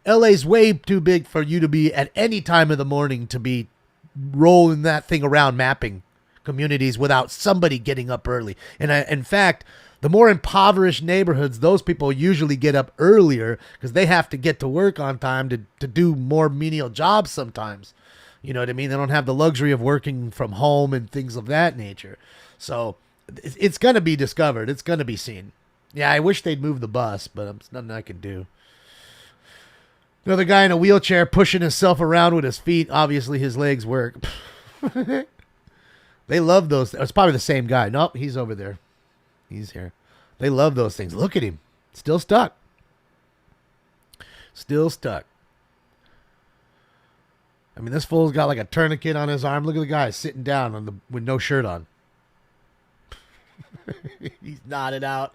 L.A.'s way too big for you to be, at any time of the morning, to be rolling that thing around, mapping communities without somebody getting up early. And in fact, the more impoverished neighborhoods, those people usually get up earlier because they have to get to work on time to do more menial jobs sometimes. You know what I mean? They don't have the luxury of working from home and things of that nature. So it's going to be discovered. It's going to be seen. Yeah, I wish they'd move the bus, but there's nothing I can do. Another guy in a wheelchair pushing himself around with his feet. Obviously, his legs work. They love those. It's probably the same guy. Nope, he's over there. He's here. They love those things. Look at him. Still stuck. Still stuck. I mean, this fool's got like a tourniquet on his arm. Look at the guy sitting down with no shirt on. He's nodded out.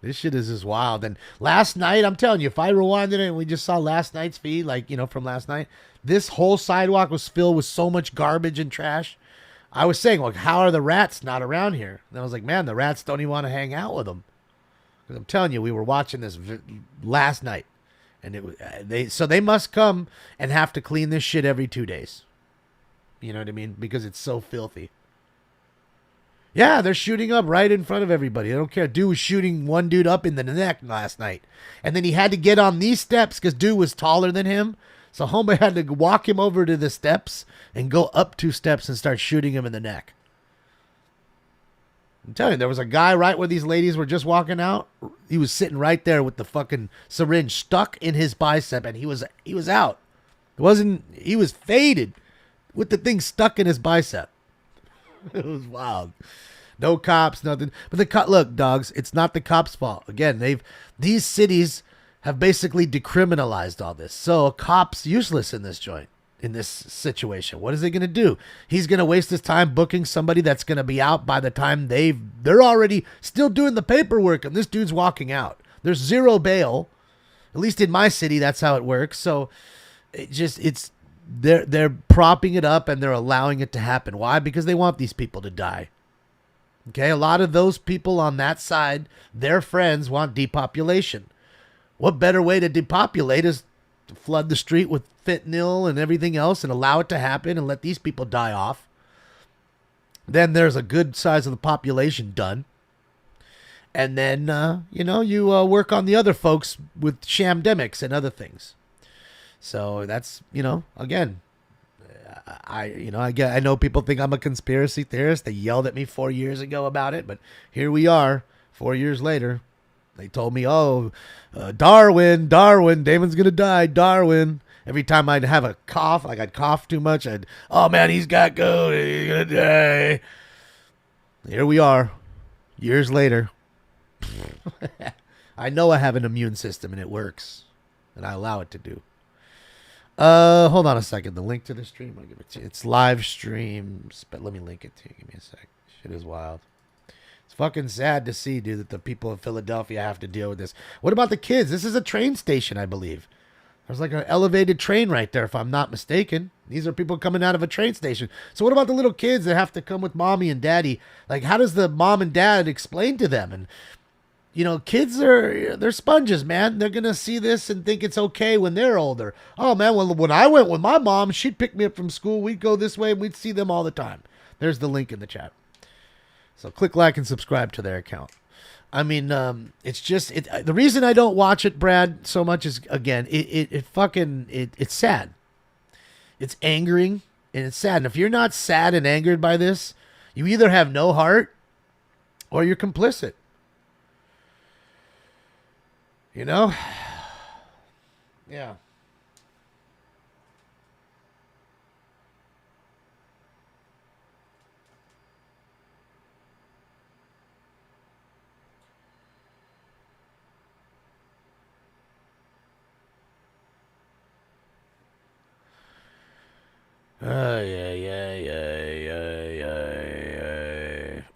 This shit is just wild. And last night, I'm telling you, if I rewinded it and we just saw last night's feed, from last night, this whole sidewalk was filled with so much garbage and trash. I was saying, how are the rats not around here? And I was like, man, the rats don't even want to hang out with them. Because I'm telling you, we were watching this last night. And they must come and have to clean this shit every 2 days. You know what I mean? Because it's so filthy. Yeah, they're shooting up right in front of everybody. They don't care. Dude was shooting one dude up in the neck last night. And then he had to get on these steps because dude was taller than him. So homeboy had to walk him over to the steps and go up 2 steps and start shooting him in the neck. I'm telling you, there was a guy right where these ladies were just walking out. He was sitting right there with the fucking syringe stuck in his bicep, and he was out. He was faded with the thing stuck in his bicep. It was wild. No cops, nothing. But look, dogs, it's not the cops' fault. Again, these cities have basically decriminalized all this. So a cop's useless in this joint, in this situation. What is he going to do? He's going to waste his time booking somebody that's going to be out by the time they're already still doing the paperwork, and this dude's walking out. There's zero bail. At least in my city, that's how it works. So they're propping it up and they're allowing it to happen. Why? Because they want these people to die. Okay, a lot of those people on that side, their friends want depopulation. What better way to depopulate is to flood the street with fentanyl and everything else and allow it to happen and let these people die off. Then there's a good size of the population done. And then, you work on the other folks with shamdemics and other things. So that's, again, I know people think I'm a conspiracy theorist. They yelled at me 4 years ago about it, but here we are 4 years later. They told me, Darwin, Damon's going to die, Darwin. Every time I'd have a cough, like I'd cough too much, he's got COVID, he's going to die. Here we are, years later. I know I have an immune system and it works, and I allow it to do. Hold on a second. The link to the stream, I'll give it to you. It's live streams, but let me link it to you. Give me a sec. Shit is wild. It's fucking sad to see, dude, that the people of Philadelphia have to deal with this. What about the kids? This is a train station, I believe. There's like an elevated train right there, if I'm not mistaken. These are people coming out of a train station. So what about the little kids that have to come with mommy and daddy? Like, how does the mom and dad explain to them? And kids they're sponges, man. They're going to see this and think it's okay when they're older. Oh, man, well, when I went with my mom, she'd pick me up from school. We'd go this way and we'd see them all the time. There's the link in the chat. So click like and subscribe to their account. I mean, it's just, the reason I don't watch it, Brad, so much is, again, it's sad. It's angering and it's sad. And if you're not sad and angered by this, you either have no heart or you're complicit. Yeah.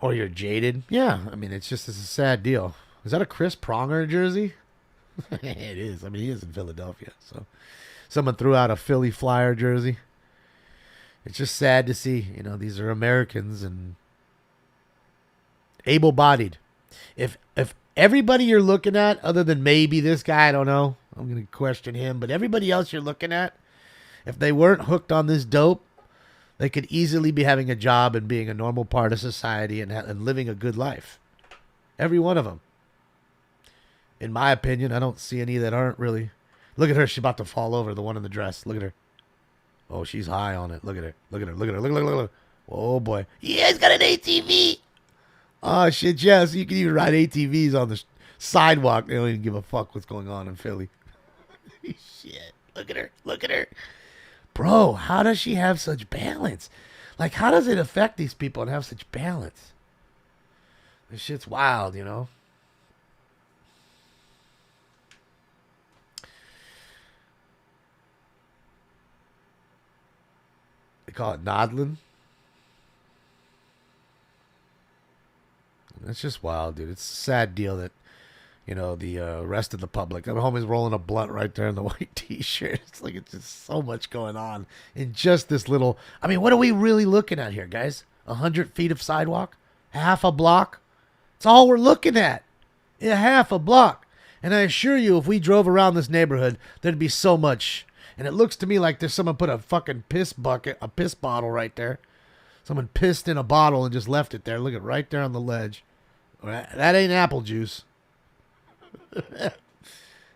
Or you're jaded. Yeah, I mean, it's a sad deal. Is that a Chris Pronger jersey? It is. I mean, he is in Philadelphia. So Someone threw out a Philly Flyer jersey. It's just sad to see. You know, these are Americans and able-bodied. If everybody you're looking at, other than maybe this guy, I don't know, I'm going to question him, but everybody else you're looking at, if they weren't hooked on this dope, they could easily be having a job and being a normal part of society and living a good life. Every one of them. In my opinion, I don't see any that aren't really. Look at her. She's about to fall over, the one in the dress. Look at her. Oh, she's high on it. Look at her. Look at her. Look at her. Look. Oh, boy. Yeah, he's got an ATV. Oh, shit, yes. You can even ride ATVs on the sidewalk. They don't even give a fuck what's going on in Philly. Shit. Look at her. Look at her. Bro, how does she have such balance? Like, how does it affect these people and have such balance? This shit's wild, you know? They call it noddling. It's just wild, dude. It's a sad deal that, you know, the rest of the public. My homie's rolling a blunt right there in the white t-shirt. It's like it's just so much going on in just this little. I mean, what are we really looking at here, guys? 100 feet of sidewalk? Half a block? That's all we're looking at. Yeah, half a block. And I assure you, if we drove around this neighborhood, there'd be so much. And it looks to me like there's someone put a fucking piss bucket, a piss bottle right there. Someone pissed in a bottle and just left it there. Look at right there on the ledge. That ain't apple juice.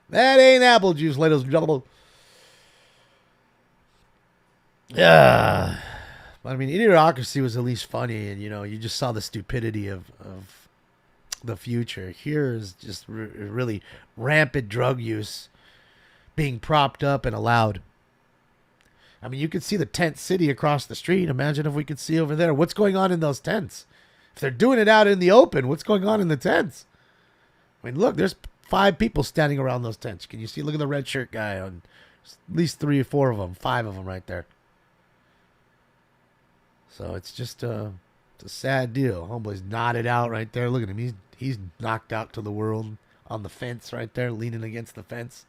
That ain't apple juice, ladies and gentlemen. Yeah. I mean, Idiocracy was at least funny, and, you know, you just saw the stupidity of the future. Here is just really rampant drug use being propped up and allowed. I mean, you could see the tent city across the street. Imagine if we could see over there. What's going on in those tents? If they're doing it out in the open, what's going on in the tents? I mean, look, there's 5 people standing around those tents. Can you see? Look at the red shirt guy. On at least 3 or 4 of them, 5 of them right there. So it's just it's a sad deal. Homeboy's nodded out right there. Look at him. He's knocked out to the world on the fence right there, leaning against the fence.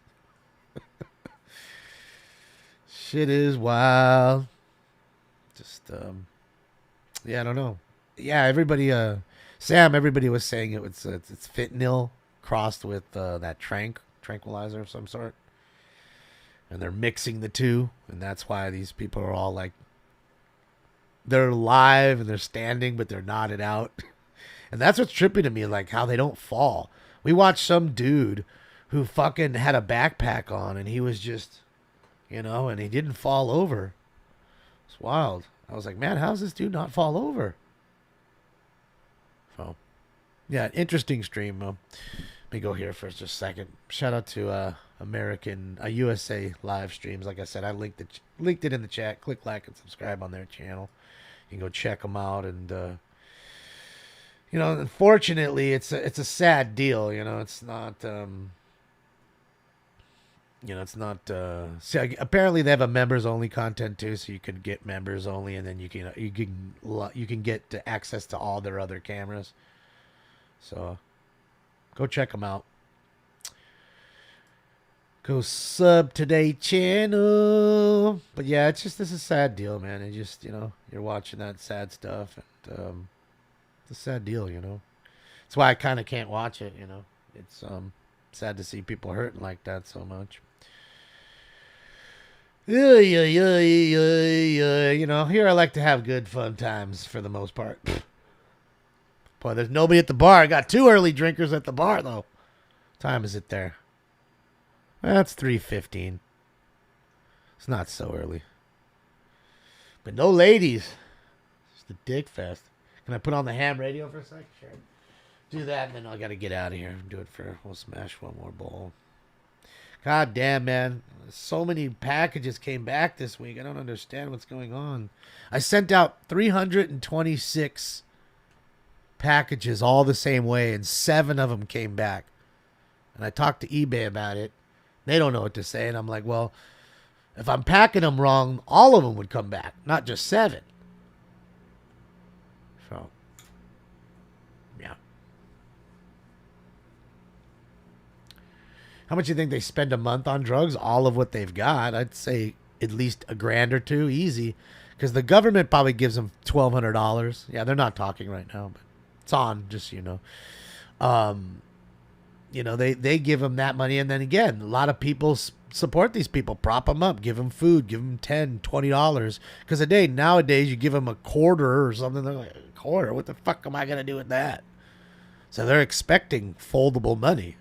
Shit is wild. Just yeah, I don't know. Yeah, everybody Sam, everybody was saying it's fentanyl crossed with that tranquilizer of some sort. And they're mixing the two, and that's why these people are all like, they're alive and they're standing, but they're knotted out. And that's what's trippy to me, like how they don't fall. We watched some dude who fucking had a backpack on, and he was just, you know, and he didn't fall over. It's wild. I was like, man, how's this dude not fall over? So, yeah, interesting stream. Let me go here for just a second. Shout out to USA live streams. Like I said, I linked it in the chat. Click like and subscribe on their channel. You can go check them out, and you know, unfortunately, it's a sad deal. You know, it's not. You know, it's not. See, apparently they have a members only content too, so you can get members only, and then you can get to access to all their other cameras. So, go check them out. Go sub to their channel. But yeah, it's just, this is a sad deal, man. It just, you know, you're watching that sad stuff, and it's a sad deal, you know. That's why I kind of can't watch it, you know. It's sad to see people hurting like that so much. You know, here I like to have good fun times for the most part. Boy, there's nobody at the bar. I got 2 early drinkers at the bar, though. What time is it there? That's 3:15. It's not so early. But no ladies. It's a dick fest. Can I put on the ham radio for a sec? Sure. Do that, and then I got to get out of here. We'll smash one more bowl. God damn, man. So many packages came back this week. I don't understand what's going on. I sent out 326 packages all the same way, and 7 of them came back. And I talked to eBay about it. They don't know what to say, and I'm like, well, if I'm packing them wrong, all of them would come back, not just 7. So, yeah. How much do you think they spend a month on drugs? All of what they've got. I'd say at least $1,000 or $2,000, easy. Because the government probably gives them $1,200. Yeah, they're not talking right now, but it's on, just so you know. They give them that money, and then again, a lot of people support these people, prop them up, give them food, give them $10, $20. Because nowadays, you give them a quarter or something. They're like, a quarter? What the fuck am I going to do with that? So they're expecting foldable money.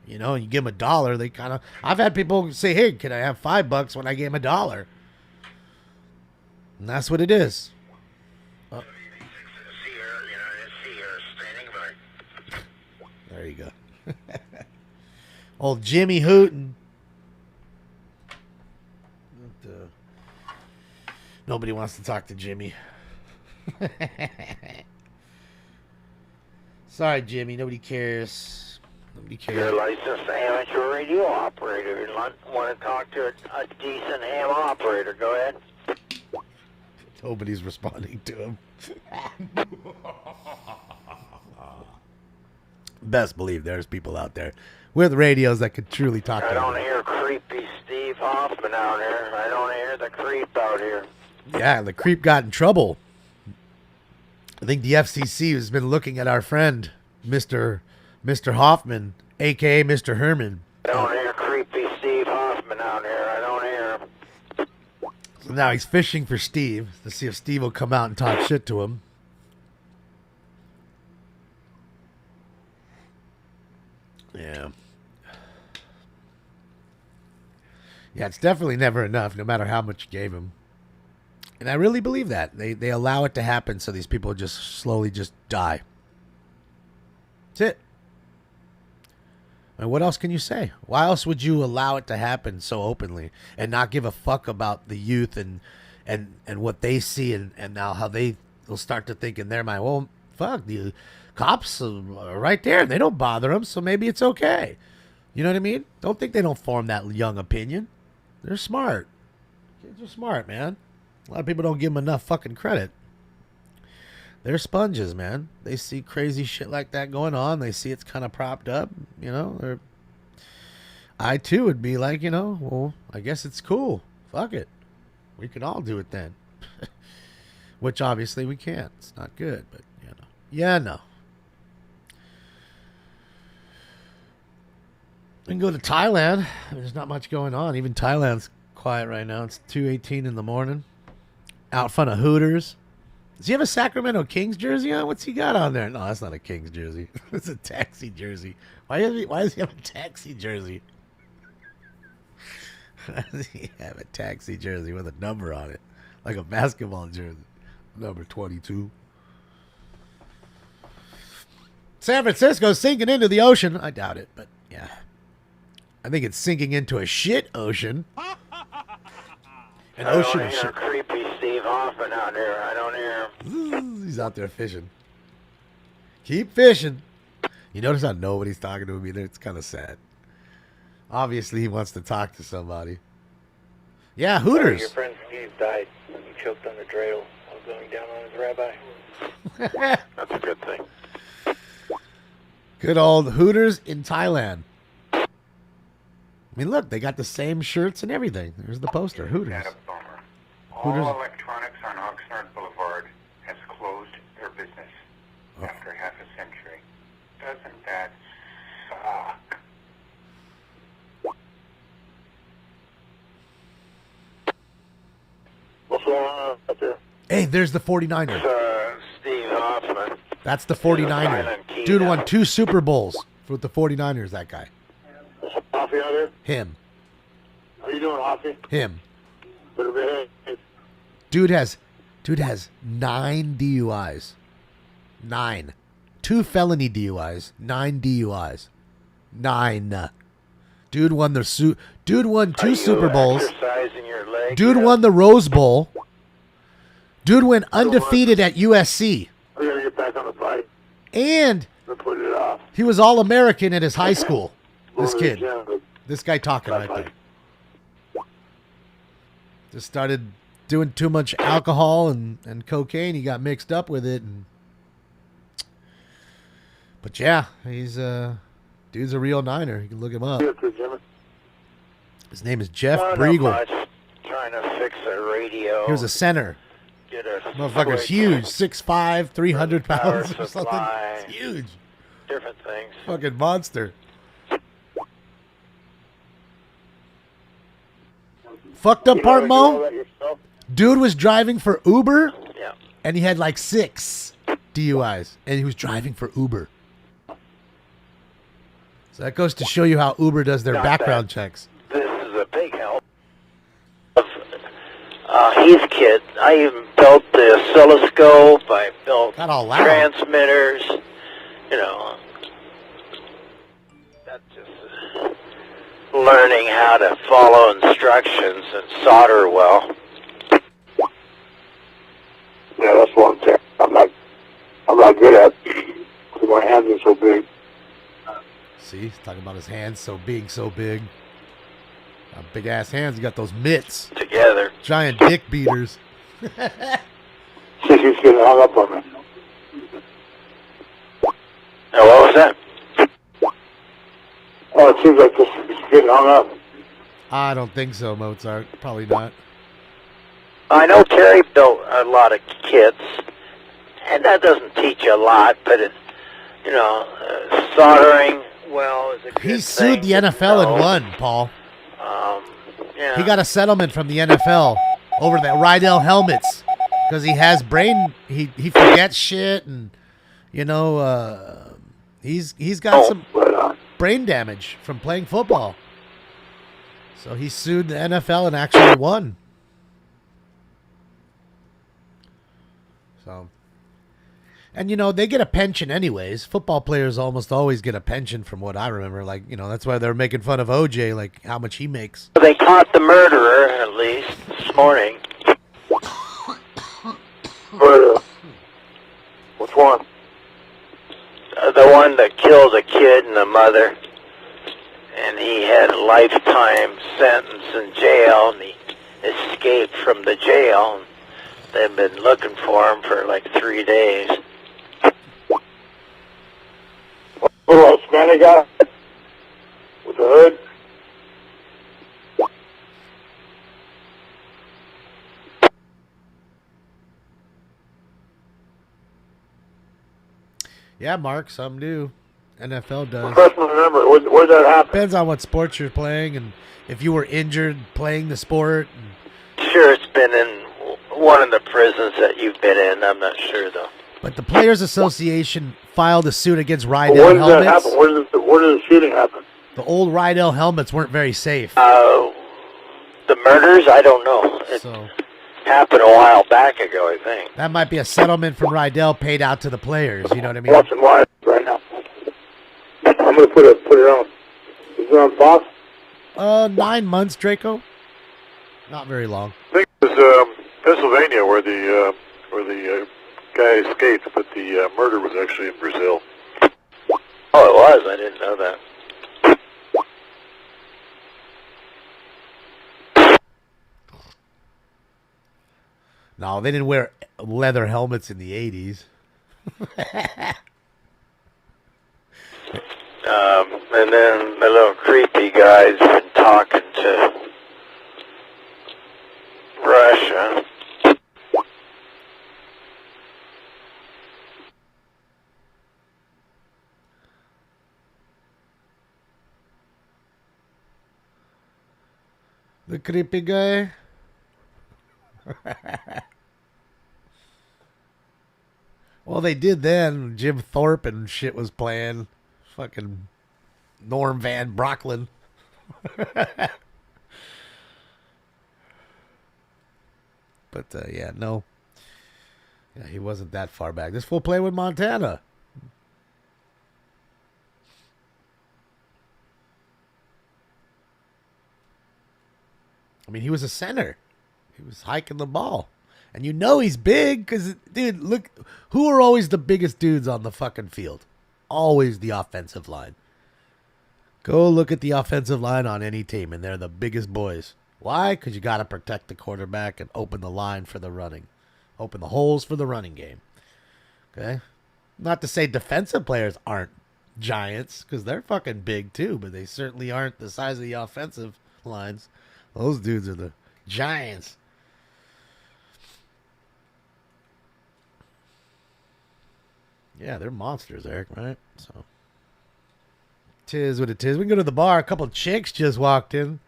And you give them $1, they kind of... I've had people say, hey, can I have $5 when I gave them $1? And that's what it is. There you go. Old Jimmy hootin'. Nobody wants to talk to Jimmy. Sorry, Jimmy. Nobody cares. Nobody cares. You're a licensed amateur radio operator. You want to talk to a decent ham operator? Go ahead. Nobody's responding to him. Best believe there's people out there with radios that could truly talk to I him. don't hear creepy Steve Hoffman out here. I don't hear the creep out here. Yeah, the creep got in trouble. I think the FCC has been looking at our friend, Mr. Hoffman, a.k.a. Mr. Herman. I don't hear creepy Steve Hoffman out here. I don't hear him. So now he's fishing for Steve to see if Steve will come out and talk shit to him. Yeah. Yeah, it's definitely never enough, no matter how much you gave him. And I really believe that. They allow it to happen so these people just slowly just die. That's it. I mean, what else can you say? Why else would you allow it to happen so openly and not give a fuck about the youth and what they see and now how they will start to think in their mind, well, fuck, the cops are right there. They don't bother them, so maybe it's okay. You know what I mean? Don't think they don't form that young opinion. They're smart. Kids are smart, man. A lot of people don't give them enough fucking credit. They're sponges, man. They see crazy shit like that going on. They see it's kind of propped up, I, too, would be like, well, I guess it's cool. Fuck it. We can all do it then. Which, obviously, we can't. It's not good, but, Yeah, no. We can go to Thailand. There's not much going on. Even Thailand's quiet right now. It's 2:18 in the morning. Out front of Hooters. Does he have a Sacramento Kings jersey on? What's he got on there? No, that's not a Kings jersey. It's a taxi jersey. Why does he have a taxi jersey? Why does he have a taxi jersey with a number on it? Like a basketball jersey. Number 22. San Francisco's sinking into the ocean. I doubt it, but yeah. I think it's sinking into a shit ocean. An ocean of shit. Creepy Steve Hoffman out here. I don't hear him. He's out there fishing. Keep fishing. You notice how nobody's talking to him either? It's kind of sad. Obviously, he wants to talk to somebody. Yeah, Hooters. Your friend Steve died when he choked on the dreidel while going down on his rabbi. That's a good thing. Good old Hooters in Thailand. I mean, look, they got the same shirts and everything. There's the poster, Hooters. Hooters. All electronics on Oxnard Boulevard has closed their business after half a century. Doesn't that suck? What's going on out there? Hey, there's the 49er. Steve Hoffman. That's the 49er. Dude won 2 Super Bowls with the 49ers, that guy. Hoffy out there? Him. How you doing, Hoffy? Him. Better behave. Dude has 9 DUIs. 9. 2 felony DUIs. 9 DUIs. 9. Dude won 2 Super Bowls. Dude won the Rose Bowl. Dude went undefeated at USC. I gotta get back on the bike. And Put it off. he was All-American at his high school. This kid. This guy talking right there. Just started doing too much alcohol and cocaine. He got mixed up with it. But yeah, he's dude's a real Niner. You can look him up. His name is Jeff Not Briegel. much. Trying to fix a radio. He was a center. Get a Motherfucker's switch, huge, 6'5", 300 power pounds or something. supply, It's huge. different things. Fucking monster. Fucked up part, Mo? Dude was driving for Uber, Yeah. and he had like 6 DUIs, and he was driving for Uber. So that goes to show you how Uber does their Not background bad. checks. This is a big help. He's kid. I even built the oscilloscope. I built Got all loud. transmitters. You know, that's just learning how to follow instructions and solder well. Yeah, that's what I'm saying. I'm not good at because my hands are so big. See, he's talking about his hands being so big. Big ass hands. You got those mitts. Together. Giant dick beaters. She's getting hung up on me. Now, what was that? Oh, it seems like this is getting hung up. I don't think so, Mozart. Probably not. I know Terry built a lot of kits, and that doesn't teach you a lot, but it, you know, soldering well is a good He sued the NFL and won, Paul. Yeah. He got a settlement from the NFL over the Rydell helmets because he has brain. He forgets shit, and you know he's got some brain damage from playing football. So he sued the NFL and actually won. So, and you know they get a pension anyways. Football players almost always get a pension, from what I remember. Like, you know, that's why they're making fun of OJ, like how much he makes. They caught the murderer, at least, this morning. Murder. Which one? The one that killed a kid and a mother. And he had a lifetime sentence in jail, and he escaped from the jail. They've been looking for him for like 3 days. Little Hispanic guy with the hood. Yeah, Mark, some do. NFL does. Freshman remember, where'd that happen? Depends on what sport you're playing and if you were injured playing the sport. Sure, it's been in one of the prisons that you've been in. I'm not sure, though. But the Players Association filed a suit against Rydell Where did that helmets. happen? Where did the shooting happen? The old Rydell helmets weren't very safe. The murders, I don't know. It happened a while back ago, I think. That might be a settlement from Rydell paid out to the players. You know what I mean? Watching live right now. I'm gonna put it on. Is it on Fox? 9 months, Draco. Not very long. I think it was Pennsylvania where the guy escaped, but the murder was actually in Brazil. Oh, it was? I didn't know that. No, they didn't wear leather helmets in the 80s. And then the little creepy guy's been talking to Russia. The creepy guy. Well, they did then. Jim Thorpe and shit was playing. Fucking Norm Van Brocklin. But, yeah, no. Yeah, he wasn't that far back. This fool played with Montana. I mean, he was a center. He was hiking the ball. And you know he's big because, dude, look, who are always the biggest dudes on the fucking field? Always the offensive line. Go look at the offensive line on any team, and they're the biggest boys. Why? Because you got to protect the quarterback and open the line for the running. Open the holes for the running game. Okay? Not to say defensive players aren't giants, because they're fucking big too, but they certainly aren't the size of the offensive lines. Those dudes are the giants. Yeah, they're monsters, Eric, right? So, tis what it is. We can go to the bar. A couple of chicks just walked in.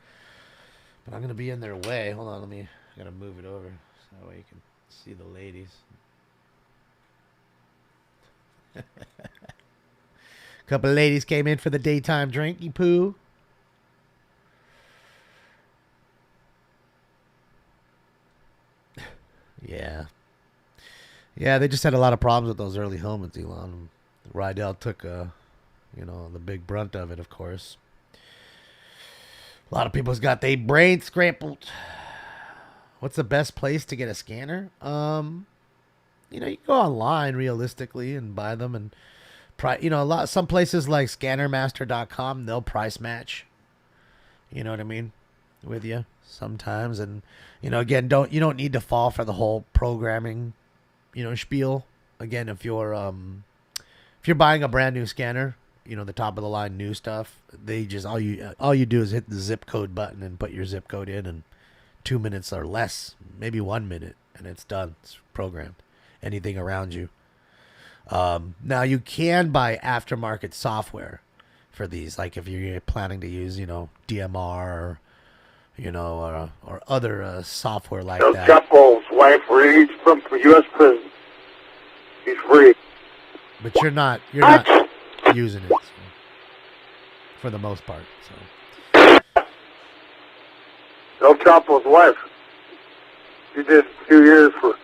But I'm going to be in their way. Hold on, I got to move it over. So that way you can see the ladies. A couple of ladies came in for the daytime drinky poo. Yeah. Yeah, they just had a lot of problems with those early helmets, Elon. Rydell took, the big brunt of it, of course. A lot of people's got their brains scrambled. What's the best place to get a scanner? You can go online realistically and buy them, and some places like scannermaster.com, they'll price match. You know what I mean? With you sometimes, and again, you don't need to fall for the whole programming, spiel. Again, if you're buying a brand new scanner, the top of the line new stuff, they just all you do is hit the zip code button and put your zip code in, and 2 minutes or less, maybe 1 minute, and it's done. It's programmed. Anything around you. Now you can buy aftermarket software for these, like if you're planning to use, DMR, or other software like that. Chapo's wife released from U.S. prison. He's free. But you're not using it for the most part. So El Chapo's wife. She did a few years for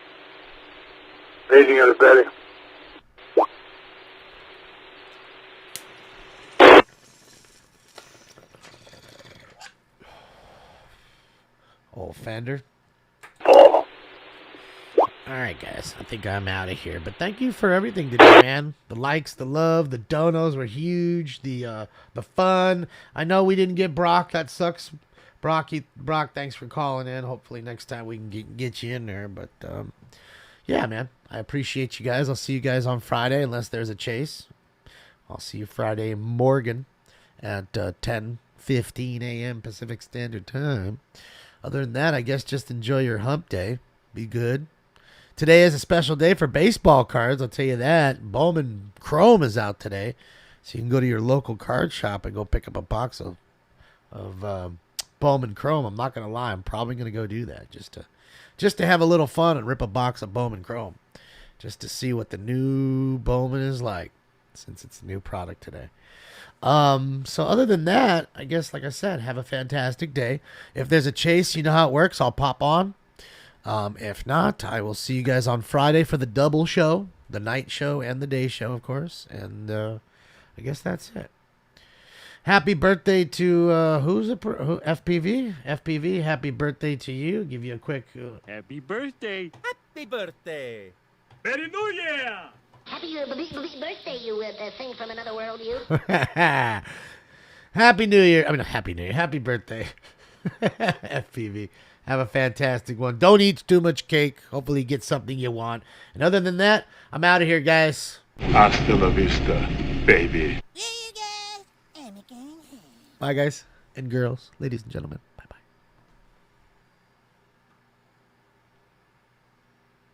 aiding and abetting. Old Fender. All right, guys. I think I'm out of here. But thank you for everything today, man. The likes, the love, the donos were huge. The fun. I know we didn't get Brock. That sucks. Brock, thanks for calling in. Hopefully next time we can get you in there. But yeah, man. I appreciate you guys. I'll see you guys on Friday unless there's a chase. I'll see you Friday morning at 10:15 a.m. Pacific Standard Time. Other than that, I guess just enjoy your hump day. Be good. Today is a special day for baseball cards, I'll tell you that. Bowman Chrome is out today. So you can go to your local card shop and go pick up a box of Bowman Chrome. I'm not going to lie. I'm probably going to go do that just to have a little fun and rip a box of Bowman Chrome. Just to see what the new Bowman is like, since it's a new product today. So other than that, I guess, like I said, have a fantastic day. If there's a chase, you know how it works. I'll pop on. If not, I will see you guys on Friday for the double show, the night show and the day show, of course. And I guess that's it. Happy birthday to FPV? FPV, happy birthday to you. Give you a quick... Happy birthday. Happy birthday. Merry New Year. Happy birthday, you thing from another world, you. Happy New Year. I mean, Happy New Year. Happy birthday. FPV. Have a fantastic one. Don't eat too much cake. Hopefully you get something you want. And other than that, I'm out of here, guys. Hasta la vista, baby. Bye, guys and girls, ladies and gentlemen.